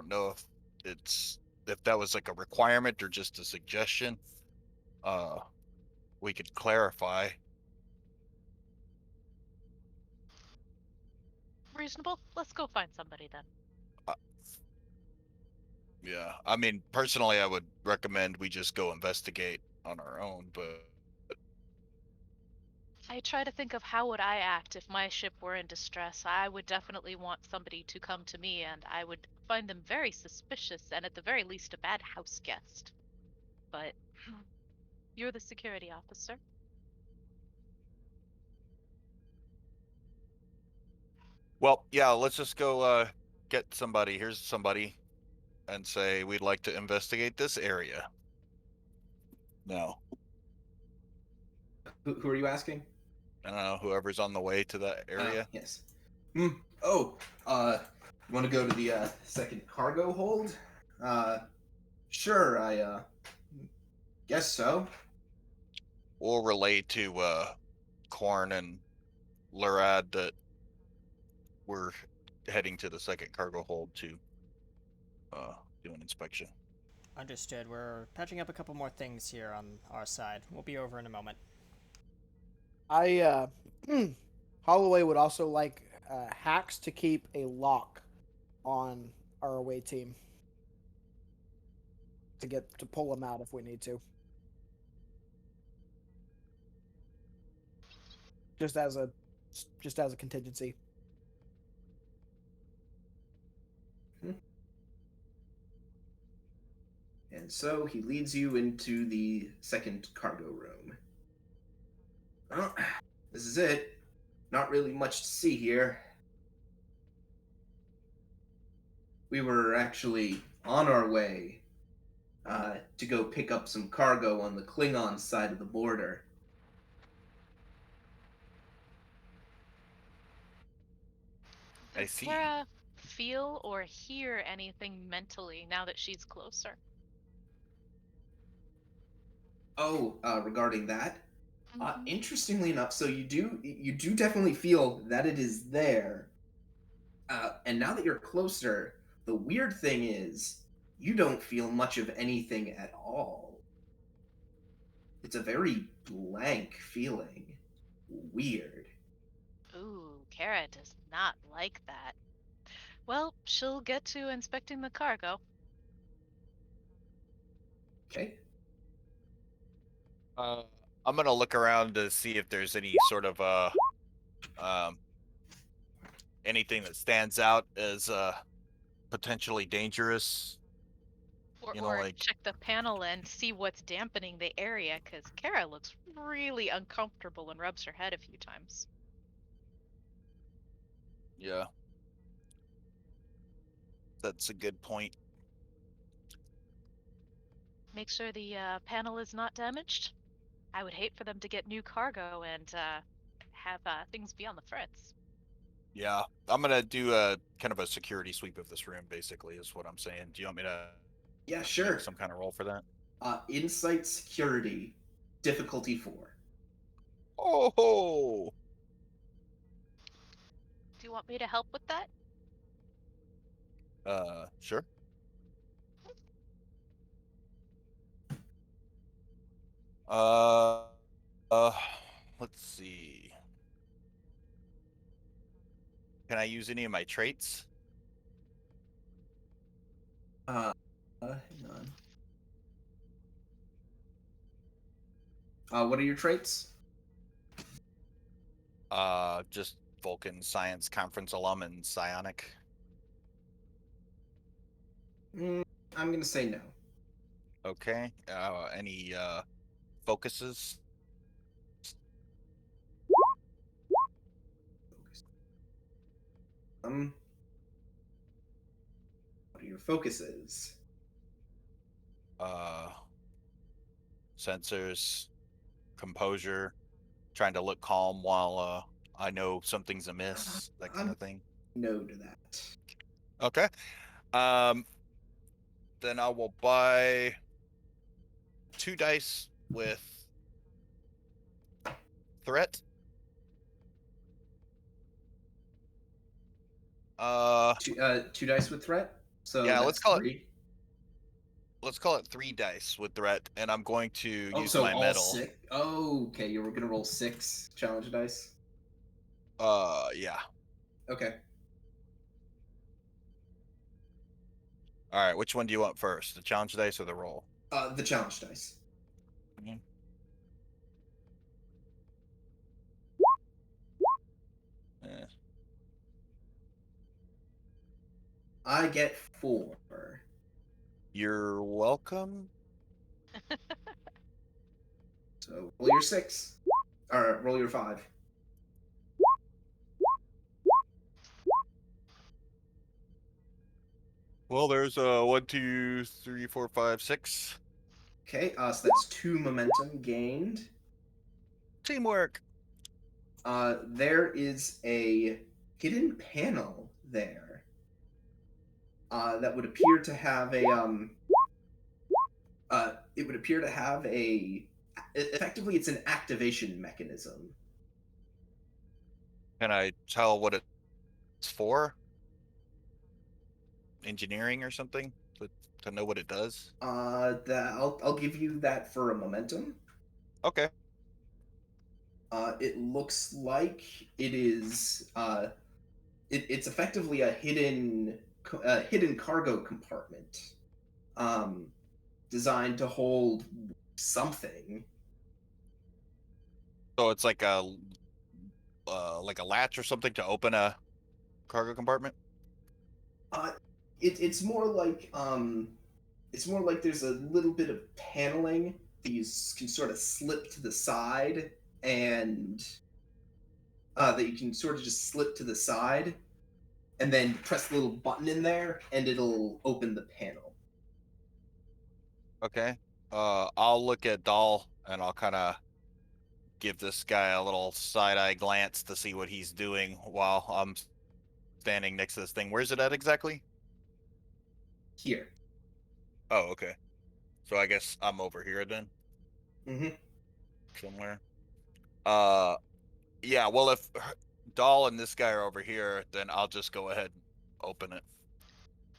know if it's if that was like a requirement or just a suggestion, we could clarify. Reasonable. Let's go find somebody then. Yeah, I mean, personally, I would recommend we just go investigate on our own, but I try to think of how would I act if my ship were in distress. I would definitely want somebody to come to me, and I would find them very suspicious and at the very least a bad house guest. But you're the security officer. well, yeah, let's just go get somebody. Here's somebody, and say we'd like to investigate this area. No, Who are you asking? I don't know, whoever's on the way to that area. Yes. Oh, you want to go to the second cargo hold? Sure, I guess so. We'll relay to Korn and Lurad that we're heading to the second cargo hold to do an inspection. Understood. We're patching up a couple more things here on our side. We'll be over in a moment. Holloway would also like Hacks to keep a lock on our away team to pull them out if we need to. Just as a contingency. And so he leads you into the second cargo room. Well, this is it. Not really much to see here. We were actually on our way to go pick up some cargo on the Klingon side of the border. I Does see. Kara feel or hear anything mentally now that she's closer? Oh, regarding that, Mhm. interestingly enough, so you do definitely feel that it is there. And now that you're closer, the weird thing is you don't feel much of anything at all. It's a very blank feeling. Weird. Ooh, Kara does not like that. Well, she'll get to inspecting the cargo. Okay. I'm gonna look around to see if there's any sort of um, anything that stands out as potentially dangerous. Or Like, check the panel and see what's dampening the area, because Kara looks really uncomfortable and rubs her head a few times. yeah, that's a good point. Make sure the panel is not damaged. I would hate for them to get new cargo and have things be on the fritz. Yeah, I'm gonna do a kind of a security sweep of this room. Basically, is what I'm saying. Do you want me to Yeah, make sure. some kind of roll for that? Insight security, difficulty 4. Oh, Do you want me to help with that? sure. Uh, uh, let's see. Can I use any of my traits? Hang on. What are your traits? Just Vulcan Science Conference alum and psionic. I'm gonna say no. Okay. Any focuses? What are your focuses? Uh, Sensors, composure, trying to look calm while I know something's amiss, that kind of thing. No to that. Okay. Then I will buy 2 dice with threat. Two dice with threat. So Yeah, that's let's call it 3. let's call it 3 dice with threat, and I'm going to Oh, use so my all medal. 6? Oh, okay. You were gonna roll 6 challenge dice. Yeah. Okay. All right. Which one do you want first, the challenge dice or the roll? The challenge dice. Mhm. Eh. I get 4. You're welcome. So roll your 6. Or roll your 5. Well, there's 1, 2, 3, 4, 5, 6. Okay, so that's 2 momentum gained. Teamwork. There is a hidden panel there. That would appear to have a it would appear to have effectively it's an activation mechanism. Can I tell what it's for? Engineering or something to know what it does? I'll give you that for a momentum. Okay. It looks like it is it's effectively a hidden cargo compartment, designed to hold something. So it's like a latch or something to open a cargo compartment. It's more like there's a little bit of paneling that you can sort of slip to the side, and that you can sort of just slip to the side and then press the little button in there and it'll open the panel. Okay. I'll look at Dahl and I'll kind of give this guy a little side-eye glance to see what he's doing while I'm standing next to this thing. Where's it at exactly? Here. Oh, okay. So I guess I'm over here then. Mm-hmm. Somewhere. Yeah, well, if Dahl and this guy are over here, then I'll just go ahead and open it.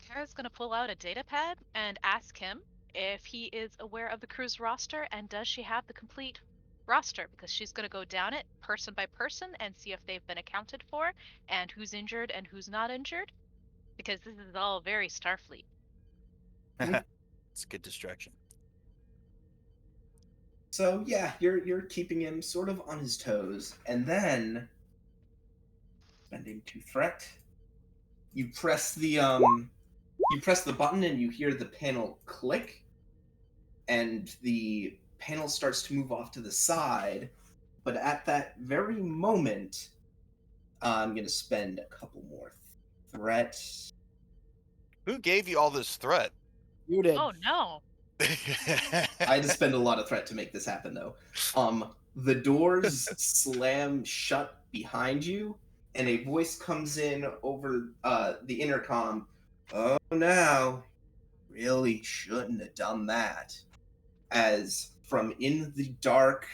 Kara's gonna pull out a data pad and ask him if he is aware of the crew's roster and does she have the complete roster, because she's gonna go down it person by person and see if they've been accounted for and who's injured and who's not injured, because this is all very Starfleet. It's a good distraction. So yeah, you're keeping him sort of on his toes, and then spending 2 threat, you press the button and you hear the panel click, and the panel starts to move off to the side. But at that very moment, I'm gonna spend a couple more threat. Who gave you all this threat? You did. Oh no. I had to spend a lot of threat to make this happen, though. The doors slam shut behind you, and a voice comes in over the intercom. Oh, now, really shouldn't have done that. As from in the dark,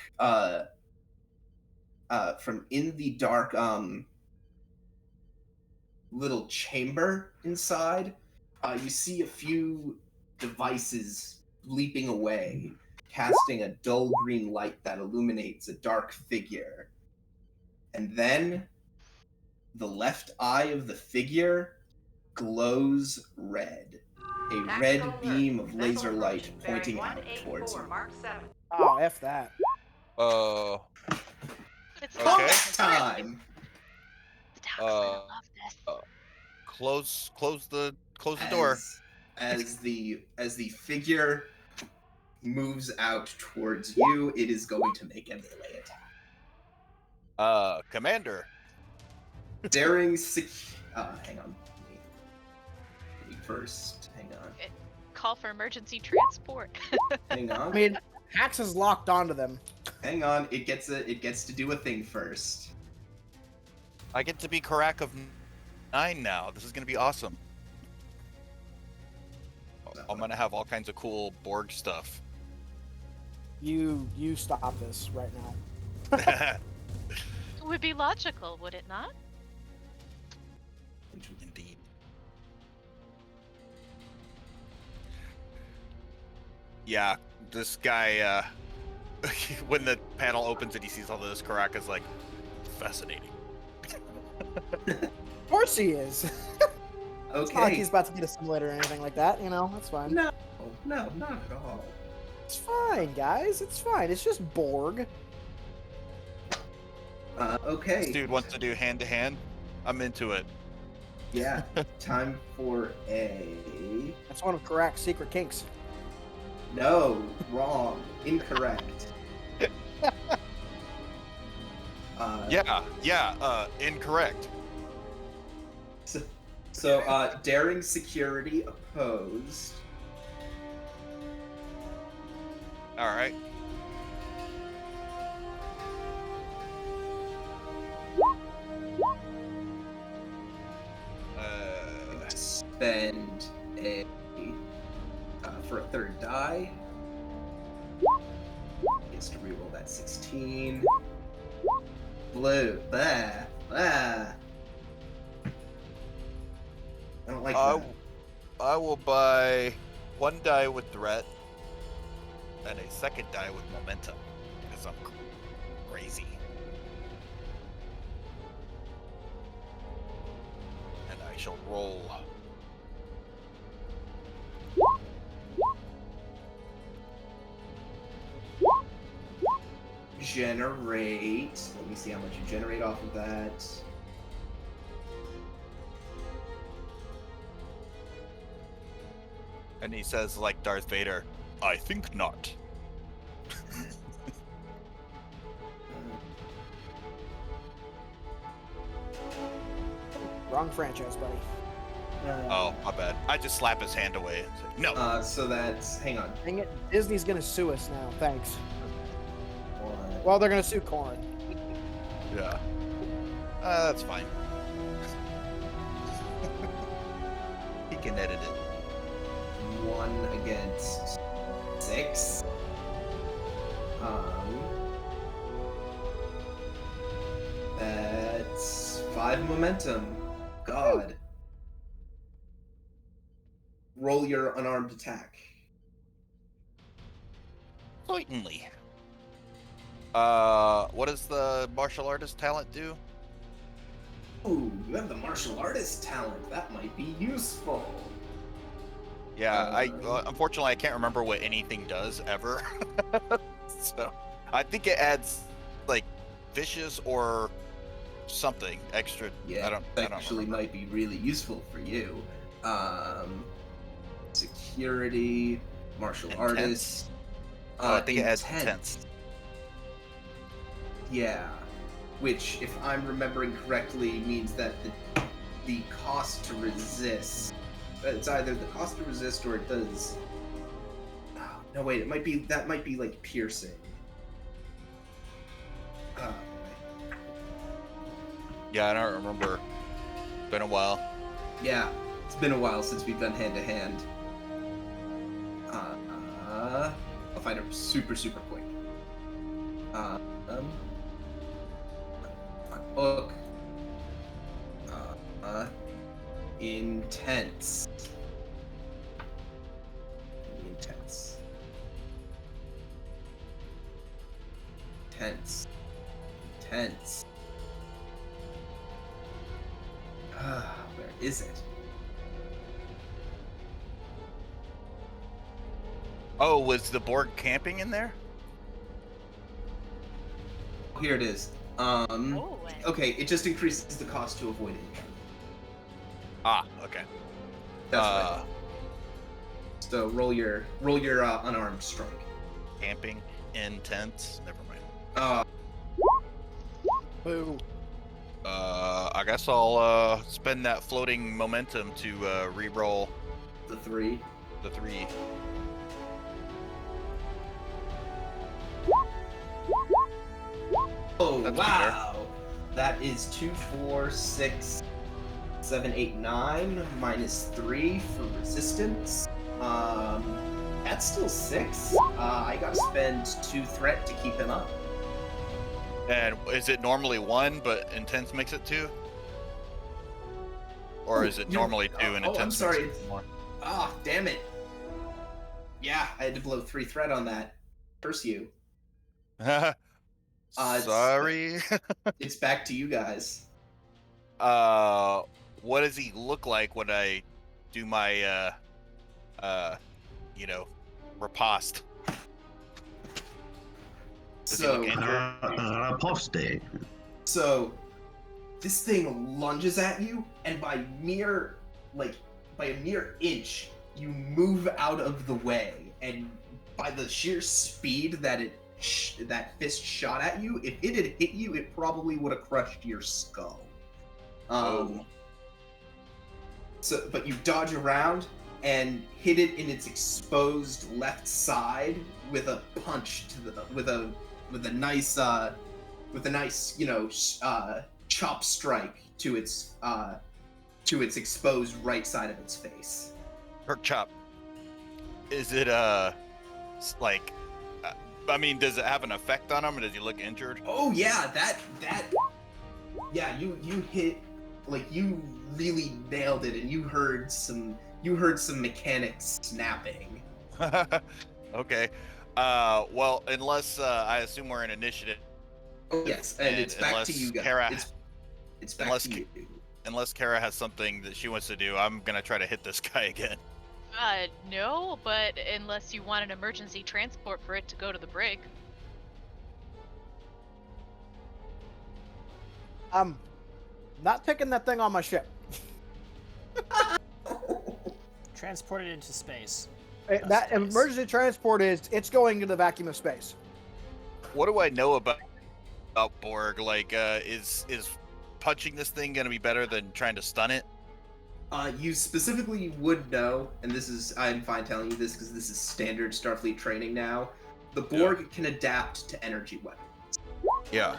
little chamber inside, you see a few devices leaping away, casting a dull green light that illuminates a dark figure. And then the left eye of the figure glows red. A red beam of laser light pointing out towards you. Oh, F that. It's Okay. Combat time! The dog's gonna love this. Close the door. As the figure moves out towards you, it is going to make a melee attack. Commander. Daring hang on. Let me first. Hang on. Call for emergency transport. Hang on. I mean, Hax is locked onto them. Hang on. It gets to do a thing first. I get to be Karak of 9 now. This is gonna be awesome. I'm gonna have all kinds of cool Borg stuff. You stop this right now. It would be logical, would it not? Indeed. Yeah, this guy, when the panel opens and he sees all this, Karaka's like, fascinating. Of course he is. It's not like Okay. he's about to get a simulator or anything like that, you know? That's fine. No, not at all. It's fine, guys. It's fine. It's just Borg. Okay. This dude wants to do hand-to-hand. I'm into it. Yeah. Time for a. That's one of Karak's secret kinks. No, wrong, incorrect. Incorrect. So, daring security opposed. All right. Spend a for a third die. Gets to reroll that 16. Blue. Blah. Blah. I don't like that. I will buy one die with threat and a second die with momentum because I'm crazy. And I shall roll. Generate. Let me see how much you generate off of that. And he says, like Darth Vader, I think not. Wrong franchise, buddy. Oh, my bad. I just slap his hand away and say, no. So that's. Hang on. Dang it. Disney's gonna sue us now. Thanks. One. Well, they're gonna sue Corrin. Yeah. That's fine. He can edit it. 1 against 6. That's 5 momentum. God. Roll your unarmed attack. Certainly. What does the martial artist talent do? Ooh, you have the martial artist talent. That might be useful. Yeah, unfortunately I can't remember what anything does ever. So I think it adds like vicious or something extra. Yeah, I don't actually remember. might be really useful for you. Security, martial Intense? artist. I think it adds intense. Yeah, which, if I'm remembering correctly, means that the cost to resist. It's either the cost to resist or it does. Oh, no, wait. That might be like piercing. Yeah, I don't remember. Been a while. Yeah, it's been a while since we've done hand to hand. I'll find it super quick. Book. Intense. Intense. Tense. Tense. Where is it? Oh, was the Borg camping in there? Here it is. Okay, it just increases the cost to avoid injury. Ah, okay. That's right. So roll your unarmed strike. Camping intense. Never mind. Boo. I guess I'll spend that floating momentum to re-roll The 3. the 3. Oh, That's wow! That is 2, 4, 6, 7, 8, 9 minus 3 for resistance. That's still 6. I gotta spend 2 threat to keep him up. And is it normally 1, but intense makes it 2? Or is it normally 2 and intense I'm sorry. makes it more? Ah, damn it. Yeah, I had to blow 3 threat on that. Curse you. Sorry. It's back to you guys. What does he look like when I do my riposte? Does he look injured? Poste. So this thing lunges at you, and by a mere inch, you move out of the way, and by the sheer speed that that fist shot at you, if it had hit you, it probably would have crushed your skull. So, but you dodge around and hit it in its exposed left side with a punch with a nice chop strike to its exposed right side of its face. Perk chop. Is it like? I mean, does it have an effect on him? Or does he look injured? Oh yeah, yeah, you hit, like, you really nailed it, and you heard some mechanics snapping. Okay. Well, unless I assume we're in initiative. Oh yes, and it's back to unless you guys. Kara- It's back unless to you. Unless Kara has something that she wants to do, I'm gonna try to hit this guy again. No, but unless you want an emergency transport for it to go to the brig. I'm not taking that thing on my ship. Transported into space. That emergency transport it's going into the vacuum of space. What do I know about Borg? Like, is punching this thing gonna be better than trying to stun it? You specifically would know, and I'm fine telling you this because this is standard Starfleet training now. The Borg can adapt to energy weapons. Yeah.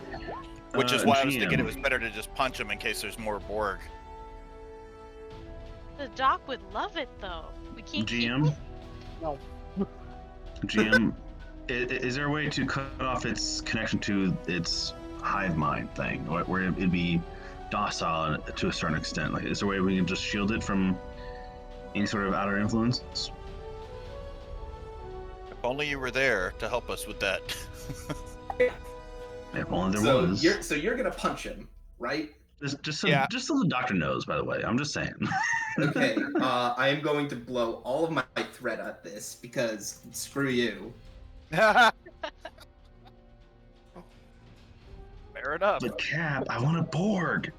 Which is why I was GM. thinking it was better to just punch him in case there's more Borg. The doc would love it, though. We can't keep GM. it. No. GM, is there a way to cut off its connection to its hive mind thing, where it'd be docile to a certain extent? Like, is there a way we can just shield it from any sort of outer influence? If only you were there to help us with that. If only there was. You're gonna punch him, right? Just so Yeah. the doctor knows, by the way. I'm just saying. Okay. I am going to blow all of my threat at this because screw you. Fair enough. But Cap, I want a Borg.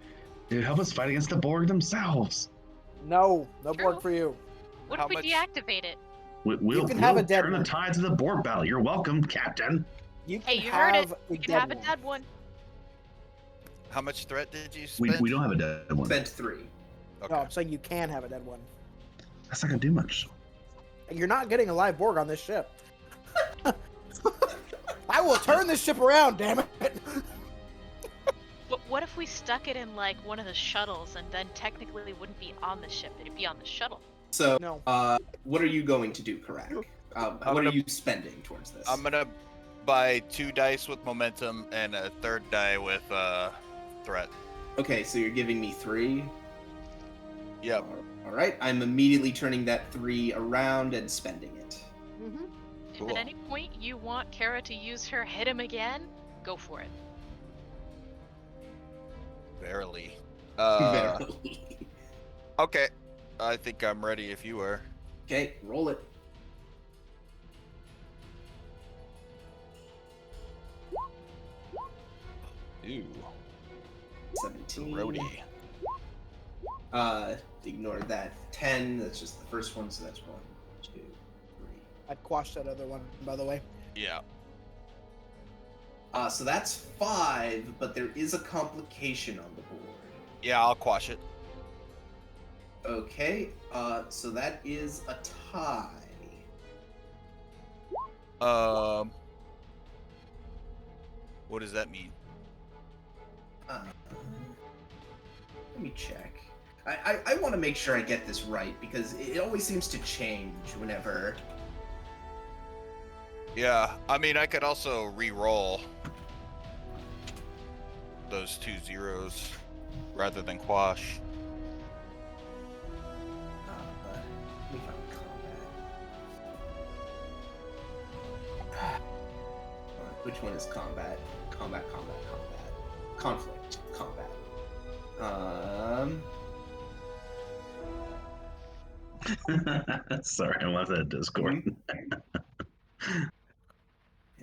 Dude, help us fight against the Borg themselves. No Borg True. for you. What How if we much- deactivate it? We'll can have a dead turn one. the tides of the Borg battle. You're welcome, Captain. You Hey, can you heard it. have a You can dead have a one. dead one. How much threat did you We spend? don't have a dead one. Spent 3. Okay. No, I'm saying you can have a dead one. That's not gonna do much. You're not getting a live Borg on this ship. I will turn this ship around, damn it. What if we stuck it in, like, one of the shuttles, and then technically it wouldn't be on the ship, it'd be on the shuttle? So, No. what are you going to do, Karak? What are you spending towards this? I'm gonna buy 2 dice with momentum and a 3rd die with threat. Okay, so you're giving me 3. Yep. All right, I'm immediately turning that 3 around and spending it. Mm-hmm. If Cool. at any point you want Kara to use her hit him again, go for it. Barely. Verily. Okay. I think I'm ready if you are. Okay, roll it. Ooh. 17. Roadie. Ignore that 10. That's just the first one, so that's 1, 2, 3. I'd quash that other one, by the way. Yeah. So that's 5, but there is a complication on the board. Yeah, I'll quash it. Okay, so that is a tie. What does that mean? Let me check. I want to make sure I get this right because it always seems to change whenever. Yeah, I mean, I could also re-roll those 2 zeros rather than quash. Let me find combat. Which one is combat? Combat. Conflict. Combat. Sorry, I left that Discord.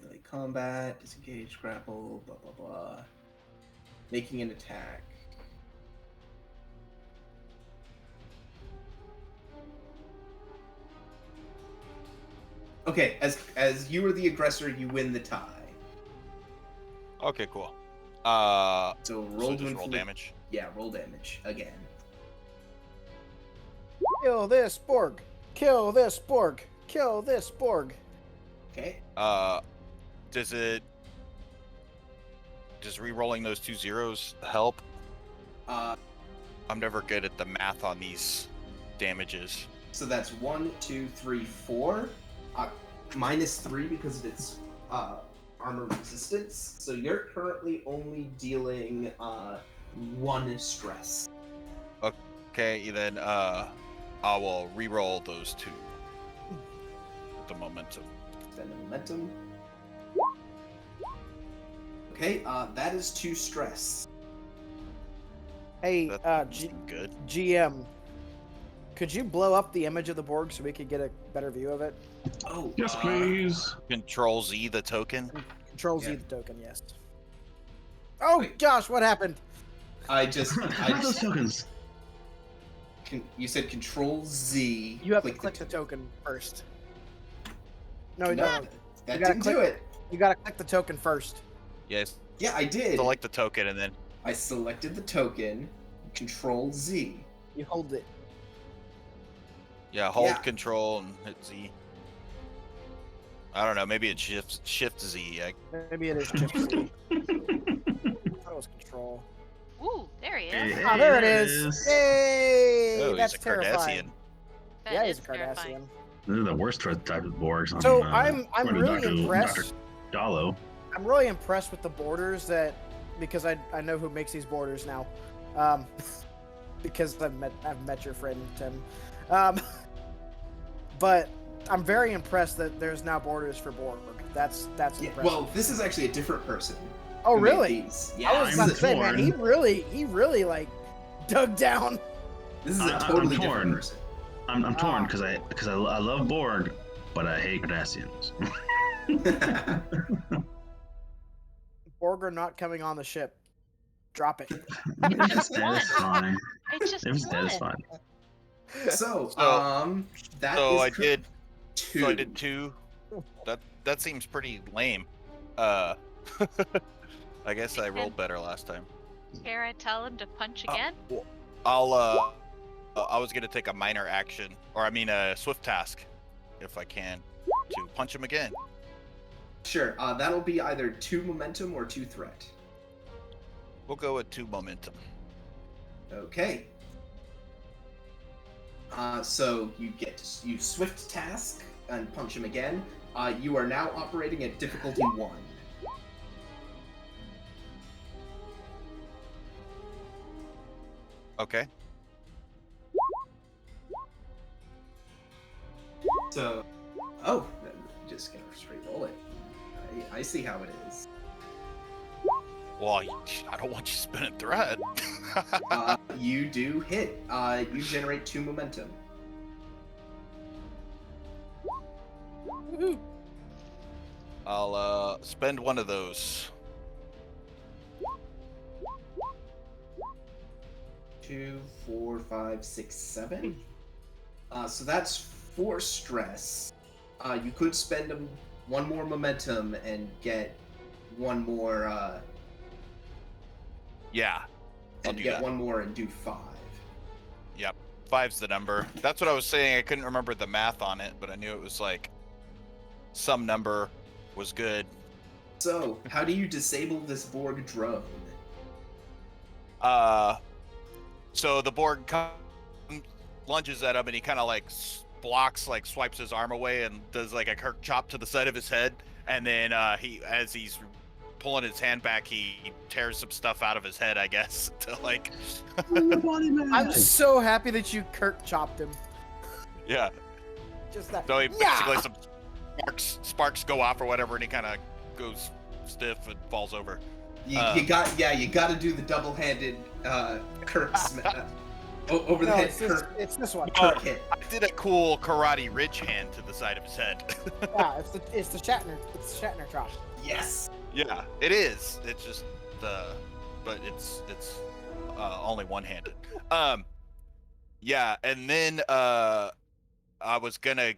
Melee combat, disengage, grapple, blah blah blah. Making an attack. Okay, as you are the aggressor, you win the tie. Okay, cool. So So just roll damage. Yeah, roll damage again. Kill this Borg! Kill this Borg! Kill this Borg! Okay. Does re-rolling those 2 zeros help? I'm never good at the math on these damages. So that's 1, 2, 3, 4. -3 because of its armor resistance. So you're currently only dealing 1 stress. Okay, then I will re-roll those 2. The momentum. Spend the momentum. Okay, that is 2 stress. Hey, That's good. GM, could you blow up the image of the Borg so we could get a better view of it? Oh, Yes, please. Control Z the token. Control Z Yeah. the token, yes. Oh Wait. gosh, what happened? I just Those tokens. you said Control Z. You have to click the token first. No, No, no, that You gotta didn't click do it. you gotta click the token first. Yes. Yeah, I did. Select the token and then. I selected the token. Control Z. You hold it. Yeah, hold Yeah. control and hit Z. I don't know, maybe it shift Z. Maybe it is just Z. I thought it was control. Ooh, there he is. Oh, there it is. Yay! Oh, That's he's a terrifying. Cardassian. That Yeah, is he's a Cardassian. terrifying. They're the worst type of Borgs. So I'm according to really Dr. impressed. Dalo. I'm really impressed with the borders because I know who makes these borders now, because I've met your friend Tim, but I'm very impressed that there's now borders for Borg. That's Yeah, impressive. well, this is actually a different person. Oh, who made really? these. I Yeah, was about to say, man, torn. he really like dug down. this is a I'm totally torn. different person. I'm torn because I love Borg, but I hate Cardassians. Borg are not coming on the ship. Drop it. If it's dead, it's fine. It's just If it's dead, it's one. fine. So, that So is I did. 2. So I did 2. That seems pretty lame. I guess I rolled better last time. Kara, tell him to punch again. Well, I was gonna take a minor action, or I mean a swift task, if I can, to punch him again. Sure, that'll be either 2 momentum or 2 threat. We'll go with 2 momentum. Okay. So you swift task and punch him again. You are now operating at difficulty 1. Okay. So, just gonna straight roll it. I see how it is. Well, I don't want you spinning thread. You do hit. You generate 2 momentum. I'll spend one of those. 2, 4, 5, 6, 7. So that's 4 stress. You could spend 1 more momentum and get 1 more. Yeah. I'll And do get that. 1 more and do 5. Yep. 5's the number. That's what I was saying. I couldn't remember the math on it, but I knew it was like some number was good. So, how do you disable this Borg drone? So the Borg lunges at him, and he kind of like blocks, like swipes his arm away, and does like a Kirk chop to the side of his head. And then as he's pulling his hand back, he tears some stuff out of his head, I guess, to like. I'm so happy that you Kirk chopped him. Yeah. Just that. So he Yeah! basically some sparks go off or whatever, and he kind of goes stiff and falls over. You got to do the double-handed Kirk over the No, head it's Kirk. it's this one. Kirk hit. I did a cool karate ridge hand to the side of his head. Yeah, it's the Shatner drop. Yes. Yeah, it is. It's just but it's only one-handed. Yeah, and then I was gonna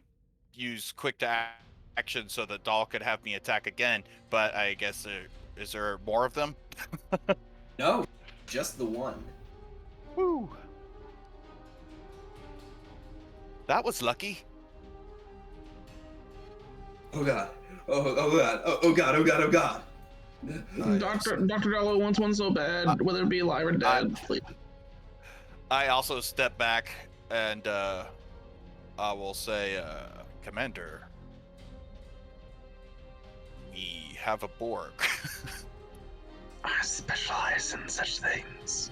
use quick to action so that Dahl could have me attack again, but I guess is there more of them? No, just the one. Woo! That was lucky. Oh god. Oh god. Oh god. Oh god. Oh god. Dr. Dello wants one so bad, whether it be alive or dead, please. I also step back and I will say, Commander, we have a Borg. I specialize in such things.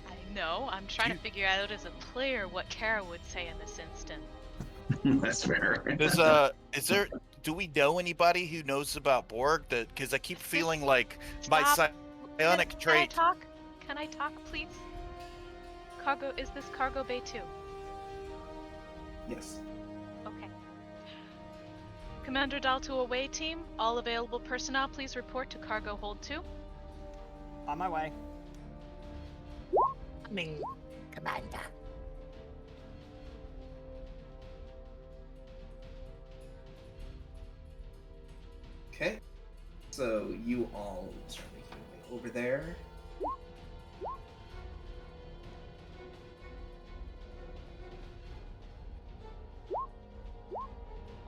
I know. I'm trying to figure out as a player what Kara would say in this instant. That's fair. Is there? Do we know anybody who knows about Borg? Because I keep feeling like my Stop. psionic trait. Can I talk, please? Cargo, is this Cargo Bay 2? Yes. Okay. Commander Dahl to away team, all available personnel, please report to Cargo Hold 2. On my way. Coming, Commander. Okay. So you all start making your way over there.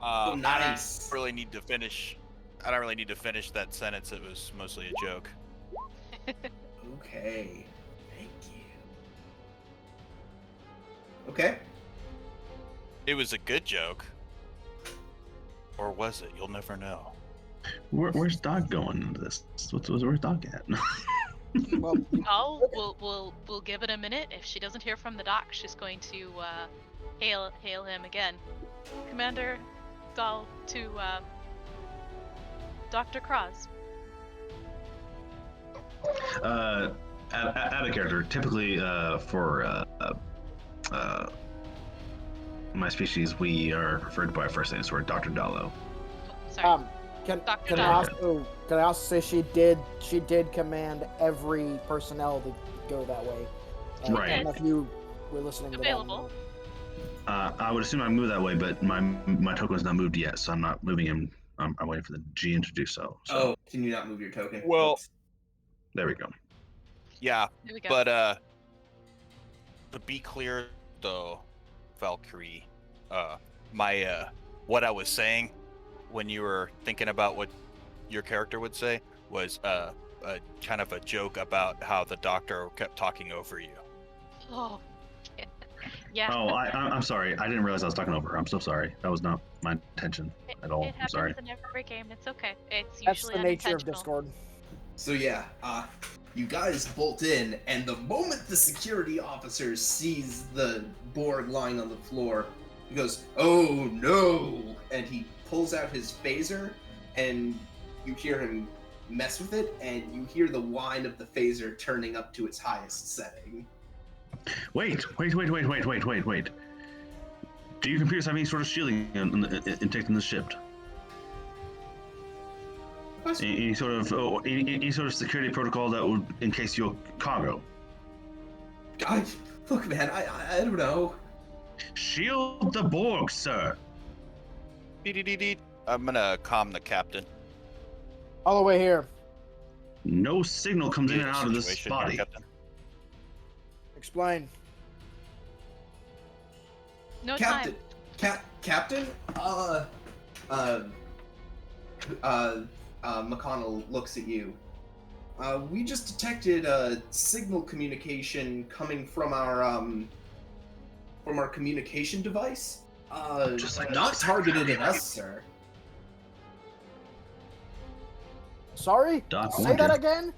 I Nice. don't really need to finish. I don't really need to finish that sentence. It was mostly a joke. Okay. Thank you. Okay. It was a good joke. Or was it? You'll never know. Where's Doc going into this? Where's Doc at? Well, We'll give it a minute. If she doesn't hear from the doc, she's going to hail him again. Commander Dahl to Dr. Kraz. Out of character. Typically, for my species, we are referred by our first name, so we're Dr. Dallo. Sorry. Can Dr. I Dahl. also say she did command every personnel to go that way. Right. I don't know if you were listening to that. Available. I would assume I moved that way, but my token is not moved yet, so I'm not moving him. I'm waiting for the GM to do so. Oh, can you not move your token? Well- Oops. There we go. Yeah, Here we go. but to be clear though, Valkyrie, my what I was saying when you were thinking about what your character would say was a kind of a joke about how the doctor kept talking over you. Oh, yeah. Oh, I'm sorry. I didn't realize I was talking over her. I'm so sorry. That was not my intention at all. It I'm happens sorry. in every game. It's okay. It's That's usually the nature of unintentional. Discord. So yeah, you guys bolt in, and the moment the security officer sees the Borg lying on the floor, he goes, "Oh no!" and he pulls out his phaser, and you hear him mess with it, and you hear the whine of the phaser turning up to its highest setting. Wait. Do your computers have any sort of shielding intake in the ship? Any sort of security protocol that would encase your cargo? Look, man, I don't know. Shield the Borg, sir. I'm gonna calm the captain. All the way here. No signal comes in and out of this Situation here, body. Captain. Explain. No Captain, time. Captain, McConnell looks at you. We just detected signal communication coming from our communication device. Just like not the targeted at secretary. us, sir. Sorry? Doc Say warned that you. again?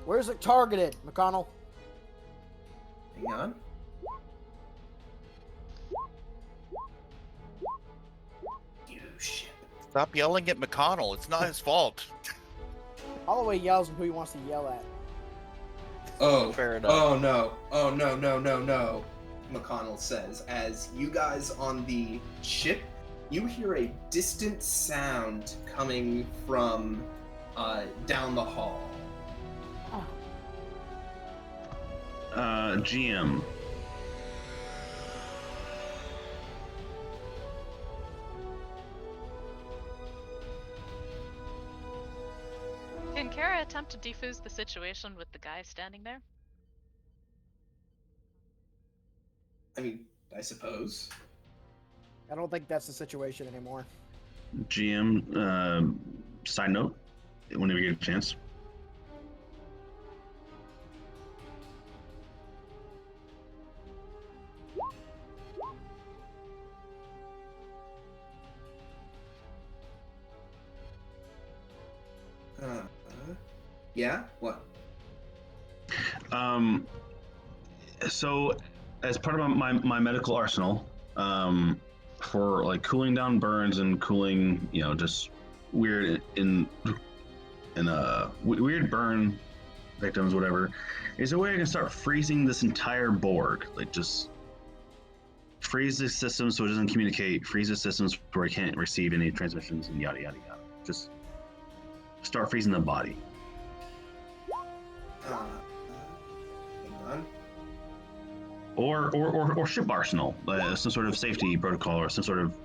Where's it targeted, McConnell? Hang on. You ship. Stop yelling at McConnell. It's not his fault. Holloway yells at who he wants to yell at. Oh, Fair enough. oh no, oh no, no, no, no, McConnell says, as you guys on the ship, you hear a distant sound coming from down the hall. GM. Can Kara attempt to defuse the situation with the guy standing there? I mean, I suppose. I don't think that's the situation anymore. GM, side note, whenever you get a chance. Yeah? What? So, as part of my medical arsenal, for like cooling down burns and cooling, just weird weird burn victims, whatever, is a way I can start freezing this entire board. Like, just freeze the system so it doesn't communicate. Freeze the systems where it can't receive any transmissions, and yada yada yada. Just start freezing the body. Hang on. Or ship arsenal, some sort of safety protocol or some sort of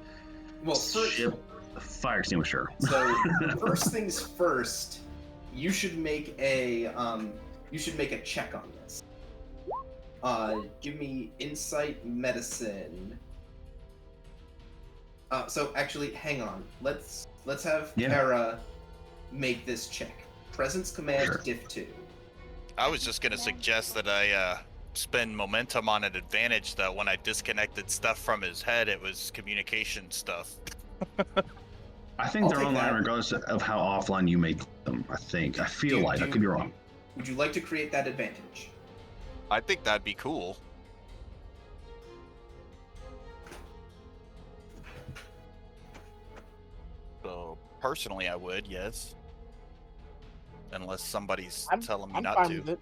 Well, first, ship fire extinguisher. so first things first, you should make a check on this. Give me insight medicine. So actually, hang on. Let's have Kara make this check. Presence command Sure. diff 2. I was just gonna suggest that I spend momentum on an advantage that when I disconnected stuff from his head, it was communication stuff. I think I'll they're take online that. regardless of how offline you make them. I feel like I could be wrong. Would you like to create that advantage? I think that'd be cool. So personally, I would, yes. Unless somebody's telling me I'm not fine to. with it.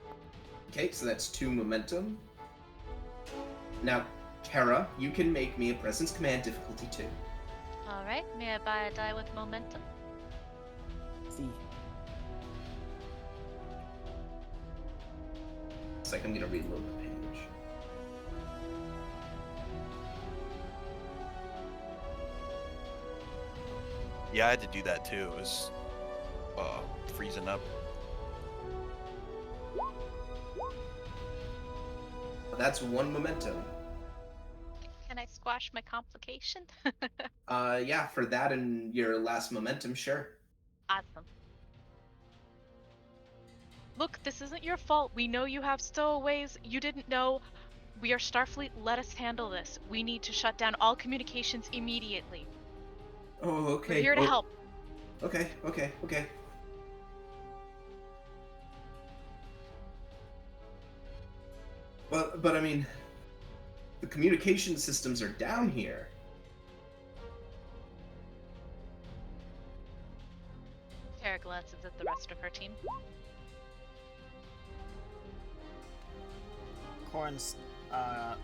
Okay, so that's 2 momentum. Now, Kara, you can make me a presence command difficulty 2. Alright, may I buy a die with momentum? See. It's like I'm gonna reload the page. Yeah, I had to do that too. It was freezing up. That's 1 momentum. Can I squash my complication? Yeah, for that and your last momentum, sure. Awesome. Look, this isn't your fault. We know you have stowaways. You didn't know. We are Starfleet. Let us handle this. We need to shut down all communications immediately. Oh, okay. We're here to help. Okay. But I mean, the communication systems are down here. Kara glances at the rest of her team. Corns,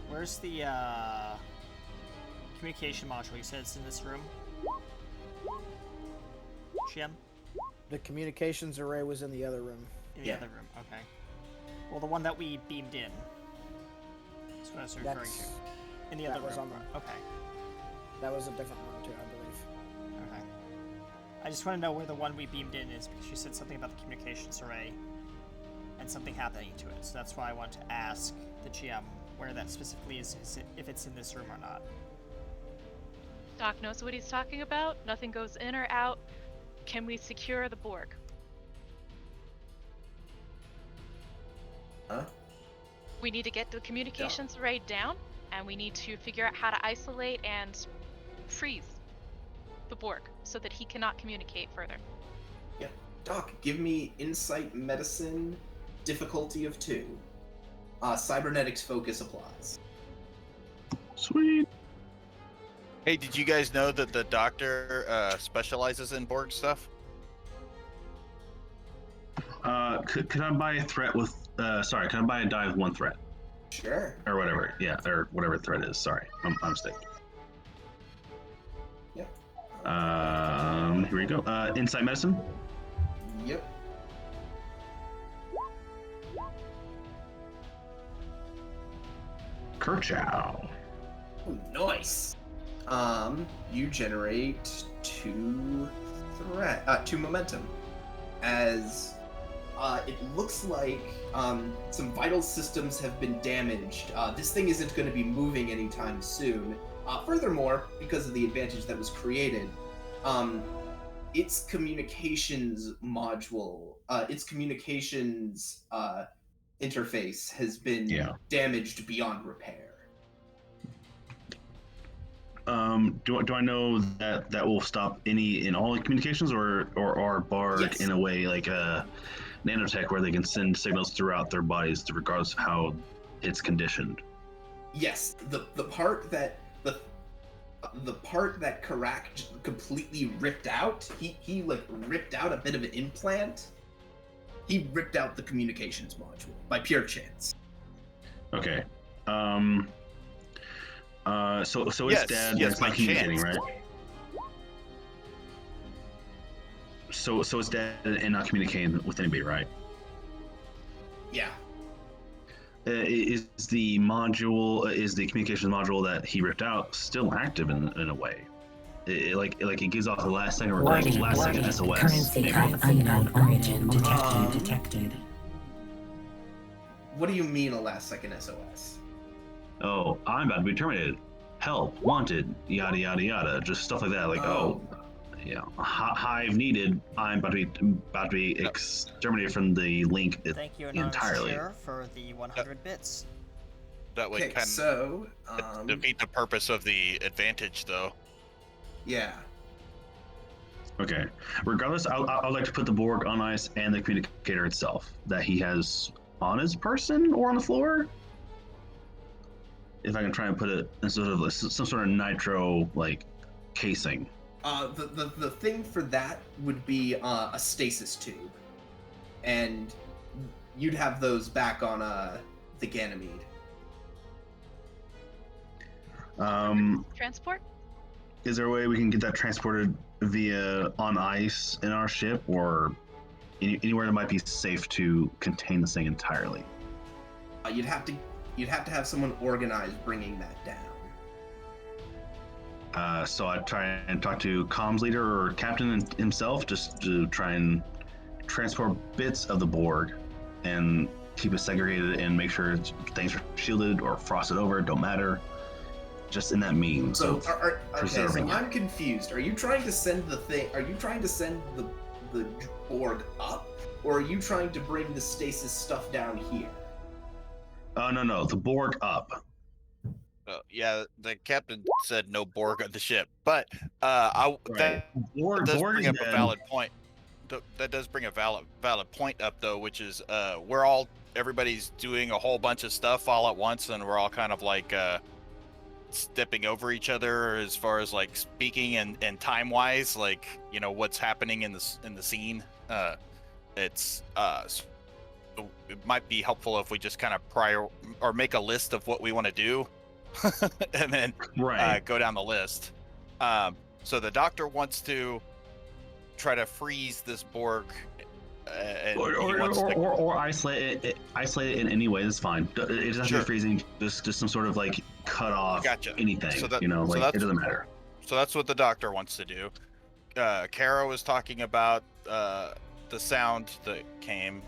where's the communication module? You said it's in this room? Jim? The communications array was in the other room. In the Yeah. other room, okay. Well, the one that we beamed in. That's what I was referring That's, to. In the other that was room. on the- Okay. that was a different one too, I believe. Okay. I just want to know where the one we beamed in is because you said something about the communications array and something happening to it. So that's why I want to ask the GM where that specifically is if it's in this room or not. Doc knows what he's talking about. Nothing goes in or out. Can we secure the Borg? Huh? We need to get the communications array down, and we need to figure out how to isolate and freeze the Borg so that he cannot communicate further. Yeah. Doc, give me insight medicine difficulty of 2. Cybernetics focus applies. Sweet. Hey, did you guys know that the doctor specializes in Borg stuff? Could I buy a threat with? Sorry, can I buy a die with 1 threat Sure. or whatever? Yeah, or whatever threat is. Sorry, my mistake. Yep. Here we go. Insight medicine. Yep. Kerchow. Ooh, nice. You generate 2 momentum, as it looks like some vital systems have been damaged. This thing isn't going to be moving anytime soon. Furthermore, because of the advantage that was created, its communications module, its communications interface has been damaged beyond repair. Do I know that will stop any and all communications, or are Barg Yes. in a way like a nanotech where they can send signals throughout their bodies regardless of how it's conditioned? Yes, the part that the part that Karak completely ripped out, he like ripped out a bit of an implant. He ripped out the communications module by pure chance. Okay. So it's dead. Yes, It's not by communicating, chance. right? So it's dead and not communicating with anybody, right? Yeah. Is the communications module that he ripped out still active in a way? Like it gives off the last second SOS. Currency maybe. of unknown origin detected. What do you mean a last second SOS? Oh, I'm about to be terminated. Help, wanted, yada yada yada. Just stuff like that. Like yeah, hive needed. I'm about to be exterminated from the link Thank you, Anonymous entirely. Chair, for the 100 bits. That would Okay, kind so of defeat the purpose of the advantage, though. yeah. Okay. Regardless, I'd like to put the Borg on ice and the communicator itself that he has on his person or on the floor. If I can try and put it in sort of some sort of nitro like casing. The thing for that would be a stasis tube, and you'd have those back on the Ganymede. Transport? Is there a way we can get that transported via on ice in our ship, or anywhere that might be safe to contain this thing entirely? You'd have to have someone organized bringing that down. So I try and talk to comms leader or captain himself just to try and transport bits of the Borg and keep it segregated and make sure things are shielded or frosted over, don't matter. Just in that means. So, okay, so I'm confused. Are you trying to send the thing? Are you trying to send the Borg up, or are you trying to bring the stasis stuff down here? No, the Borg up. Yeah, the captain said no Borg on the ship, but Right. Borg does bring up dead. a valid point. That does bring a valid point up, though, which is everybody's doing a whole bunch of stuff all at once, and we're all kind of like stepping over each other as far as like speaking and time wise, like what's happening in the scene. It might be helpful if we just kind of make a list of what we want to do. and then go down the list. So the doctor wants to try to freeze this Borg, or isolate it in any way. That's fine. It doesn't have to be freezing. Just some sort of like cut off anything. So it doesn't matter. So that's what the doctor wants to do. Kara was talking about the sound that came.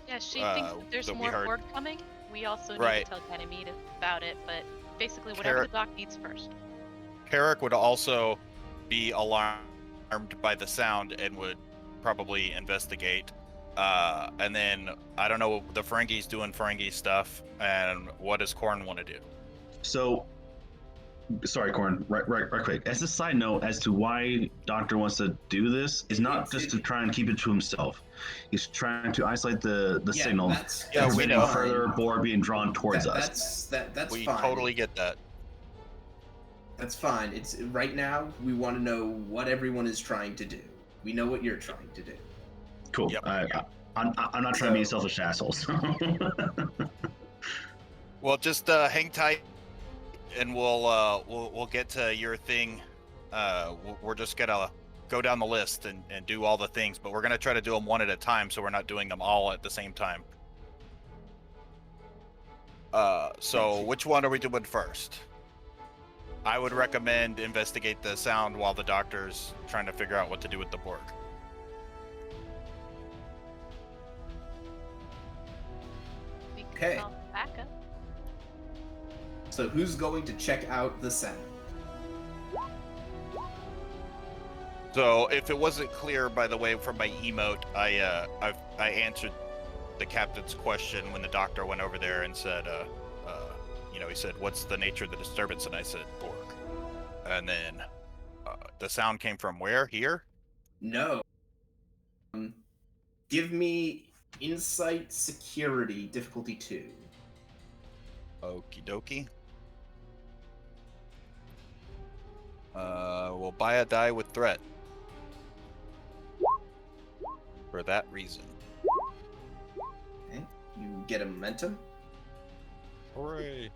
Yeah, she thinks that there's more Borg coming. We also need to tell Ganymede about it, but basically whatever the doc needs first. Carrick would also be alarmed by the sound and would probably investigate. And then I don't know, the Ferengis doing Ferengi stuff, and what does Korn want to do? So, sorry, Korn, right quick. As a side note, as to why Doctor wants to do this, is not just to try and keep it to himself. He's trying to isolate the signal, preventing further Borg being drawn towards us. That's we fine. Totally get that. That's fine. It's right now. We want to know what everyone is trying to do. We know what you're trying to do. Cool. Yep. I'm not trying to be So- selfish assholes. Well, just hang tight, and we'll get to your thing. We're just gonna go down the list and do all the things, but we're gonna try to do them one at a time, so we're not doing them all at the same time. So which one are we doing first? I would recommend investigate the sound while the doctor's trying to figure out what to do with the Borg. We can Okay. call backup. So who's going to check out the sound? So if it wasn't clear, by the way, from my emote, I answered the captain's question when the doctor went over there and said, he said, "What's the nature of the disturbance?" And I said, "Borg." And then the sound came from where? Here? No. Give me insight security difficulty 2. Okie dokie. We'll buy a die with threat. For that reason. Okay. You get a momentum. Hooray.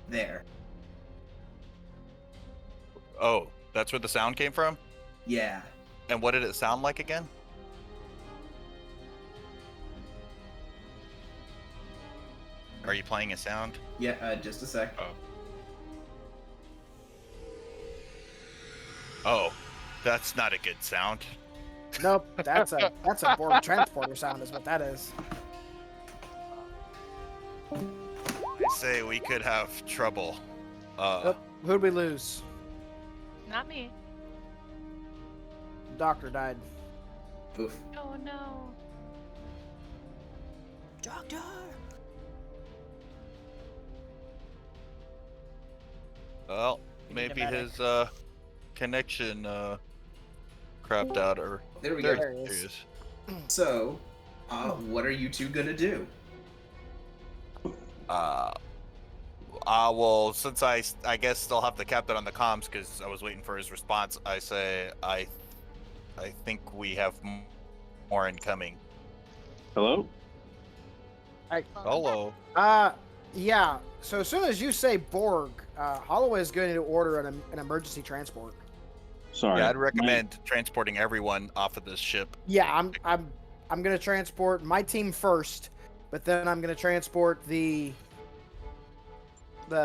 There. Oh, that's where the sound came from? Yeah. And what did it sound like again? Are you playing a sound? Yeah. Just a sec. Oh, that's not a good sound. Nope, that's a Borg transporter sound, is what that is. I say we could have trouble. Who'd we lose? Not me. Doctor died. Oof. Oh no. Doctor! Well, We need a maybe medic. his connection crapped out, or There we there go. There he he is. is. So, what are you two gonna do? Well, since I guess still have the captain on the comms because I was waiting for his response, I say I think we have more incoming. Hello? Hello. Yeah. So as soon as you say Borg, Holloway is going to order an emergency transport. Sorry. Yeah, I'd recommend transporting everyone off of this ship. Yeah, I'm going to transport my team first, but then I'm going to transport the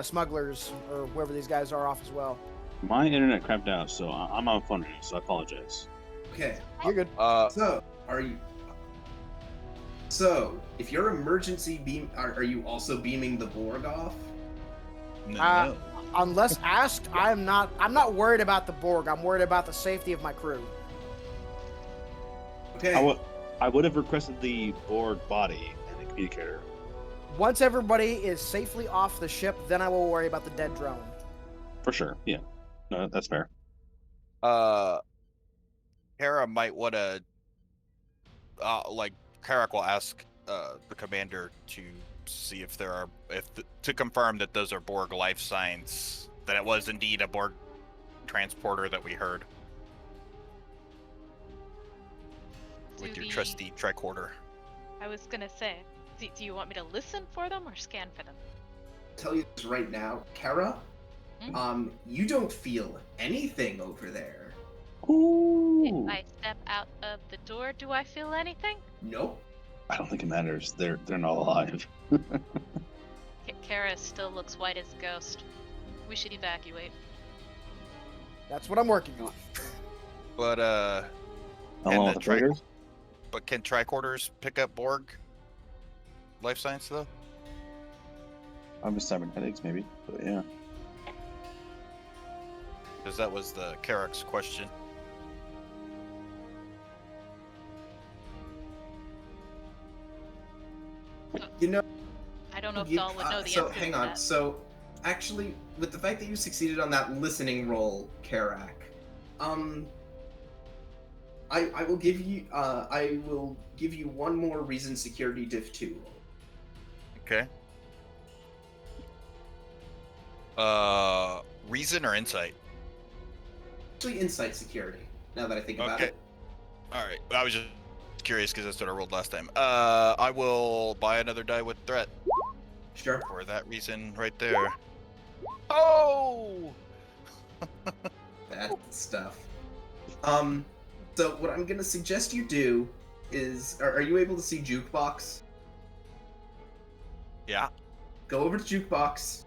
smugglers or whoever these guys are off as well. My internet crapped out, so I'm on phone right now, so I apologize. Okay. You're good. So, So, if your emergency beam, are you also beaming the Borg off? No. Unless asked, I'm not worried about the Borg. I'm worried about the safety of my crew. Okay. I would have requested the Borg body and the communicator. Once everybody is safely off the ship, then I will worry about the dead drone. For sure, yeah. No, that's fair. Hera might want to, Carrick will ask the commander to see if there are, to confirm that those are Borg life signs, that it was indeed a Borg transporter that we heard. With your trusty tricorder. I was gonna say, do you want me to listen for them or scan for them? Tell you this right now, Kara. You don't feel anything over there. Ooh. If I step out of the door, do I feel anything? Nope. I don't think it matters. They're not alive. Kara still looks white as a ghost. We should evacuate. That's what I'm working on. But Along with the freighters? but can tricorders pick up Borg life science though? I'm cybernetics, maybe. But yeah. Because that was the Carrick's question. You know. I don't know if You- Dahl would know the so answer hang to on. that. So, actually, with the fact that you succeeded on that listening roll, Karak, I will give you one more reason security diff 2 roll. Okay. Reason or insight? Actually, insight security. Now that I think about Okay. it. All right. I was just curious because that's what I rolled last time. I will buy another die with threat Sure. for that reason right there. Oh! That stuff. So what I'm gonna suggest you do is, are you able to see jukebox? Yeah. Go over to jukebox.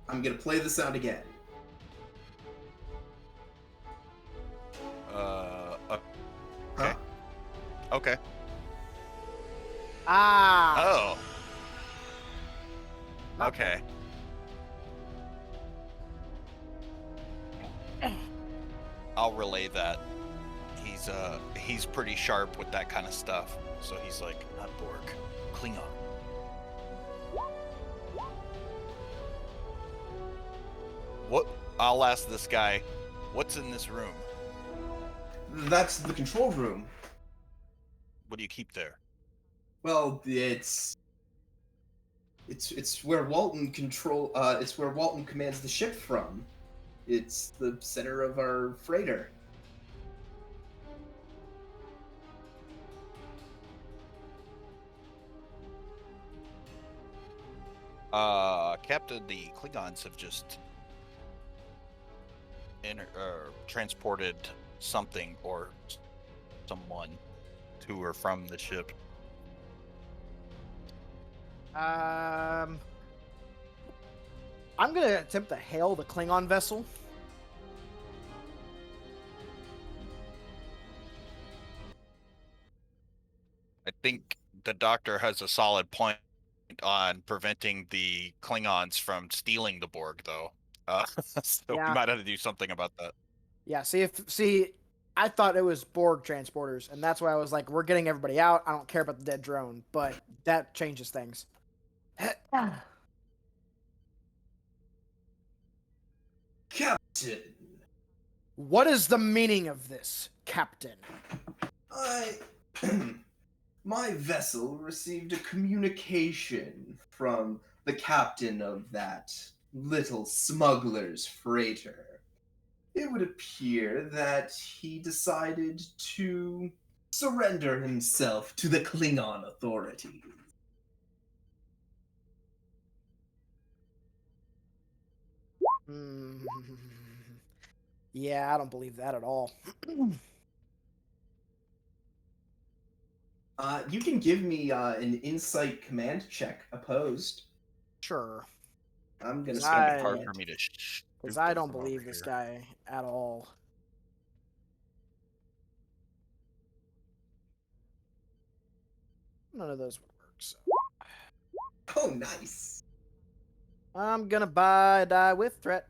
I'm gonna play the sound again. Okay. Huh? Okay. Ah. Oh. Okay. I'll relay that. He's pretty sharp with that kind of stuff. So he's like, not Borg, Klingon. What? I'll ask this guy, what's in this room? That's the control room. What do you keep there? Well, it's where Walton it's where Walton commands the ship from. It's the center of our freighter. Captain, the Klingons have just transported something or someone to or from the ship. I'm gonna attempt to hail the Klingon vessel. I think the Doctor has a solid point on preventing the Klingons from stealing the Borg, though. So we Yeah. might have to do something about that. Yeah, I thought it was Borg transporters, and that's why I was like, we're getting everybody out. I don't care about the dead drone, but that changes things. Captain, What is the meaning of this, Captain? my vessel received a communication from the captain of that little smuggler's freighter. It would appear that he decided to surrender himself to the Klingon authorities. Yeah, I don't believe that at all. You can give me an insight command check opposed. Sure. I'm gonna It's spend I- a Hard point. for me to Because shoot I them don't from believe over this here. guy at all. None of those would work, so. Oh, nice. I'm gonna buy a die with threat.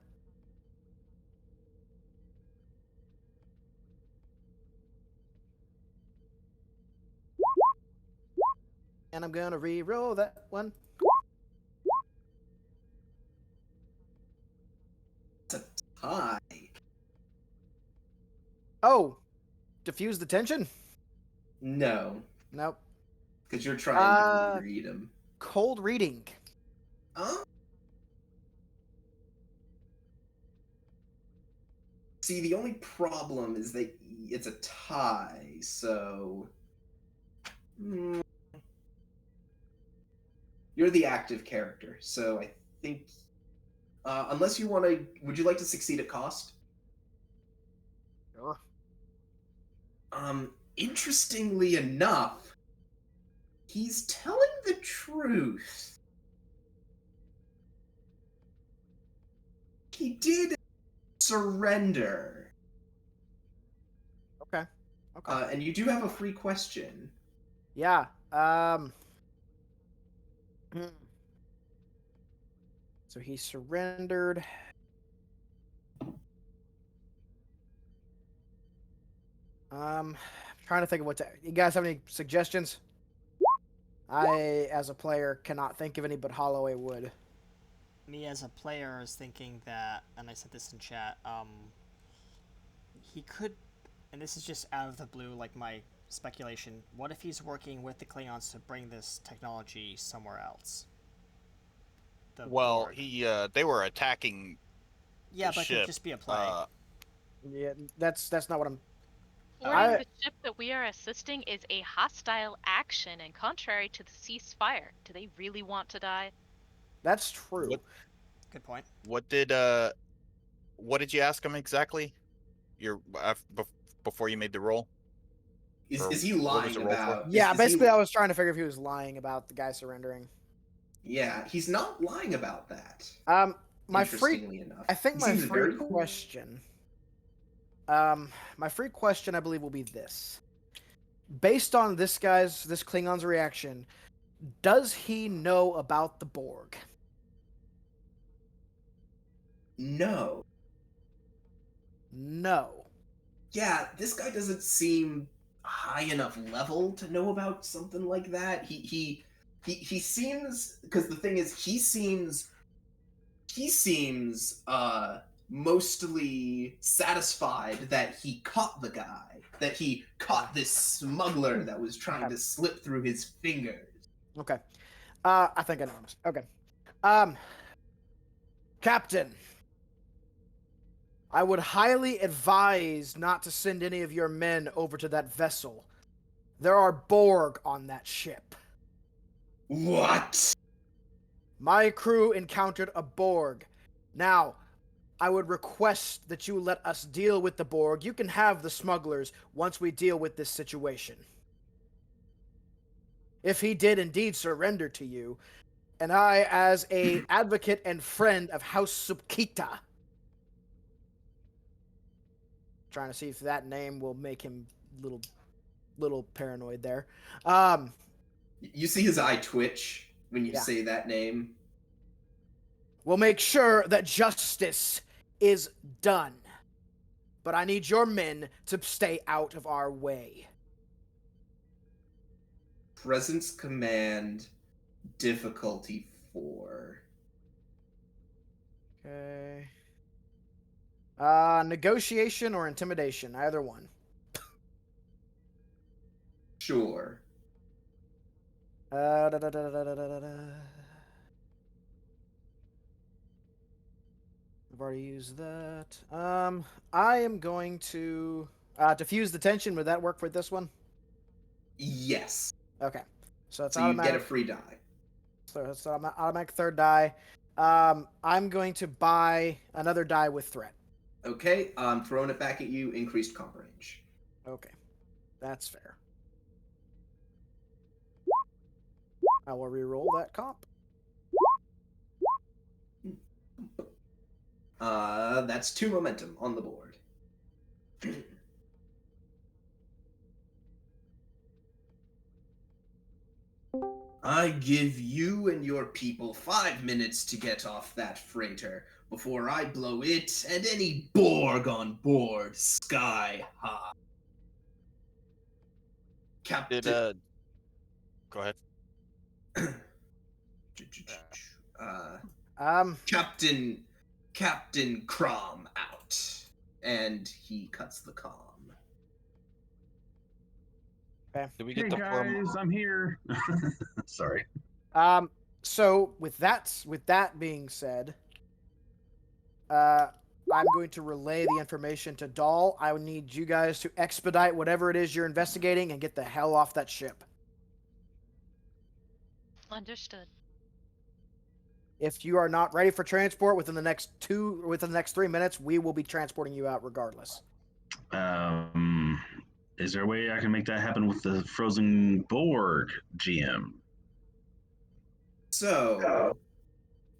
And I'm gonna re-roll that one. It's a tie. Oh! Diffuse the tension? No, Nope. because you're trying to Uh, read him. Cold reading. Oh. See, the only problem is that it's a tie, so. You're the active character, so I think. Unless you want to. Would you like to succeed at cost? Sure. Interestingly enough, he's telling the truth. He did surrender. Okay. Okay. And you do have a free question. Yeah. So he surrendered. Trying to think of what to. You guys have any suggestions? I, as a player, cannot think of any, but Holloway would. Me as a player is thinking that, and I said this in chat, he could and this is just out of the blue, like my speculation, what if he's working with the Klingons to bring this technology somewhere else? Well, Borg. they were attacking. Yeah, the but it ship. could just be a play. Yeah, that's not what I'm. Boarding the ship that we are assisting is a hostile action and contrary to the ceasefire. Do they really want to die? That's true. Good point. What did you ask him exactly? Before you made the roll? Is he what was lying the roll for? about? Yeah, is basically, he, I was trying to figure if he was lying about the guy surrendering. Yeah, he's not lying about that. My free. Interestingly enough, I think He my seems free very cool. question. My free question, I believe, will be this: based on this Klingon's reaction, does he know about the Borg? No. No. Yeah, this guy doesn't seem high enough level to know about something like that. He seems, because the thing is, he seems mostly satisfied that he caught the guy, that he caught this smuggler that was trying to slip through his fingers. Okay. I think I know. Okay. Captain, I would highly advise not to send any of your men over to that vessel. There are Borg on that ship. What? My crew encountered a Borg. Now, I would request that you let us deal with the Borg. You can have the smugglers once we deal with this situation. If he did indeed surrender to you, and I, as a advocate and friend of House Subkita, trying to see if that name will make him little paranoid there. You see his eye twitch when you say that name? We'll make sure that justice is done. But I need your men to stay out of our way. Presence command, difficulty 4. Okay. Negotiation or intimidation, either one. Sure. I've already used that. I am going to diffuse the tension. Would that work for this one? Yes. Okay. So it's So you automatic. get a free die. So it's automatic third die. I'm going to buy another die with threat. Okay, I'm throwing it back at you. Increased comp range. Okay. That's fair. I will re-roll that comp. That's 2 momentum on the board. I give you and your people 5 minutes to get off that freighter before I blow it and any Borg on board sky high. Captain. Go ahead. Captain Crom out, and he cuts the comm. Okay. Did we Hey get the guys, I'm here. Sorry. So with that being said, I'm going to relay the information to Dahl. I would need you guys to expedite whatever it is you're investigating and get the hell off that ship. Understood. If you are not ready for transport within the next 3 minutes, we will be transporting you out regardless. Is there a way I can make that happen with the frozen Borg, GM? So,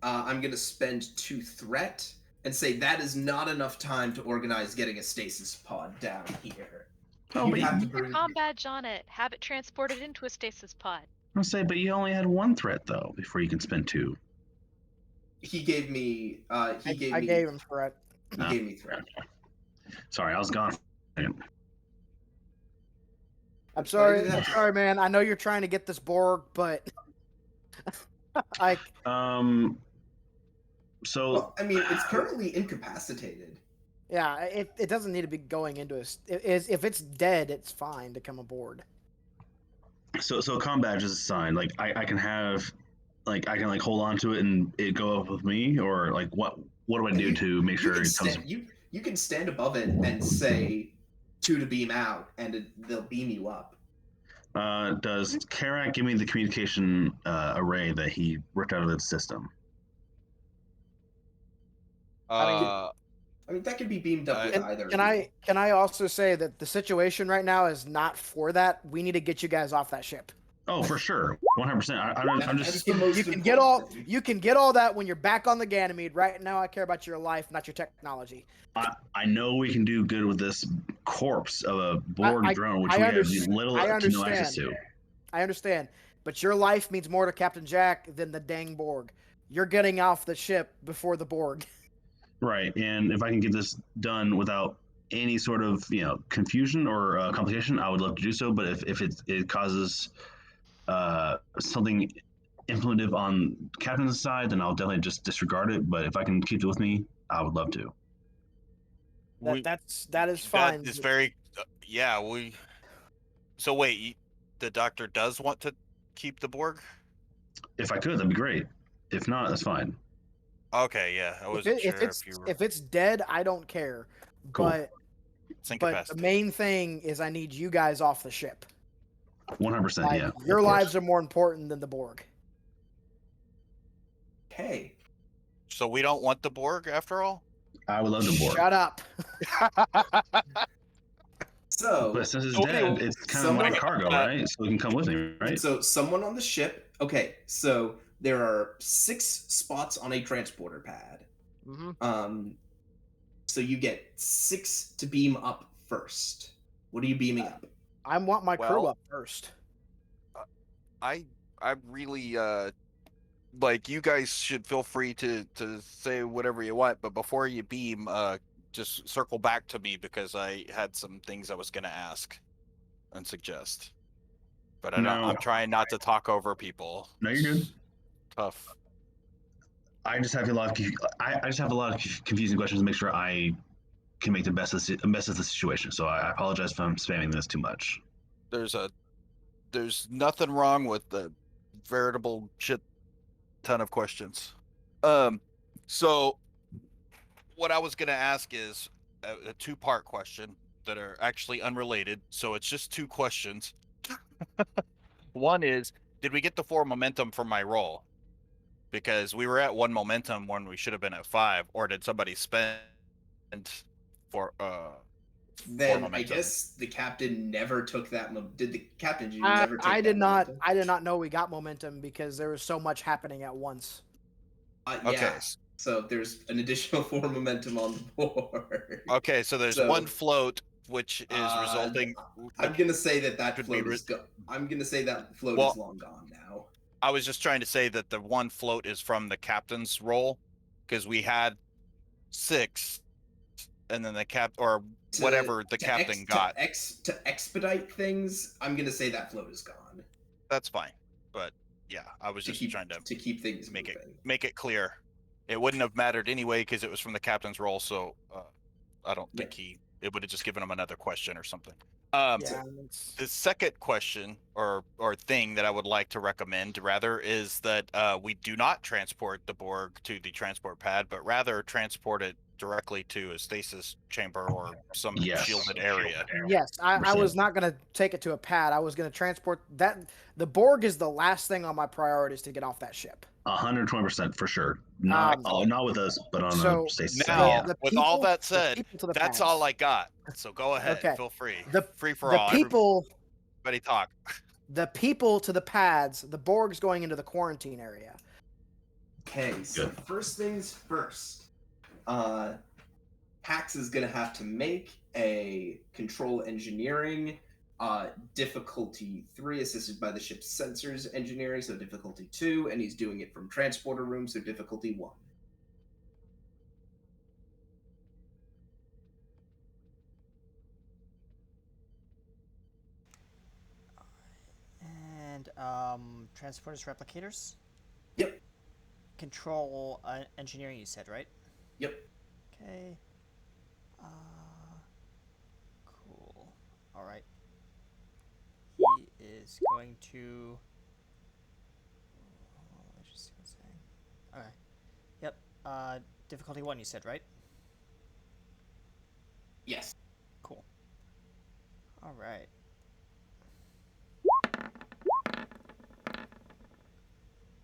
I'm going to spend 2 threat and say that is not enough time to organize getting a stasis pod down here. Oh, but have to Put your bring... comm badge on it. Have it transported into a stasis pod. I'll say, but you only had 1 threat though before you can spend 2. He gave me. I gave him threat. He gave me threat. Sorry, I was gone. I'm sorry, man. I know you're trying to get this Borg, but So Well, I mean, it's currently incapacitated. Yeah, it doesn't need to be going into if it's dead, it's fine to come aboard. So a comm badge is a sign. Like I can have, like I can like hold on to it and it go up with me, or like what do I do to make You sure can it comes? you can stand above it and say to beam out, and they'll beam you up. Does Karak give me the communication array that he ripped out of the system? Uh, I mean, that could be beamed up with And either. can I also say that the situation right now is not for that. We need to get you guys off that ship. Oh, for sure, 100%. I'm That's just the most You can important get all thing. you can get all that when you're back on the Ganymede. Right now, I care about your life, not your technology. I know we can do good with this corpse of a Borg drone, which we have little to no access to. I understand, but your life means more to Captain Jack than the dang Borg. You're getting off the ship before the Borg. Right, and if I can get this done without any sort of confusion or complication, I would love to do so. But if it causes something implementive on captain's side, then I'll definitely just disregard it. But if I can keep it with me, I would love to. That is fine. That is very. Yeah, we. So wait, the doctor does want to keep the Borg? If I could, that'd be great. If not, that's fine. Okay, yeah, I wasn't sure if you were if it's dead, I don't care. Cool. But the incapacitated. main thing is I need you guys off the ship. 100%. Like, Yeah. your of course. lives are more important than the Borg. Okay. So we don't want the Borg after all? I would love to board. Shut up. So, But since it's Okay, dead, it's kind of my someone- cargo, right? So it can come with me, right? So someone on the ship. Okay, so there are 6 spots on a transporter pad. Mm-hmm. So you get 6 to beam up first. What are you beaming up? I want my crew Well- up first. I really like, you guys should feel free to say whatever you want, but before you beam, just circle back to me because I had some things I was gonna ask and suggest. But I'm trying not to talk over people. No, you're good. Tough. I just have a lot of I just have a lot of confusing questions to make sure I can make the best of the situation. So I apologize if I'm spamming this too much. There's nothing wrong with the veritable shit ton of questions. So what I was gonna ask is a 2-part question that are actually unrelated. So it's just 2 questions. One is, did we get the 4 momentum from my roll? Because we were at 1 momentum when we should have been at 5, or did somebody spend for Then I momentum? guess the captain never took that. Did the captain? Did you I, never take I that did not. momentum? I did not know we got momentum because there was so much happening at once. Yeah. Okay. So there's an additional 4 momentum on the board. Okay, so there's So, 1 float, which is resulting. I'm gonna say that Could be float is I'm gonna say that float Well- is long gone now. I was just trying to say that the 1 float is from the captain's roll, because we had 6, and then the whatever the captain got. To expedite things, I'm gonna say that float is gone. That's fine, but yeah, I was just trying to keep things make moving. make it clear. It wouldn't have mattered anyway because it was from the captain's roll, so I don't think it would have just given him another question or something. Yeah, The second question or thing that I would like to recommend rather is that we do not transport the Borg to the transport pad, but rather transport it directly to a stasis chamber or some shielded area. yes, I was not going to take it to a pad. I was going to transport that. The Borg is the last thing on my priorities to get off that ship. 120% for sure. Not with us, but on a stasis. Now, the with all people- that the said, people to the that's pads. all I got. So go ahead, Okay. feel free. Free for The all. people, Everybody talk. the people to the pads. The Borg's going into the quarantine area. Okay, so first things first. Pax is gonna have to make a control engineering difficulty 3, assisted by the ship's sensors engineering, so difficulty 2, and he's doing it from transporter room, so difficulty 1. And transporters, replicators. Yep. Control engineering. You said, right? Yep. Okay. Cool. All right. He is going to. Let's just see what's saying. Okay. Yep. Difficulty 1, you said, right? Yes. Cool. All right.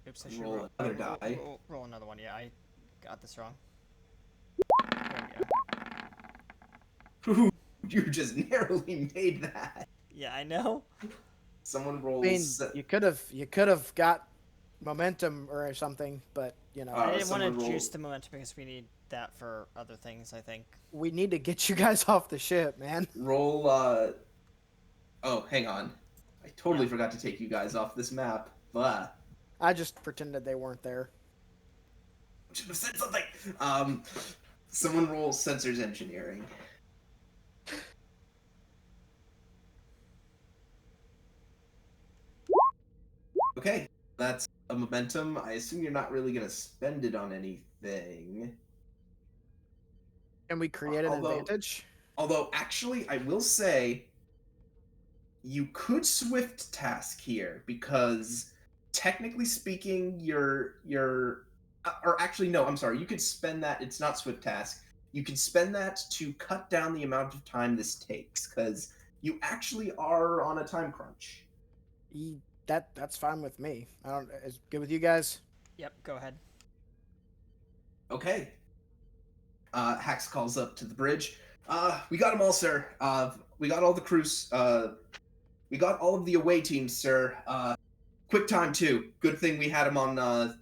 Oops, I should Roll another die. Roll another one. Yeah, I got this wrong. There we go. You just narrowly made that. Yeah, I know. Someone I rolls. mean, you could have got momentum or something, but you know, I didn't want someone to roll- juice the momentum because we need that for other things, I think. we need to get you guys off the ship, man. Roll. Oh, hang on. I totally forgot to take you guys off this map. But I just pretended they weren't there. should have said something. Someone roll sensors engineering. Okay, that's a momentum. I assume you're not really gonna spend it on anything. Can we create an Although- advantage? Although, actually, I will say you could swift task here because, technically speaking, or actually, no, I'm sorry. You could spend that. It's not swift task. You can spend that to cut down the amount of time this takes because you actually are on a time crunch. That's fine with me. I don't. Is good with you guys? Yep, go ahead. Okay. Hax calls up to the bridge. We got them all, sir. We got all the crews. We got all of the away teams, sir. Quick time too. Good thing we had them on.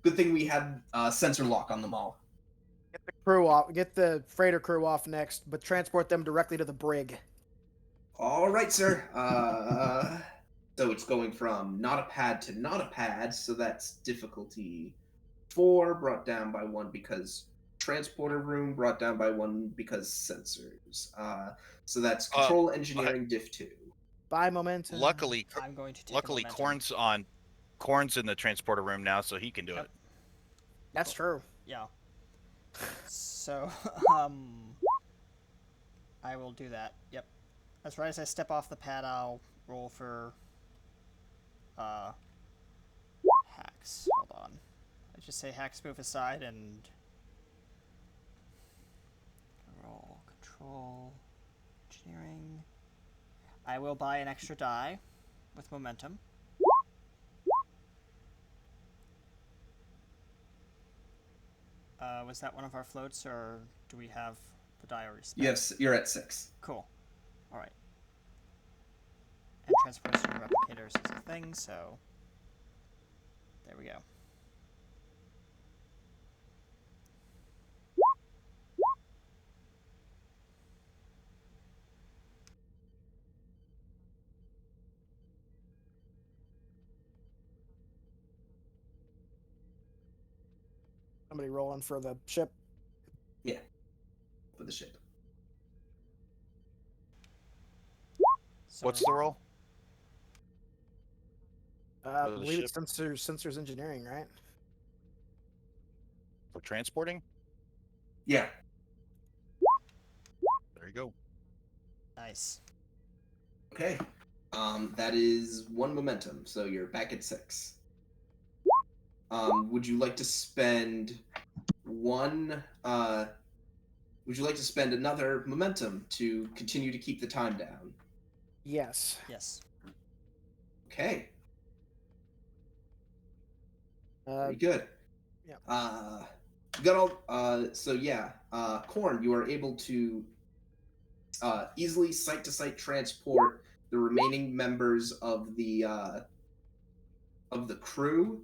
Good thing we had sensor lock on them all. Get the crew off. Get the freighter crew off next, but transport them directly to the brig. All right, sir. So it's going from not a pad to not a pad. So that's difficulty 4 brought down by 1 because transporter room, brought down by 1 because sensors. So that's control engineering diff 2. Bye, momentum. Luckily, I'm going to take luckily, a momentum. Corn's in the transporter room now, so he can do it. That's true. Yeah. So, I will do that. Yep. As right as I step off the pad, I'll roll for hacks. Hold on. I just say hacks move aside and roll control engineering. I will buy an extra die with momentum. Was that one of our floats, or do we have the die already spent? Yes, you're at 6. Cool. All right. And transportation replicators is a thing, so there we go. Somebody rolling for the ship. Yeah. For the ship. What's the roll? I For the believe it's ship? sensors engineering, right? For transporting? Yeah. There you go. Nice. Okay. That is 1 momentum, so you're back at 6. Would you like to spend would you like to spend another momentum to continue to keep the time down? Yes. Yes. Okay. Uh, Very good. yeah. You got all. So yeah. Corn, you are able to easily site-to-site transport the remaining members of the crew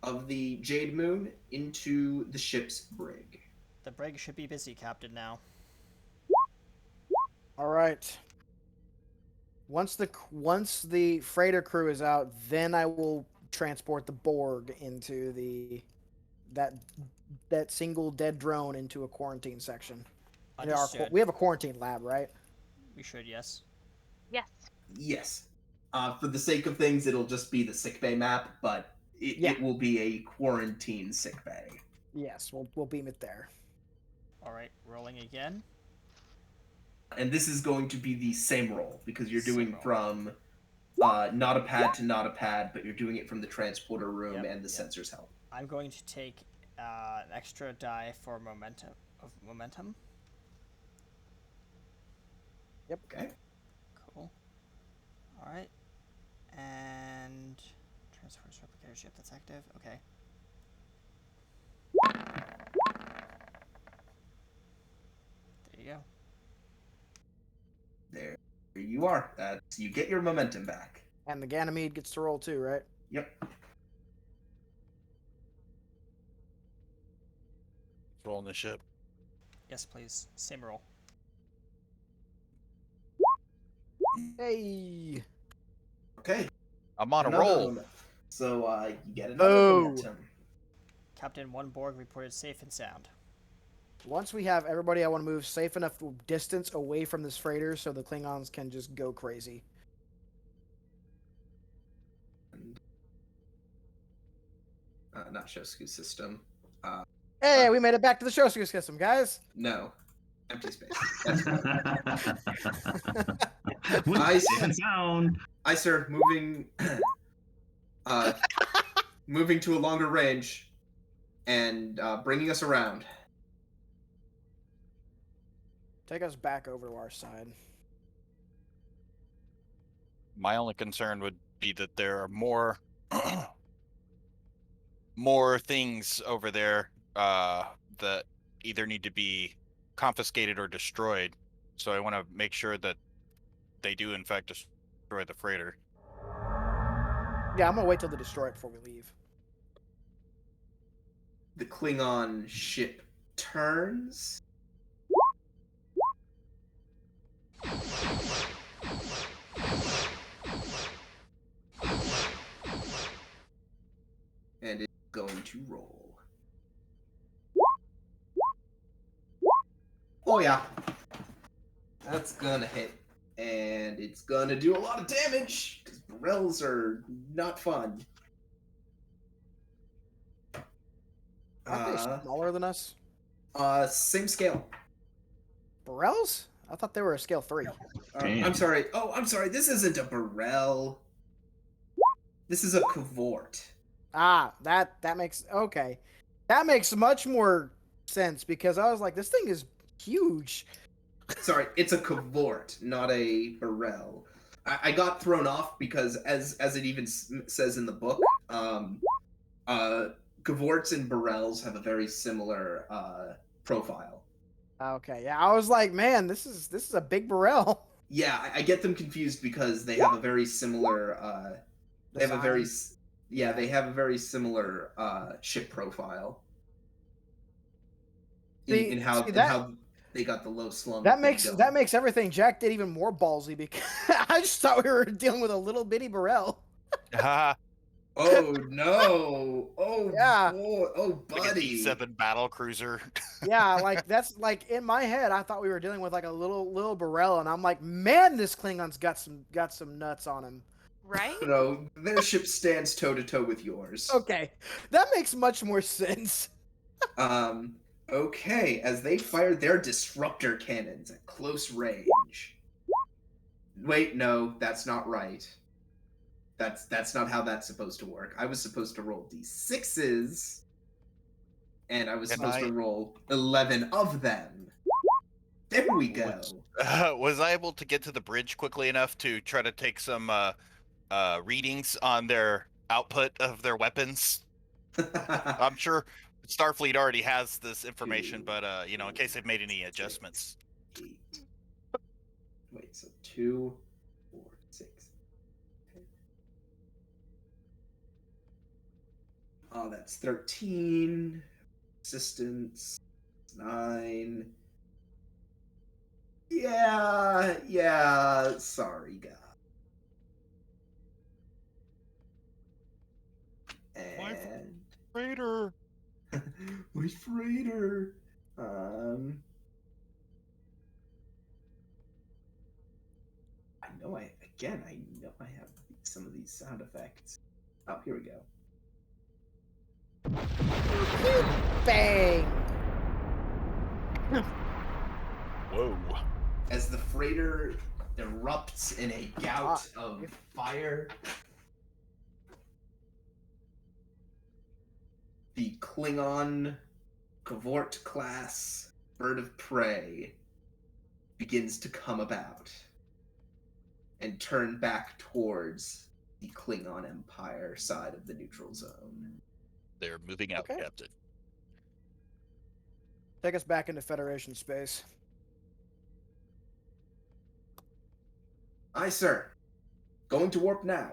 of the Jade Moon into the ship's brig. The brig should be busy, Captain, now. All right. Once the freighter crew is out, then I will transport the Borg into that single dead drone into a quarantine section. Understood. We have a quarantine lab, right? We should, yes. Yes. Yes. For the sake of things, it'll just be the sickbay map, but Yeah. it will be a quarantine sickbay. Yes, we'll beam it there. All right, rolling again. And this is going to be the same roll because you're doing Same roll. from not a pad to not a pad, but you're doing it from the transporter room and the sensors help. I'm going to take an extra die for momentum. Yep. Okay. Cool. All right. And transfers replicator ship that's active. Okay. There you go. There you are. You get your momentum back. And the Ganymede gets to roll too, right? Yep. Rolling the ship. Yes, please. Same roll. Hey. Okay. I'm on a Another roll. moment. So you get another Oh. momentum. Captain 1 Borg reported safe and sound. Once we have everybody, I want to move safe enough distance away from this freighter so the Klingons can just go crazy. Not Shosku system. Hey, we made it back to the Shosku system, guys. No. Empty space. That's fine. Safe and sound. Aye, sir. Moving to a longer range and bringing us around. Take us back over to our side. My only concern would be that there are more more things over there that either need to be confiscated or destroyed. So I want to make sure that they do in fact destroy the freighter. Yeah, I'm gonna wait till they destroy it before we leave. The Klingon ship turns. And it's going to roll. Oh yeah. That's gonna hit. And it's gonna do a lot of damage, because Borels are not fun. Aren't they smaller than us? Same scale. Borels? I thought they were a scale 3. Damn. I'm sorry. Oh, I'm sorry. This isn't a Borel. This is a Cavort. Ah, that makes okay. That makes much more sense because I was like, this thing is huge. Sorry, it's a Cavort, not a Borel. I got thrown off because, as it even says in the book, Cavorts and Borels have a very similar profile. Okay, yeah, I was like, man, this is a big Borel. Yeah, I get them confused because they have a very similar. They have a very they have a very similar ship profile. In how they got the low slum. That makes everything Jack did even more ballsy because I just thought we were dealing with a little bitty Borel. Oh no! Oh yeah! Boy. Oh buddy! Like a D7 battle cruiser. Yeah, like that's like in my head, I thought we were dealing with like a little Borel, and I'm like, man, this Klingon's got some nuts on him. Right? No, their ship stands toe to toe with yours. Okay, that makes much more sense. Okay, as they fire their disruptor cannons at close range. Wait, no, that's not right. That's not how that's supposed to work. I was supposed to roll d6s, and I was supposed to roll 11 of them. There we go. Was I able to get to the bridge quickly enough to try to take some readings on their output of their weapons? I'm sure Starfleet already has this information, but in case they've made any adjustments. 8. Wait, so 2, 4, 6. Oh, that's 13. Assistance 9. Yeah. Sorry, guys. And Freighter. my freighter. I know I have some of these sound effects. Oh, here we go. Bang! Whoa. As the freighter erupts in a gout of fire, the Klingon Cavort class bird of prey begins to come about and turn back towards the Klingon Empire side of the neutral zone. They're moving out, Okay. Captain. Take us back into Federation space. Aye, sir. Going to warp now.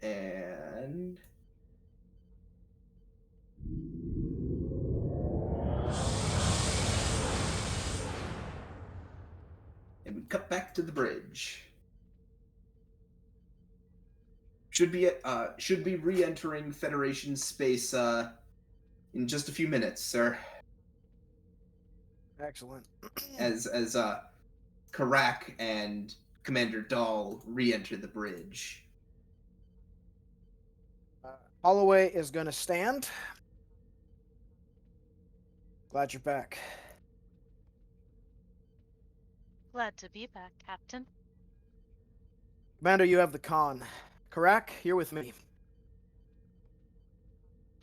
And... And we cut back to the bridge. Should be re-entering Federation space in just a few minutes, sir. Excellent. As Karak and Commander Dahl re-enter the bridge. Holloway is going to stand. Glad you're back. Glad to be back, Captain. Commander, you have the con. Karak, you're with me.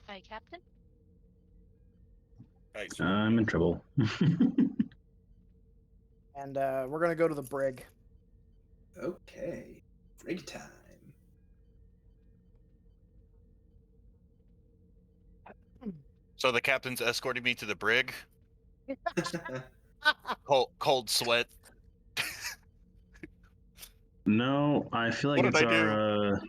Hi, Captain. Nice. I'm in trouble. And we're going to go to the brig. Okay. Brig time. So the captain's escorting me to the brig. Cold sweat. No, I feel like What it's did I do? our If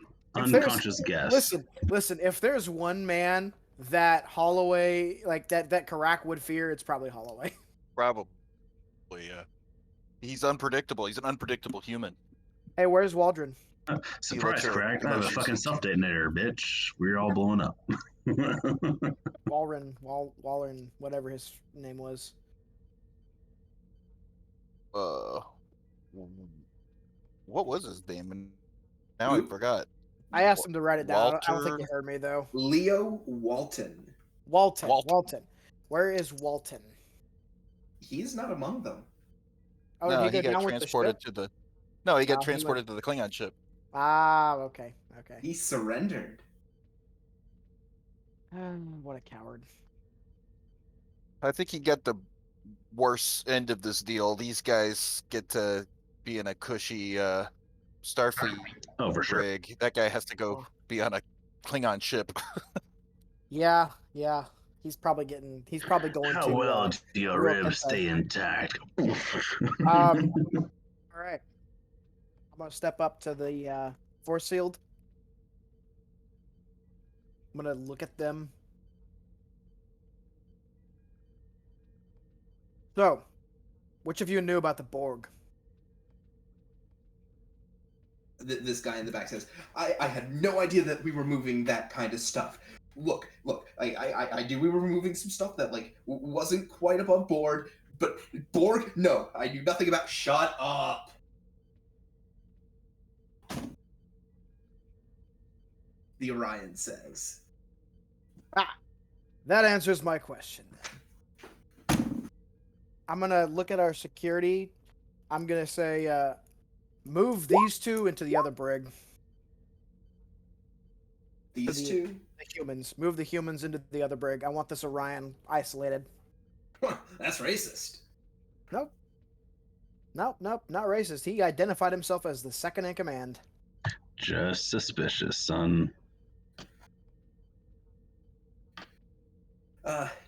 there's- unconscious guess. Listen, if there's one man that Holloway, like that Karak would fear, it's probably Holloway. Probably, yeah. He's unpredictable. He's an unpredictable human. Hey, where's Waldron? Surprise, your crack. I have a emotions fucking into- self detonator, bitch. We're all blowing up. Walren, whatever his name was. What was his name? And now I forgot. I asked him to write it down. I don't think he Walter- heard me, though. Leo Walton. Walton. Where is Walton? He's not among them. Oh, No, did he he go got down with the transported ship? to the. No, he got Oh, he transported to the Klingon ship. Ah, okay. He surrendered. What a coward. I think he got the worst end of this deal. These guys get to be in a cushy Starfleet Oh, for sure. rig. That guy has to go be on a Klingon ship. Yeah. He's probably going How to. well do your Real ribs Hentai. stay intact? All right. I'm gonna step up to the force field. I'm gonna look at them. So, which of you knew about the Borg? This guy in the back says, I had no idea that we were moving that kind of stuff. Look, I knew we were moving some stuff that, like, wasn't quite above board, but Borg? No, I knew nothing about. Shut up! The Orion says. That answers my question. I'm gonna look at our security. I'm gonna say, move these two into the other brig. These two? The humans. Move the humans into the other brig. I want this Orion isolated. That's racist. Nope, not racist. He identified himself as the second in command. Just suspicious, son.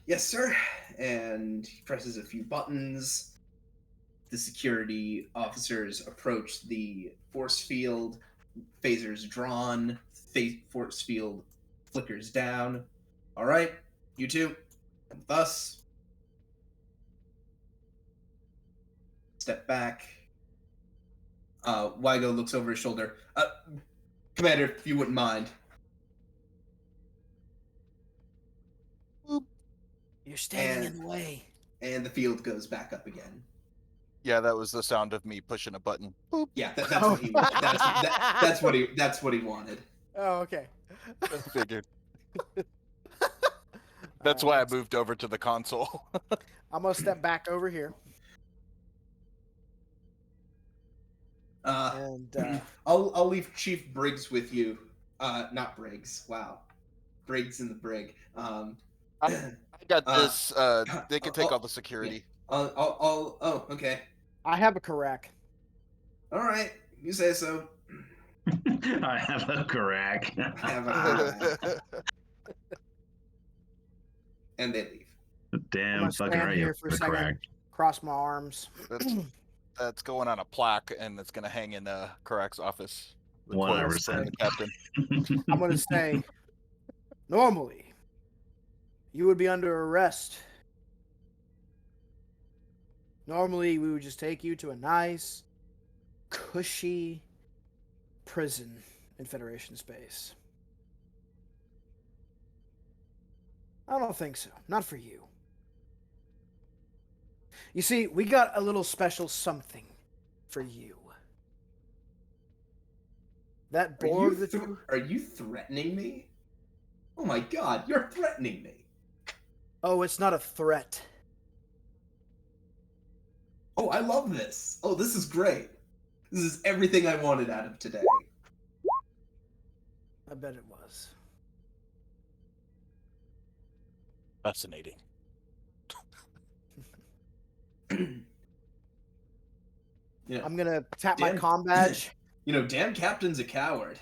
Yes, sir. And he presses a few buttons. The security officers approach the force field. Phasers drawn. Force field flickers down. All right, you two, come with us. Step back. Wygo looks over his shoulder. Commander, if you wouldn't mind. You're standing in the way. And the field goes back up again. Yeah, that was the sound of me pushing a button. Boop. Yeah, that's what he wanted. That's what he wanted. Oh, okay. I figured. That's why I moved over to the console. I'm gonna step back over here, and I'll leave Chief Briggs with you. Not Briggs. Wow, Briggs in the brig. I got this. They can take I'll- all the security. Oh, okay. I have a Karak. All right, you say so. I have a crack. Have a and they leave. I'm Damn gonna fucking stand right, you here have for a a second, crack. cross my arms. That's going on a plaque, and it's gonna hang in Karak's office. The quotes from 100%. the captain. I'm gonna say, normally, you would be under arrest. Normally, we would just take you to a nice, cushy prison in Federation space. I don't think so. Not for you. You see, we got a little special something for you. That Borg that you... Are you threatening me? Oh my god, you're threatening me. Oh, it's not a threat. Oh, I love this. Oh, this is great. This is everything I wanted out of today. I bet it was. Fascinating. Yeah. I'm gonna tap my Damn. comm badge. Damn Captain's a coward.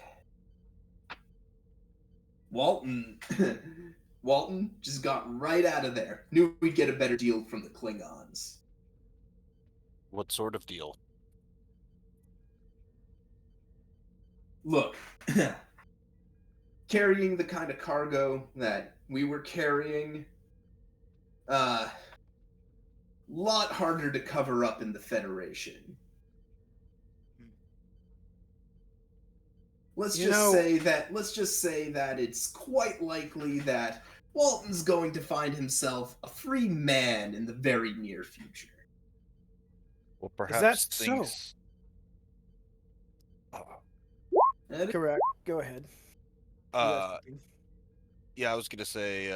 Walton just got right out of there. Knew we'd get a better deal from the Klingons. What sort of deal? Look, carrying the kind of cargo that we were carrying, lot harder to cover up in the Federation. Let's just say that it's quite likely that Walton's going to find himself a free man in the very near future. Well, perhaps that so? things. Correct. Go ahead. Yeah, I was gonna say,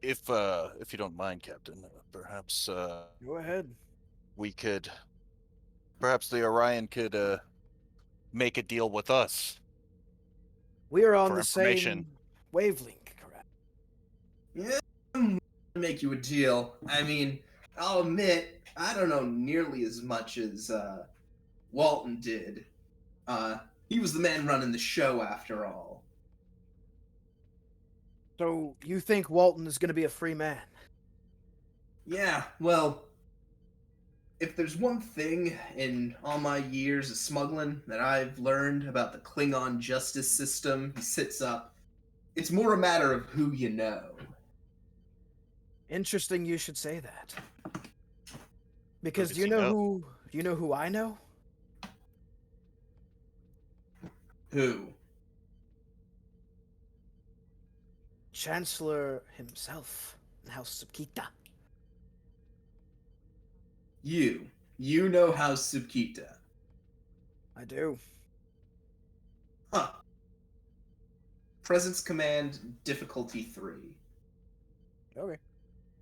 if you don't mind, Captain, perhaps Go ahead. we could, perhaps the Orion could make a deal with us. We are on For the information. same wavelength, correct? Yeah, I'm willing to make you a deal. I mean, I'll admit, I don't know nearly as much as Walton did. He was the man running the show after all. So you think Walton is going to be a free man? Yeah, well, if there's one thing in all my years of smuggling that I've learned about the Klingon justice system, he sits up. It's more a matter of who you know. Interesting you should say that. Because Who do you does he know who I know? Who? Chancellor himself in House Subkita. You. You know House Subkita. I do. Huh. Presence Command, difficulty 3. Okay.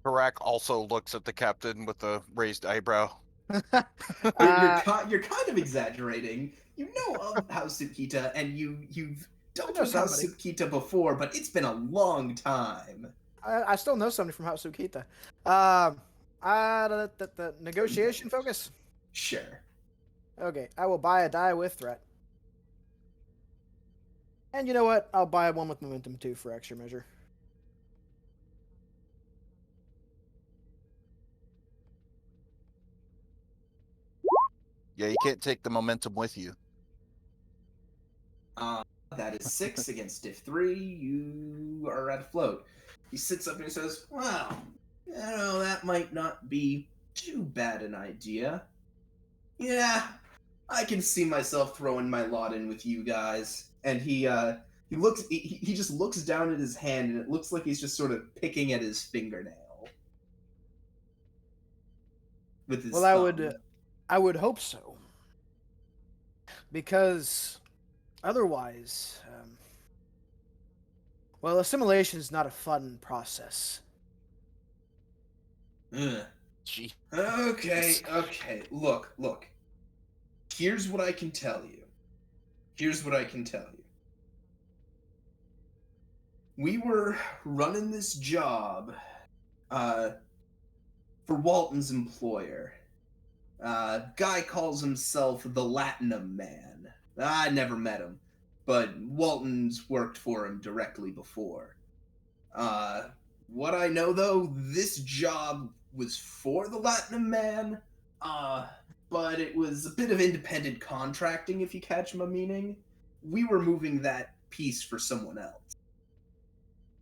Karak also looks at the captain with a raised eyebrow. You're kind of exaggerating. You know of House Subkita, and you've dealt know with House somebody. Subkita before, but it's been a long time. I still know somebody from House Subkita. The negotiation focus? Sure. Okay, I will buy a die with threat. And you know what? I'll buy one with momentum too for extra measure. Yeah, you can't take the momentum with you. That is 6 against diff 3. You are at a float. He sits up and he says, "Wow, that might not be too bad an idea. Yeah, I can see myself throwing my lot in with you guys." And he just looks down at his hand, and it looks like he's just sort of picking at his fingernail with his Well, thumb. I would hope so. Because otherwise, Well, assimilation is not a fun process. Ugh. Gee. Okay. Look. Here's what I can tell you. We were running this job for Walton's employer. Guy calls himself the Latinum Man. I never met him, but Walton's worked for him directly before. What I know though, this job was for the Latinum Man, but it was a bit of independent contracting, if you catch my meaning. We were moving that piece for someone else.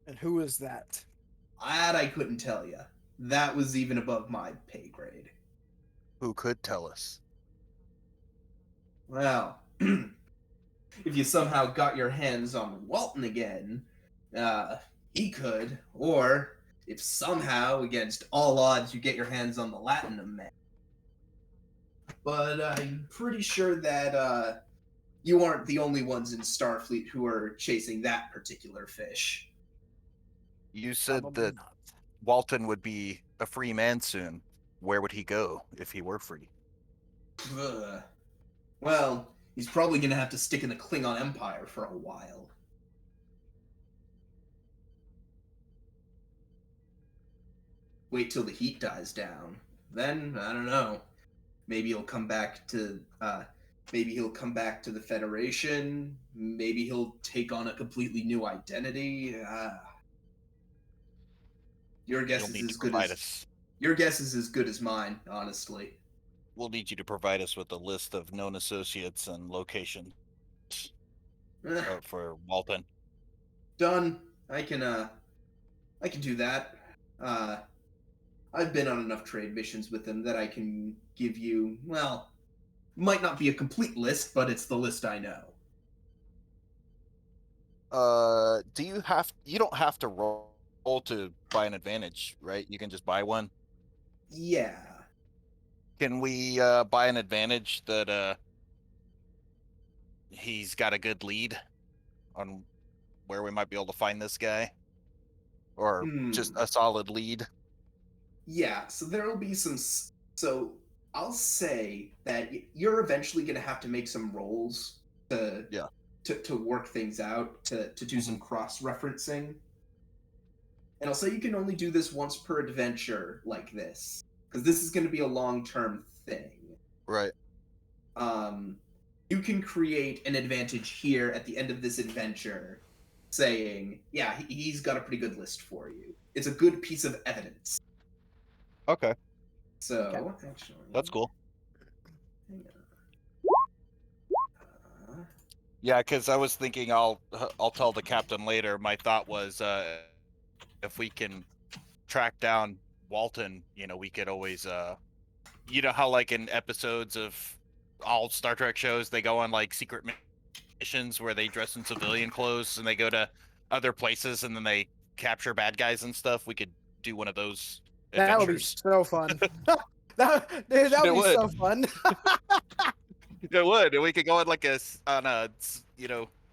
And who is that? That I couldn't tell you. That was even above my pay grade. Who could tell us? Well, if you somehow got your hands on Walton again, he could. Or if somehow, against all odds, you get your hands on the Latinum Man. But I'm pretty sure that you aren't the only ones in Starfleet who are chasing that particular fish. You said Probably that not. Walton would be a free man soon. Where would he go if he were free? Ugh. Well, he's probably gonna have to stick in the Klingon Empire for a while. Wait till the heat dies down. Then, I don't know. Maybe he'll come back to the Federation. Maybe he'll take on a completely new identity. Your guess You'll is need to as good provide as us. your guess is as good as mine, honestly. We'll need you to provide us with a list of known associates and location for Walton. Done. I can do that. I've been on enough trade missions with them that I can give you, well, might not be a complete list, but it's the list I know. You don't have to roll to buy an advantage, right? You can just buy one. Yeah. Can we buy an advantage that he's got a good lead on where we might be able to find this guy? Or just a solid lead? Yeah, so there'll be some. So I'll say that you're eventually going to have to make some rolls to work things out, to do some cross referencing. And I'll say you can only do this once per adventure like this, because this is going to be a long-term thing. Right. You can create an advantage here at the end of this adventure, saying, yeah, he's got a pretty good list for you. It's a good piece of evidence. Okay. So, actually... That's cool. Hang on. Yeah, because I was thinking I'll tell the captain later. My thought was if we can track down Walton, we could always you know how like in episodes of all Star Trek shows they go on like secret missions where they dress in civilian clothes and they go to other places and then they capture bad guys and stuff. We could do one of those That would be adventures. so fun. that would be so fun. It would. And we could go on like on a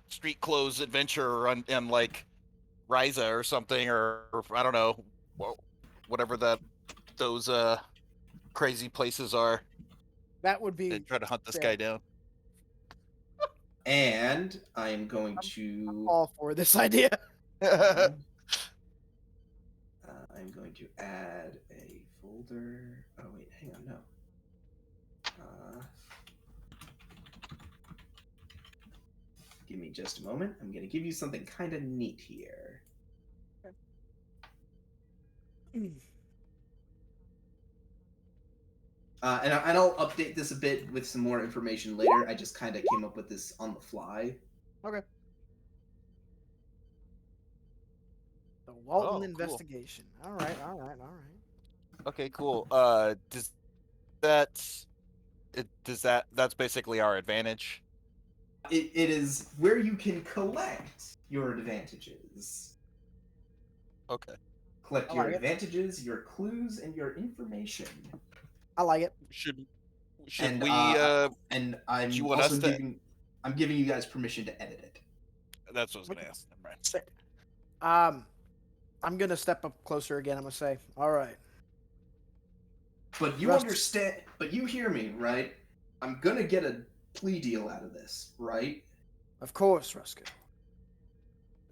street clothes adventure on like Ryza or something, or I don't know, whatever those crazy places are. That would be. And try to hunt this guy down. And I am going to all for this idea. I'm going to add a folder. Oh wait, hang on, no. Give me just a moment. I'm going to give you something kind of neat here. And I'll update this a bit with some more information later. I just kind of came up with this on the fly. Okay. The Walton cool. investigation. All right. Okay, cool. That's basically our advantage? It is where you can collect your advantages. Okay. Collect your advantages, your clues, and your information. I like it. Should and, we? And I'm you want also us to... I'm giving you guys permission to edit it. That's what I was gonna ask. Right. I'm gonna step up closer again. I'm gonna say, all right. But you Rust- understand, but you hear me, right? I'm gonna get a plea deal out of this, right? Of course, Ruska.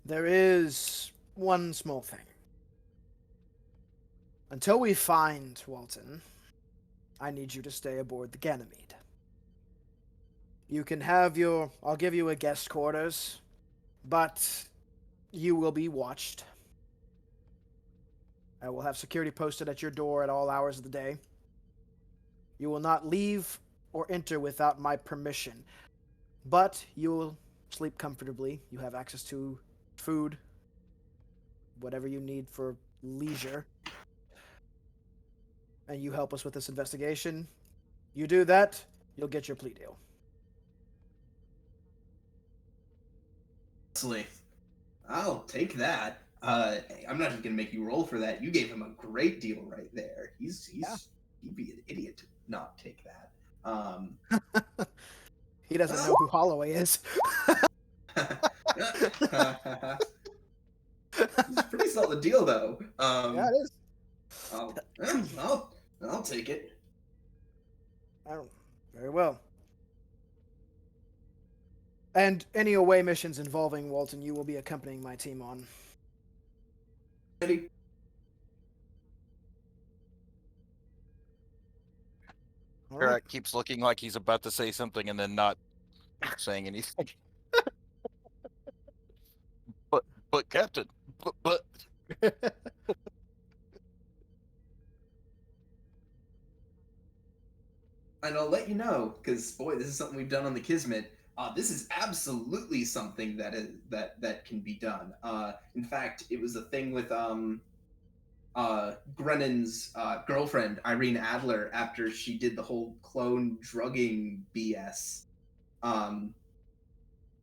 There is one small thing. Until we find Walton, I need you to stay aboard the Ganymede. You can have I'll give you a guest quarters, but you will be watched. I will have security posted at your door at all hours of the day. You will not leave or enter without my permission, but you will sleep comfortably. You have access to food, whatever you need for leisure. And you help us with this investigation. You do that, you'll get your plea deal. Honestly, I'll take that. I'm not even gonna make you roll for that. You gave him a great deal right there. He'd be an idiot to not take that. He doesn't know who Holloway is. It's a pretty solid deal, though. Yeah, it is. I'll take it. Very well. And any away missions involving Walton, you will be accompanying my team on. Ready? All right. Eric keeps looking like he's about to say something and then not saying anything. but Captain, but And I'll let you know, because boy, this is something we've done on the Kismet. This is absolutely something that can be done. In fact, it was a thing with Grennan's girlfriend, Irene Adler, after she did the whole clone drugging BS.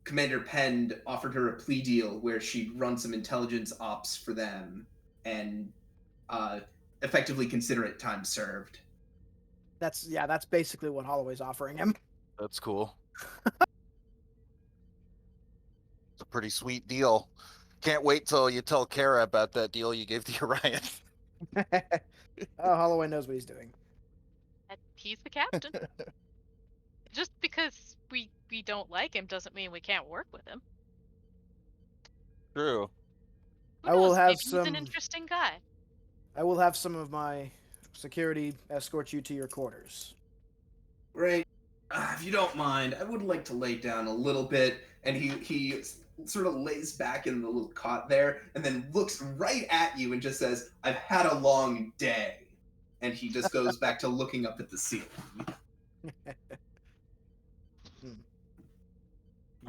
Commander Penn offered her a plea deal where she'd run some intelligence ops for them and effectively consider it time served. That's basically what Holloway's offering him. that's cool. It's a pretty sweet deal. Can't wait till you tell Kara about that deal you gave to Orion. Oh, Holloway knows what he's doing. He's the captain. Just because we don't like him doesn't mean we can't work with him. True. Who I will knows? have Maybe he's some- an interesting guy. I will have some of my security escort you to your quarters. Right. If you don't mind, I would like to lay down a little bit. And he sort of lays back in the little cot there and then looks right at you and just says, "I've had a long day." And he just goes back to looking up at the ceiling.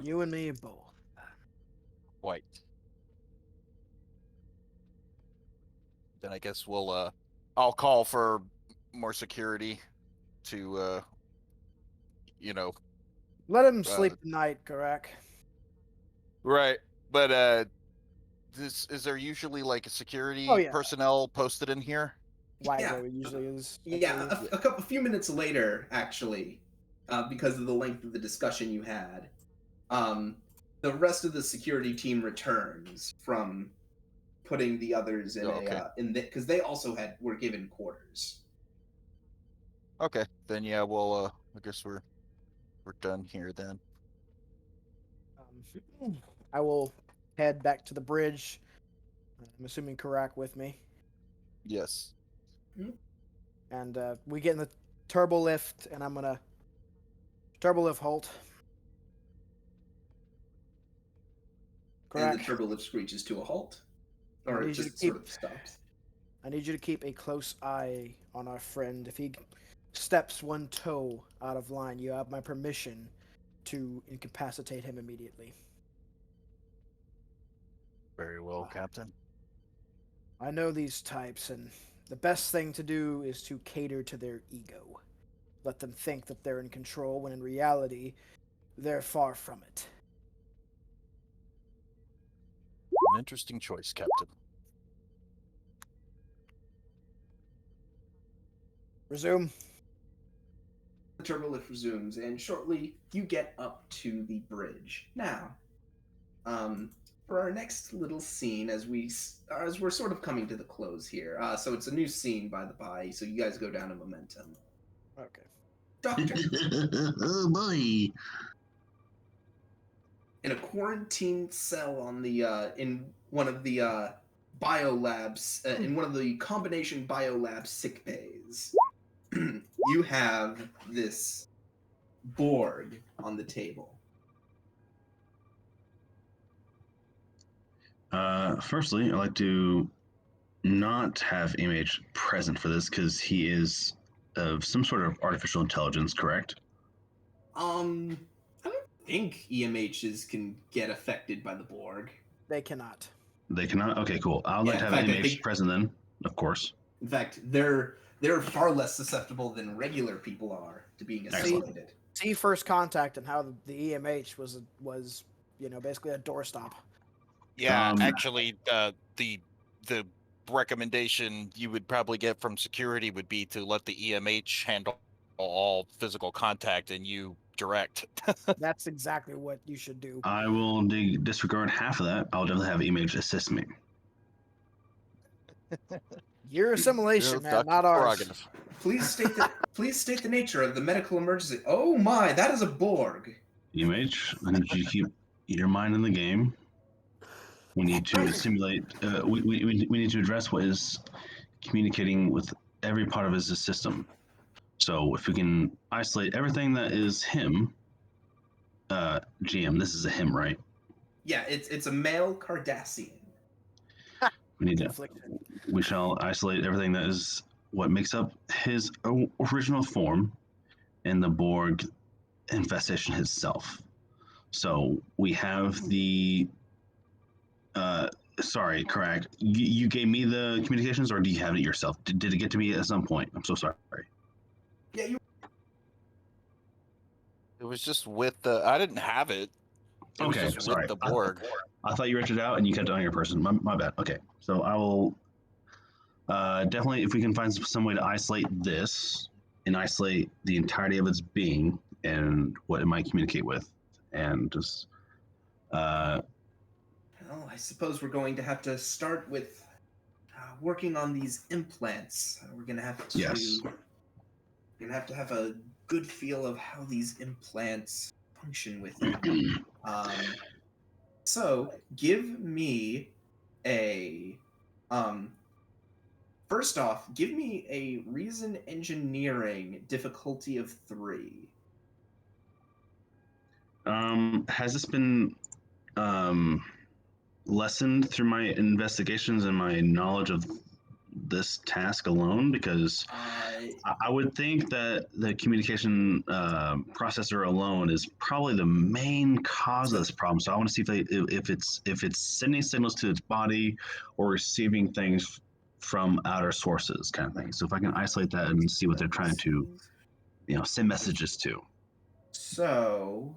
You and me both. White. Then I guess I'll call for more security to Let him sleep tonight, correct? right. But is there usually like a security personnel posted in here? Why Yeah. there usually is. Yeah, a few minutes later, actually, because of the length of the discussion you had, the rest of the security team returns from putting the others in because they also were given quarters. Okay, then yeah, well, I guess we're done here then. I will head back to the bridge. I'm assuming Karak with me. Yes. And we get in the turbo lift, and I'm gonna turbo lift halt. Correct. And the turbo lift screeches to a halt, or it just sort of stops. I need you to keep a close eye on our friend. If he steps one toe out of line, you have my permission to incapacitate him immediately. Very well, Captain. I know these types, and the best thing to do is to cater to their ego. Let them think that they're in control, when in reality, they're far from it. An interesting choice, Captain. Resume. The turbo lift resumes, and shortly you get up to the bridge. Now, for our next little scene, as we're sort of coming to the close here. So it's a new scene, by the by. So you guys go down in momentum. Okay. Doctor, Oh boy. in a quarantine cell on the in one of the biolabs, in one of the combination biolab sick bays, you have this Borg on the table. Firstly, I'd like to not have MH present for this because he is of some sort of artificial intelligence, correct? I don't think EMHs can get affected by the Borg. They cannot. They cannot. Okay, cool. I'd like Yeah, to in have fact, I MH think- present then, of course. In fact, they're far less susceptible than regular people are to being Excellent. assimilated. See first contact and how the EMH was basically a doorstop. Yeah, Um, actually, the recommendation you would probably get from security would be to let the EMH handle all physical contact and you direct. That's exactly what you should do. I will disregard half of that. I'll definitely have MH assist me. Your assimilation, man, not ours. Prerogative. Please state the nature of the medical emergency. Oh my, that is a Borg. MH, I need you to keep your mind in the game. We need to simulate. We need to address what is communicating with every part of his system. So if we can isolate everything that is him, GM, this is a him, right? Yeah, it's a male Cardassian. We need to. Confliction. We shall isolate everything that is what makes up his original form, and the Borg infestation itself. So we have the. Sorry, correct. You gave me the communications, or do you have it yourself? Did it get to me at some point? I'm so sorry. Yeah, you. It was just with the. I didn't have it. It was Okay, just sorry. with the Borg. I thought you rented it out and you kept it on your person. My bad. Okay, so I will definitely, if we can find some way to isolate this and isolate the entirety of its being and what it might communicate with, and just Well, I suppose we're going to have to start with working on these implants. We're gonna have to. Yes. We're gonna have to have a good feel of how these implants function with him. So give me a. First off, give me a reason engineering difficulty of 3. has this been lessened through my investigations and my knowledge of this task alone? Because I would think that the communication processor alone is probably the main cause of this problem. So I want to see if it's sending signals to its body or receiving things from outer sources, kind of thing. So if I can isolate that and see what they're trying to, send messages to. So,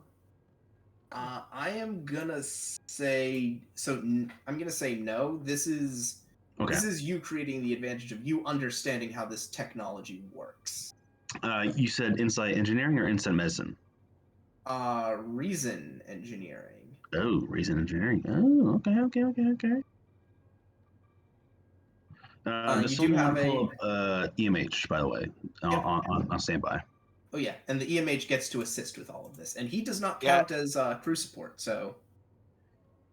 I am gonna say I'm gonna say no. This is you creating the advantage of you understanding how this technology works. You said insight engineering or insight medicine? Reason engineering. Oh, reason engineering. Oh, okay. Does you do someone have want to pull up EMH, by the way, Yep. on standby? Oh yeah, and the EMH gets to assist with all of this, and he does not count as crew support. So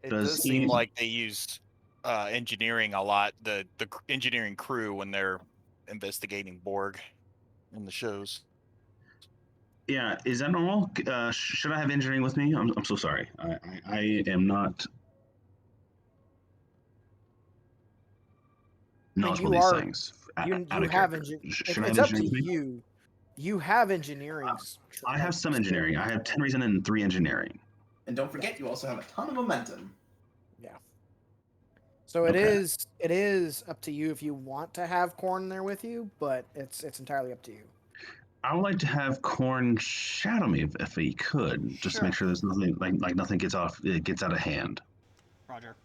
It Does does seem he- like they use engineering a lot. The engineering crew when they're investigating Borg in the shows. Yeah, is that normal? Should I have engineering with me? I'm so sorry. I am not knowledgeable you these are- things. You Out of have character. engineering. Should I It's have up to engineering with me? you. You have engineering. I have some engineering. I have 10 reason and 3 engineering. and don't forget, you also have a ton of momentum. Yeah. So it Okay. is up to you if you want to have Corn there with you, but it's entirely up to you. I would like to have Corn shadow me if he could, just to make sure there's nothing like nothing gets out of hand. Roger.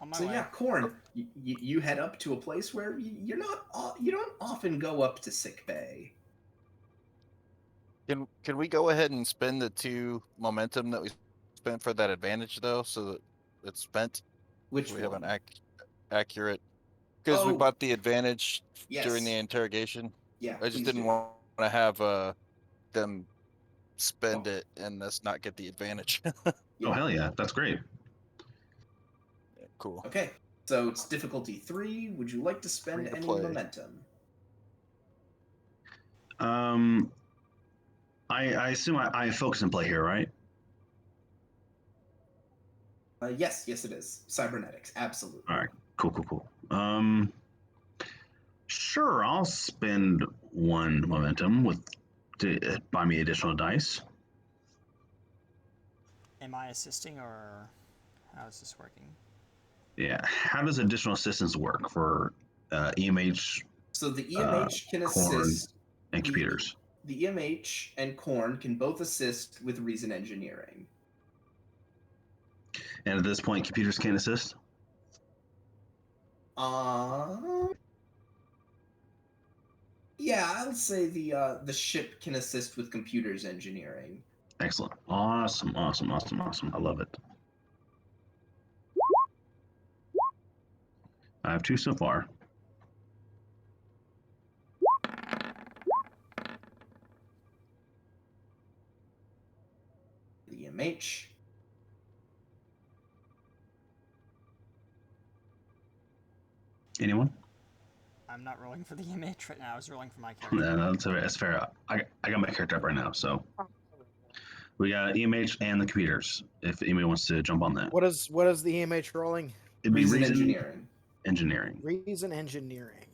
On my So way. yeah, Corn, you head up to a place where you don't often go up to sick bay. Can we go ahead and spend the 2 momentum that we spent for that advantage though, so that it's spent. Which We have one? an accurate because we Oh. bought the advantage during the Yes. interrogation. Yeah, I just please didn't do. want to have them spend it and us not get the advantage. Oh Yeah. hell yeah, that's great. Cool. Okay, so it's difficulty 3. Would you like to spend Free to any play. momentum? I assume I focus and play here, right? Yes, it is. Cybernetics, absolutely. All right, cool. Sure, I'll spend 1 momentum to buy me additional dice. Am I assisting, or how is this working? Yeah, how does additional assistance work for EMH, So the EMH can corn, assist. and computers? The EMH and Corn can both assist with reason engineering. And at this point, computers can't assist? Yeah, I'll say the ship can assist with computers engineering. Excellent. Awesome. I love it. I have 2 so far. The EMH. Anyone? I'm not rolling for the image right now. I was rolling for my character. No, that's fair. I got my character up right now, so we got EMH and the computers. If anybody wants to jump on that, What is the EMH rolling? it'd be Reason engineering. Reason engineering.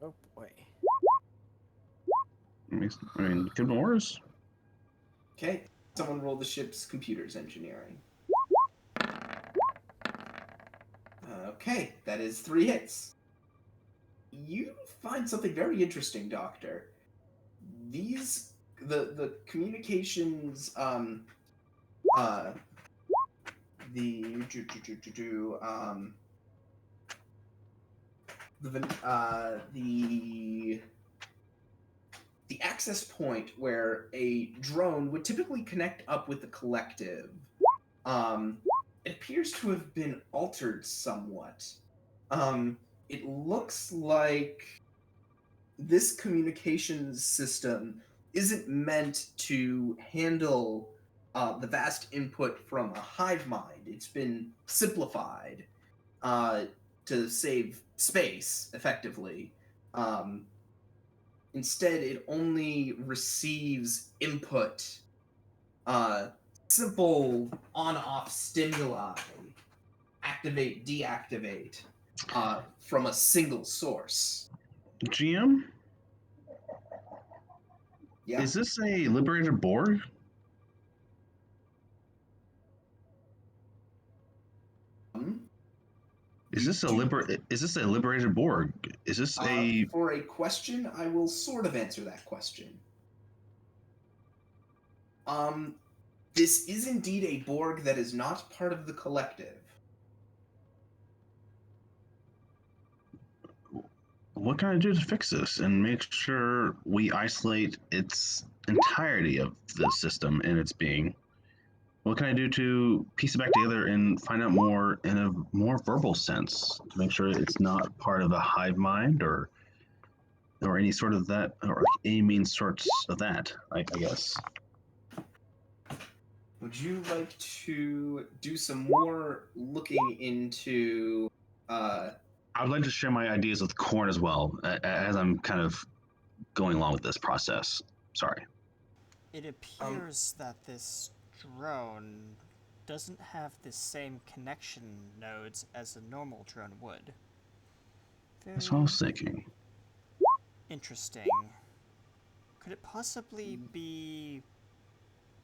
Oh boy. I mean, could be worse. Okay, someone roll the ship's computers engineering. Okay, that is 3 hits. You find something very interesting, Doctor. The communications the access point where a drone would typically connect up with the collective, it appears to have been altered somewhat. It looks like this communications system isn't meant to handle the vast input from a hive mind. It's been simplified to save space, effectively. Instead, it only receives input, simple on-off stimuli, activate, deactivate, from a single source. GM, Yeah. is this a liberated Borg? Is this a liberated Borg? Is this a For a question, I will sort of answer that question. This is indeed a Borg that is not part of the collective. what can I do to fix this and make sure we isolate its entirety of the system and its being? What can I do to piece it back together and find out more in a more verbal sense to make sure it's not part of a hive mind or any sort of that, or any means sorts of that, I guess. Would you like to do some more looking into I would like to share my ideas with Corn as well, as I'm kind of going along with this process. Sorry. It appears that this drone doesn't have the same connection nodes as a normal drone would. That's what I was thinking. Interesting. Could it possibly be,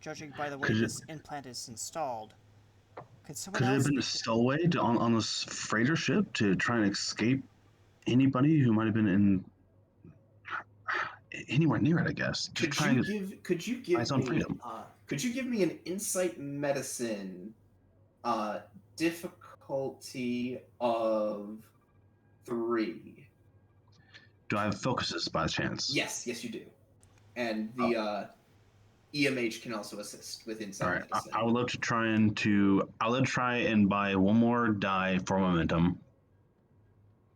judging by the way Could it- this implant is installed, could someone Could it have else been a stowaway on this freighter ship to try and escape anybody who might have been in anywhere near it? I guess. Just could trying you to give its own me freedom. could you give me an insight medicine difficulty of 3? Do I have focuses by chance? Yes, you do. And the EMH can also assist with All insight right, medicine. I would love to try and buy one more die for momentum.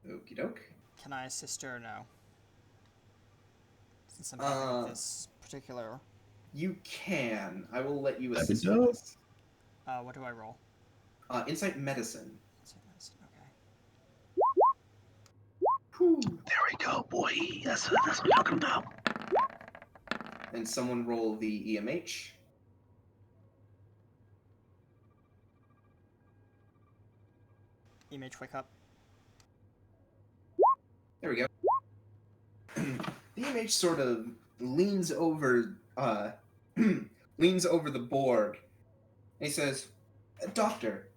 Okie doke. Can I assist her or no? Since I'm having this particular... You can. I will let you That'd be assist with dope. this. what do I roll? Insight medicine. Insight medicine, okay. Whew. There we go, boy. That's what I'm talking about. And someone roll the EMH. EMH, wake up. There we go. The EMH sort of leans over leans over the Borg, and he says, "Doctor,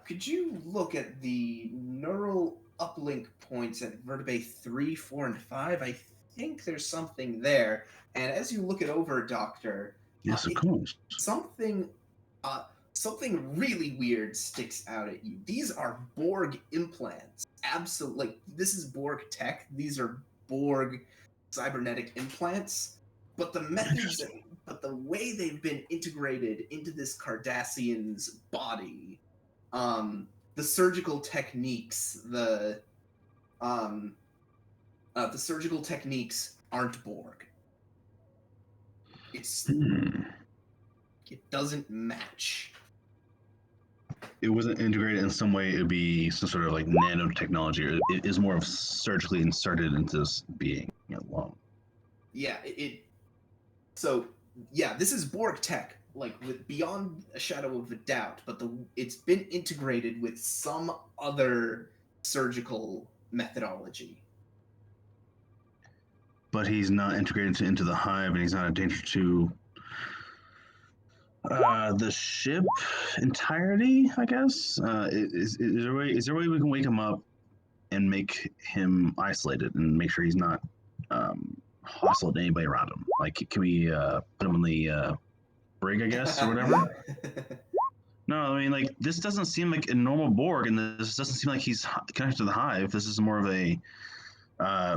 could you look at the neural uplink points at vertebrae 3, 4, and 5? I think there's something there." And as you look it over, Doctor, Yes, of course. something really weird sticks out at you. These are Borg implants. Absolutely, this is Borg tech. These are Borg cybernetic implants. But the methods, but the way they've been integrated into this Cardassian's body, the surgical techniques, the surgical techniques aren't Borg. It doesn't match. It wasn't integrated in some way. It would be some sort of like nanotechnology, or it is more of surgically inserted into this being alone. Yeah, So yeah, this is Borg tech, like with beyond a shadow of a doubt. But it's been integrated with some other surgical methodology. But he's not integrated into the hive, and he's not a danger to the ship entirety, I guess. Is there a way we can wake him up and make him isolated and make sure he's not hostile to anybody around him? Like, can we put him in the brig, I guess, or whatever? No, I mean, like, this doesn't seem like a normal Borg, and this doesn't seem like he's connected to the hive. This is more of a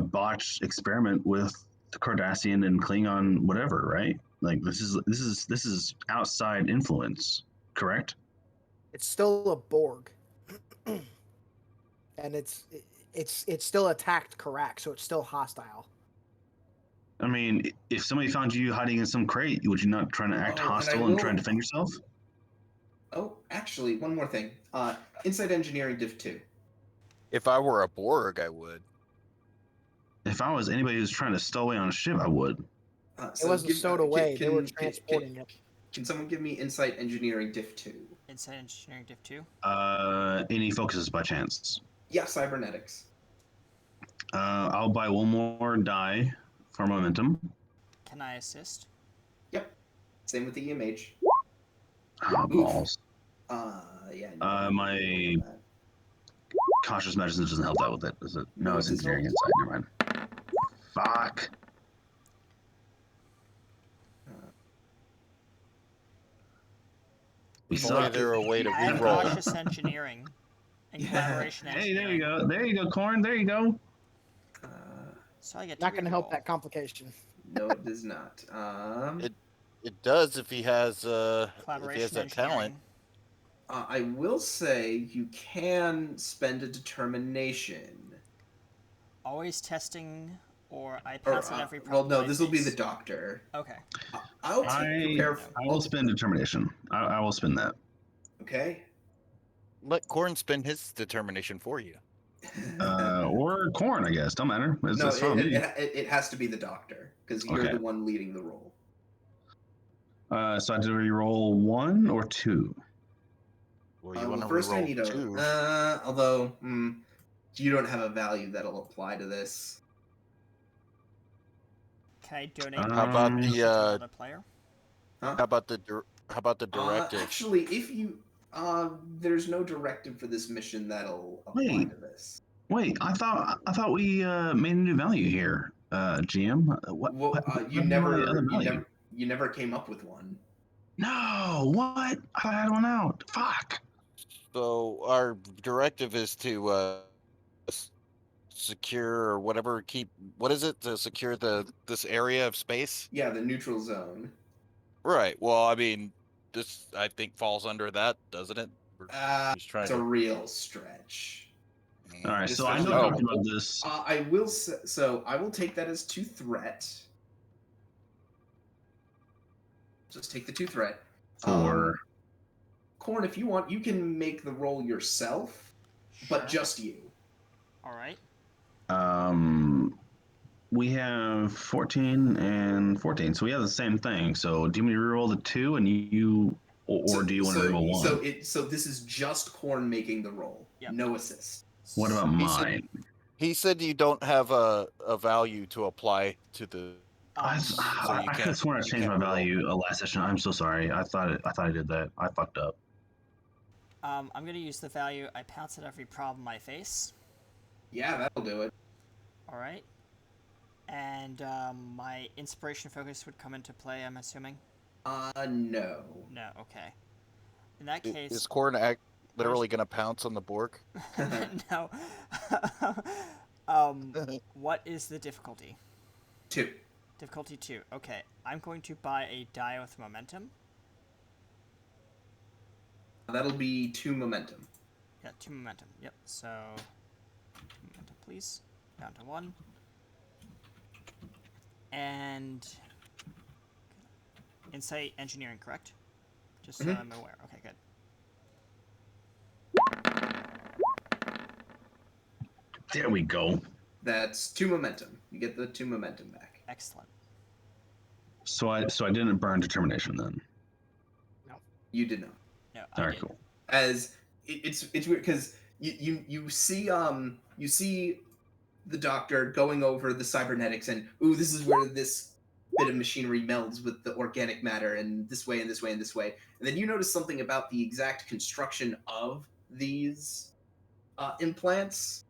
botched experiment with the Cardassian and Klingon, whatever, right? Like, this is outside influence, correct? It's still a Borg, and it's still attacked Karak, so it's still hostile. I mean, if somebody found you hiding in some crate, would you not try to act hostile and try and defend yourself? Oh, actually, one more thing. Inside engineering div 2. If I were a Borg, I would. If I was anybody who's trying to stow away on a ship, I would. It wasn't stowed away. They were transporting it. Can someone give me insight engineering div 2? Insight engineering div 2? Any focuses by chance? Yeah, cybernetics. I'll buy one more die for momentum. Can I assist? Yep. Same with the EMH. Oh, balls. Yeah. My cautious medicine doesn't help that with it, does it? No, it's engineering insight. Never mind. Fuck. We If only suck. there were a way to I have re-roll. cautious engineering and collaboration Hey, engineering. there you go. There you go, Corn. There you go. So I get Not going to help that complication. No, it does not. It does if he has Collaboration that talent. I will say you can spend a determination. Always testing, or I pass on every Well, problem. no, I this will be face. the doctor. Okay. I'll I will spend determination. I will spend that. Okay. Let Corn spend his determination for you. Or Corn, I guess. Don't matter. No, It's fine with me. it has to be the doctor because you're Okay. the one leading the role. So I have to re-roll 1 or 2. Well, you want to first I re-roll need 2. although you don't have a value that'll apply to this. Can I donate? How about to another player? Huh? How about the directive? Actually, if you there's no directive for this mission that'll apply Wait. to this. Wait, I thought we made a new value here, GM. You never came up with one. No, what? I had one out. Fuck. So our directive is to secure or whatever. What is it to secure this area of space? Yeah, the neutral zone. Right. Well, I mean, this I think falls under that, doesn't it? He's trying It's a to. real stretch. All right, so I know Especially we Oh, talked about this. I will say, so I will take that as 2 threat. Just take the 2 threat. For Corn, if you want, you can make the roll yourself, but Sure. just you. All right. we have 14 and 14, so we have the same thing. So do you want me to reroll the 2 and or do you want to reroll 1? So this is just Corn making the roll. Yep. No assist. What about He said- mine? he said you don't have a value to apply to the. I Um, so could you have can't. sworn I You changed my can't reroll. value last session. I'm so sorry. I thought I did that. I fucked up. I'm gonna use the value. I pounce at every problem I face. Yeah, that'll do it. All right. And my inspiration focus would come into play, I'm assuming? No. No, okay. In that Is case... Corn literally going to pounce on the Borg? No. What is the difficulty? 2. Difficulty 2. Okay, I'm going to buy a die with momentum. That'll be 2 momentum. Yeah, 2 momentum. Yep, so... momentum, please. Down to 1. And... insight engineering, correct? Just so I'm aware. Okay, good. There we go. That's 2 momentum. You get the 2 momentum back. Excellent. So I didn't burn determination then. You did not. No, All I right, did. cool. As it's weird because you see the doctor going over the cybernetics and this is where this bit of machinery melds with the organic matter and this way and this way and this way, and then you notice something about the exact construction of these implants.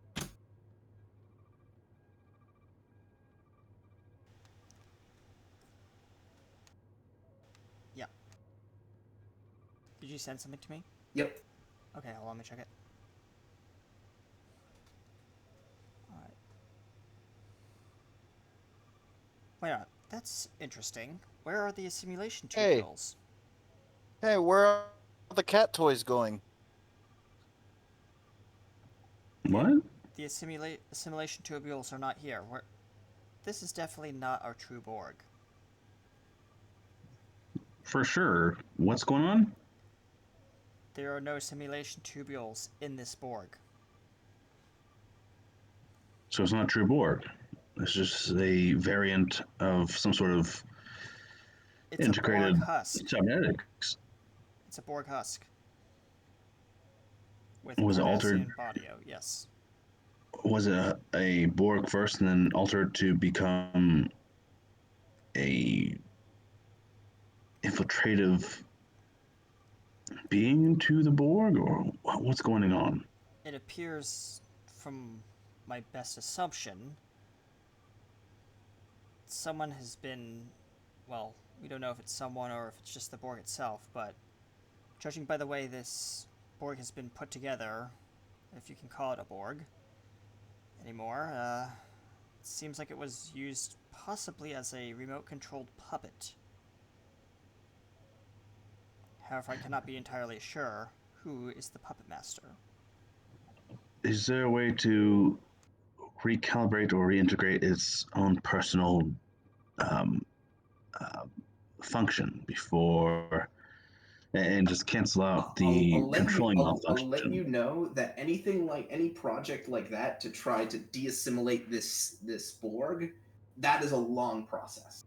Yeah. Did you send something to me? Yep. Okay, hold on, let me check it. Alright. Wait on, that's interesting. Where are the simulation Hey. tubules? Hey, where are the cat toys going? What? The assimilation tubules are not here. This is definitely not our true Borg. For sure. What's going on? There are no simulation tubules in this Borg. So it's not true Borg. It's just a variant of some sort of It's integrated a Borg husk. cybernetics. It's a Borg husk. With Was it altered? Cardassian audio, yes. Was it a Borg first and then altered to become a infiltrative being into the Borg, or what's going on? It appears, from my best assumption, someone has been, well, we don't know if it's someone or if it's just the Borg itself, but judging by the way this Borg has been put together, if you can call it a Borg anymore, it seems like it was used possibly as a remote-controlled puppet. However, I cannot be entirely sure who is the puppet master. Is there a way to recalibrate or reintegrate its own personal um, function before and just cancel out the controlling malfunction? I'll let you know that anything like any project like that to try to de-assimilate this Borg, that is a long process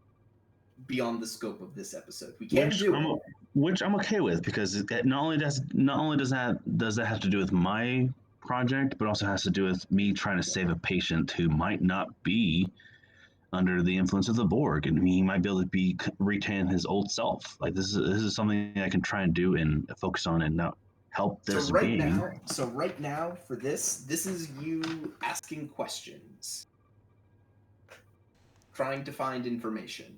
beyond the scope of this episode. We can't do it. Which I'm okay with, because it not only does that have to do with my project, but also has to do with me trying to save a patient who might not be under the influence of the Borg, and he might be able to retain his old self. Like this is something I can try and do and focus on and not help this being. So right now for this is you asking questions, trying to find information.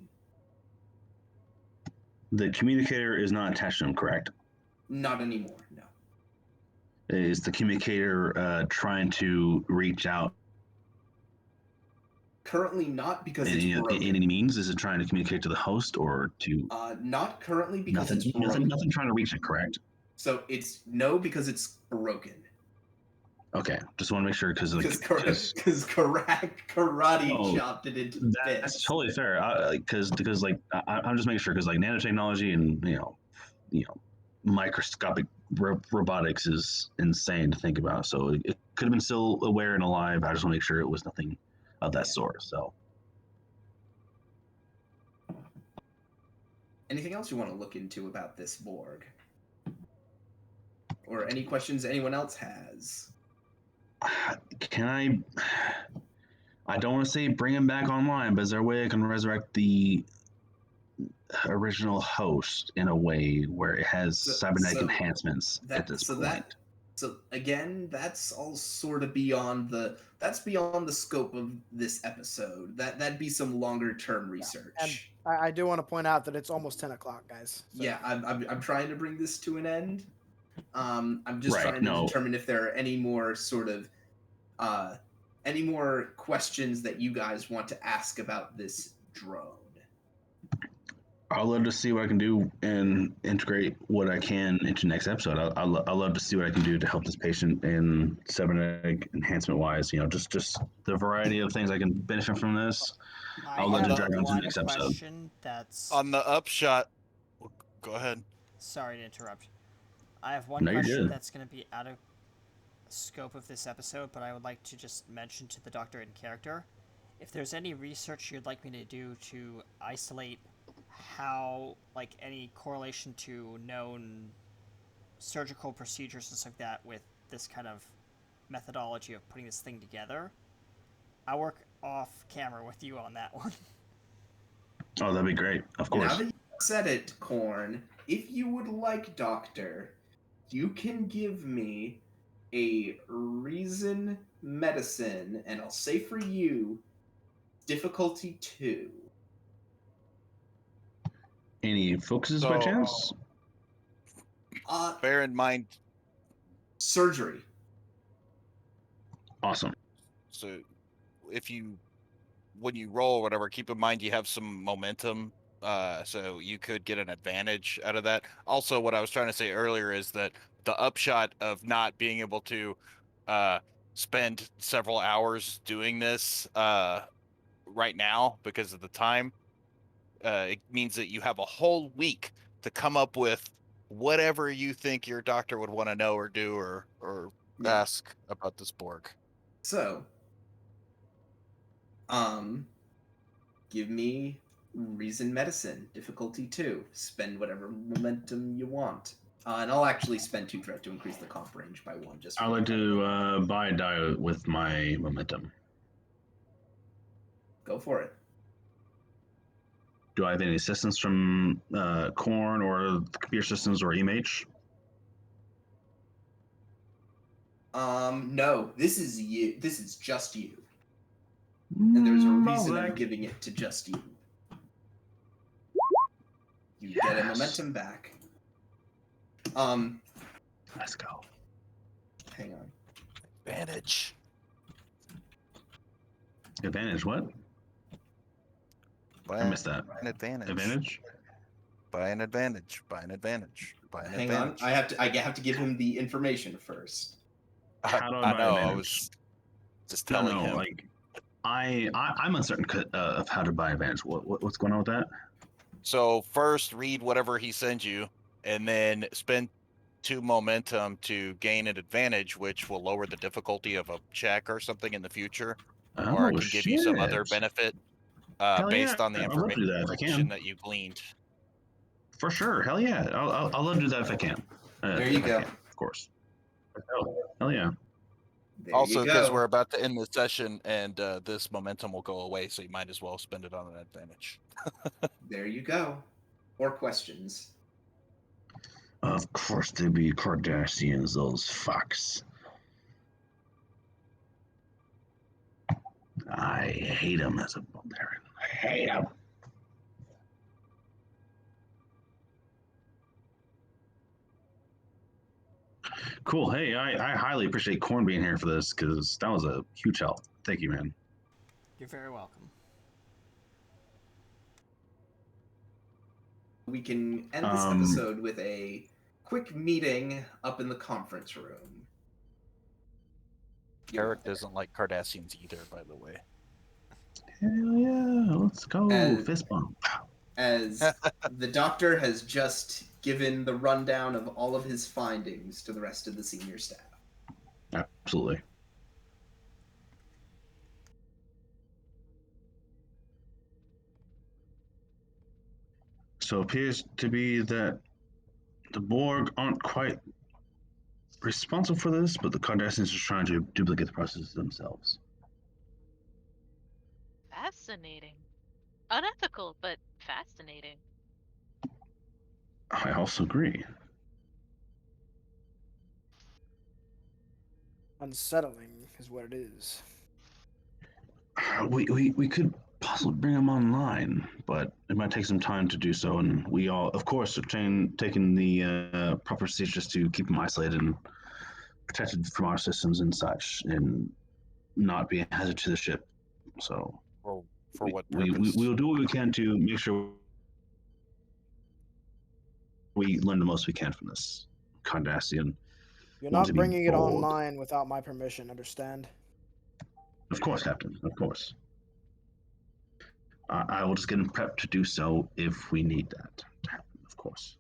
The communicator is not attached to him, correct? Not anymore, no. Is the communicator trying to reach out Currently not, because it's In broken. any means, is it trying to communicate to the host or to Not currently, because nothing? it's broken. Nothing trying to reach it, correct? So it's no, because it's broken. Okay, just want to make sure because Karate chopped it into that's bits. totally fair. Because I'm just making sure because like nanotechnology and microscopic robotics is insane to think about. So it could have been still aware and alive. I just want to make sure it was nothing of that sort. So anything else you want to look into about this Borg? Or any questions anyone else has? can I don't want to say bring him back online, but is there a way I can resurrect the original host in a way where it has cybernetic enhancements at this point? So again, that's all sort of beyond the scope of this episode. That'd be some longer term research. And I do want to point out that it's almost 10 o'clock, guys. So. Yeah, I'm trying to bring this to an end. I'm just Right, trying to no. determine if there are any more sort of any more questions that you guys want to ask about this drone. I'll love to see what I can do and integrate what I can into next episode. I'll love to see what I can do to help this patient in cybernetic enhancement wise. Just the variety of things I can benefit from this. I'll love to drag on to the next episode. That's On the upshot, go ahead. Sorry to interrupt. I have one No, you're question good. that's going to be out of scope of this episode, but I would like to just mention to the doctor in character. If there's any research you'd like me to do to isolate how, like, any correlation to known surgical procedures and stuff like that with this kind of methodology of putting this thing together, I'll work off camera with you on that one. Oh, that'd be great. Of course. Now that you said it, Korn, if you would like, Doctor, you can give me a reason medicine, and I'll say for you, difficulty 2. Any focuses by chance? Bear in mind, surgery. Awesome. So when you roll or whatever, keep in mind you have some momentum, so you could get an advantage out of that. Also, what I was trying to say earlier is that the upshot of not being able to spend several hours doing this right now because of the time, it means that you have a whole week to come up with whatever you think your doctor would want to know or do or ask about this Borg. So, give me reason medicine, difficulty 2. Spend whatever momentum you want. And I'll actually spend 2 threat to increase the comp range by 1. I'd like to buy a die with my momentum. Go for it. Do I have any assistance from Korn or the computer systems or EMH? No. This is you. This is just you. And there's a reason I'm giving it to just you. You get a momentum back. Let's go. Hang on. Advantage. Advantage, what? I missed that. An advantage. Advantage? By an advantage. By an advantage. By an Hang advantage. on. I have to give him the information first. How do I buy know. advantage? I was just telling him. Like, I'm uncertain of how to buy advantage. What's going on with that? So first, read whatever he sends you, and then spend 2 momentum to gain an advantage, which will lower the difficulty of a check or something in the future, or it can give you some other benefit based on the information that you gleaned. For sure, hell yeah! I'll love to do that if I can. There you go. Of course. Hell yeah. There Also, you because go. we're about to end the session, and this momentum will go away, so you might as well spend it on an advantage. There you go. Or questions. Of course, they be Kardashians, those fucks. I hate them as a barbarian. I hate them. Cool. Hey, I highly appreciate Korn being here for this because that was a huge help. Thank you, man. You're very welcome. We can end this episode with a quick meeting up in the conference room. Eric doesn't like Cardassians either, by the way. Hell yeah, let's go. Fist bump. As the doctor has just given the rundown of all of his findings to the rest of the senior staff. Absolutely. So it appears to be that the Borg aren't quite responsible for this, but the Cardassians are trying to duplicate the process themselves. Fascinating. Unethical, but fascinating. I also agree. Unsettling is what it is. We could possibly bring them online, but it might take some time to do so, and we all, of course, are taking the proper procedures to keep them isolated and protected from our systems and such, and not be a hazard to the ship. So, For what we purpose? will do what we can to make sure we learn the most we can from this Cardassian. You're Want to not be bringing it bold. online without my permission, understand? Of course, Captain. Of course. I will just get him prepped to do so if we need that to happen, of course.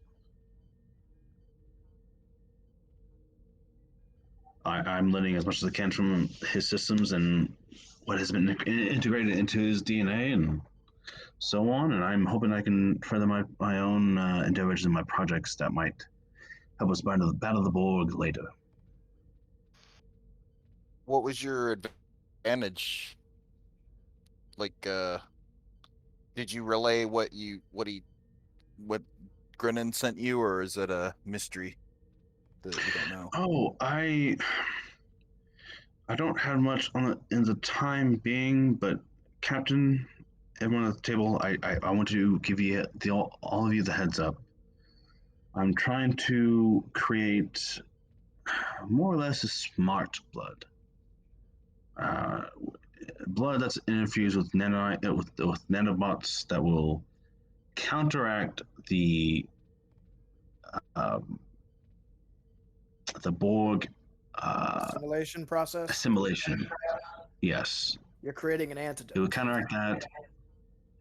I'm learning as much as I can from his systems and what has been integrated into his DNA and so on, and I'm hoping I can further my own endeavors and my projects that might help us battle the Borg later. What was your advantage? Like, did you relay what Grennan sent you, or is it a mystery that we don't know? Oh, I don't have much in the time being, but Captain, everyone at the table, I want to give you all of you the heads up. I'm trying to create more or less a smart blood. Blood that's infused with nanobots that will counteract the Borg Assimilation process? assimilation. Yes. You're creating an It antidote. would counteract that,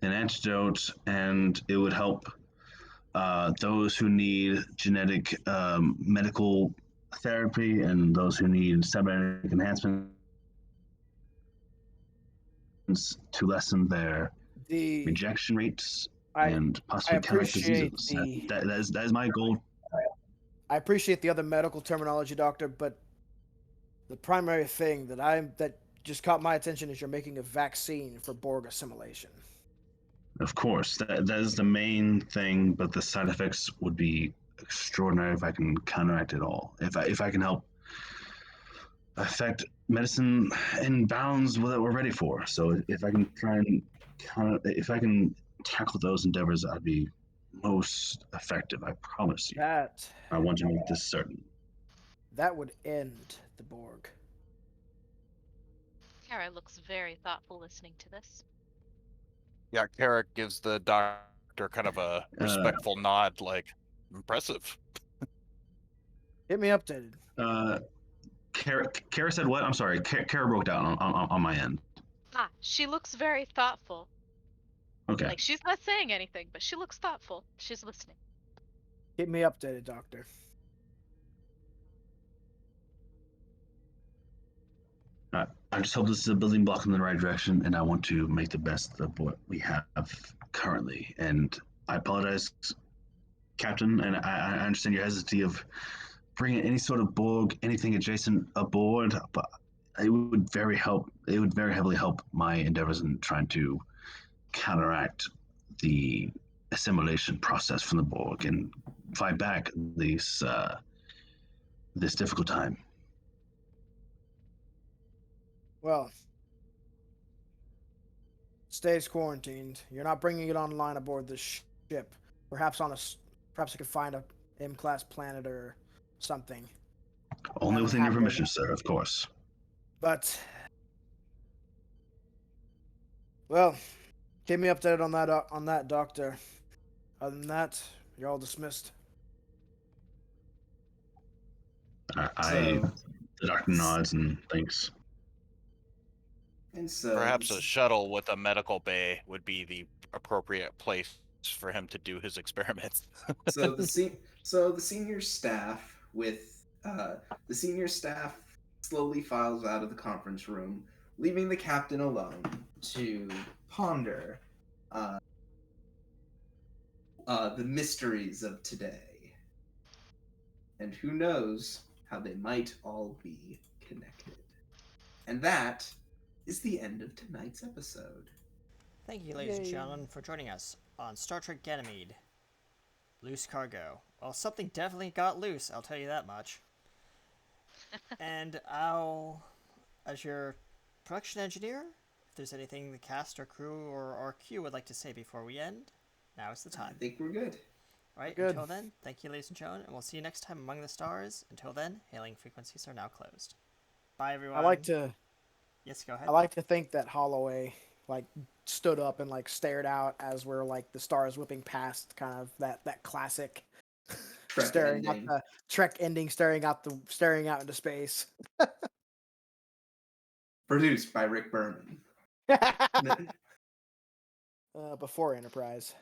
an antidote, and it would help those who need genetic medical therapy and those who need cybernetic enhancements to lessen their The rejection rates I and possibly counteract appreciate diseases. That is my goal. I appreciate the other medical terminology, doctor, but the primary thing that just caught my attention is you're making a vaccine for Borg assimilation. Of course, that is the main thing, but the side effects would be extraordinary if I can counteract it all. If I can help affect medicine in bounds that we're ready for. So if I can try and if I can tackle those endeavors, I'd be most effective. I promise you. I want to make this certain. That would end the Borg. Kara looks very thoughtful listening to this. Yeah, Carrick gives the doctor kind of a respectful nod, like, impressive. Hit me updated. Kara said what? I'm sorry. Kara broke down on my end. She looks very thoughtful. Okay. Like, she's not saying anything, but she looks thoughtful. She's listening. Keep me updated, doctor. I just hope this is a building block in the right direction, and I want to make the best of what we have currently. And I apologize, Captain, and I understand your hesitancy of bringing any sort of Borg, anything adjacent aboard, but it would very heavily help my endeavors in trying to counteract the assimilation process from the Borg and fight back this difficult time. Well, stays quarantined. You're not bringing it online aboard this ship. Perhaps I could find a M-class planet or something. Only within your permission, sir, of course. But Well, keep me updated on that, Doctor. Other than that, you're all dismissed. So, The doctor nods and thanks. and so Perhaps a this- shuttle with a medical bay would be the appropriate place for him to do his experiments. so the senior staff slowly files out of the conference room, leaving the captain alone to ponder the mysteries of today, and who knows how they might all be connected. And that is the end of tonight's episode. Thank you, ladies and Yay. gentlemen, for joining us on Star Trek Ganymede. Loose cargo. Well, something definitely got loose, I'll tell you that much. And as your production engineer, if there's anything the cast or crew or our Q would like to say before we end, now is the I time. think we're good. Right, Good. until then, thank you, ladies and gentlemen, and we'll see you next time among the stars. Until then, hailing frequencies are now closed. Bye, everyone. I like to Yes, go ahead. I like to think that Holloway like stood up and like stared out as we're like the stars whipping past, kind of that classic Trek staring ending. at the Trek ending, staring out into space. Produced by Rick Berman. Before Enterprise.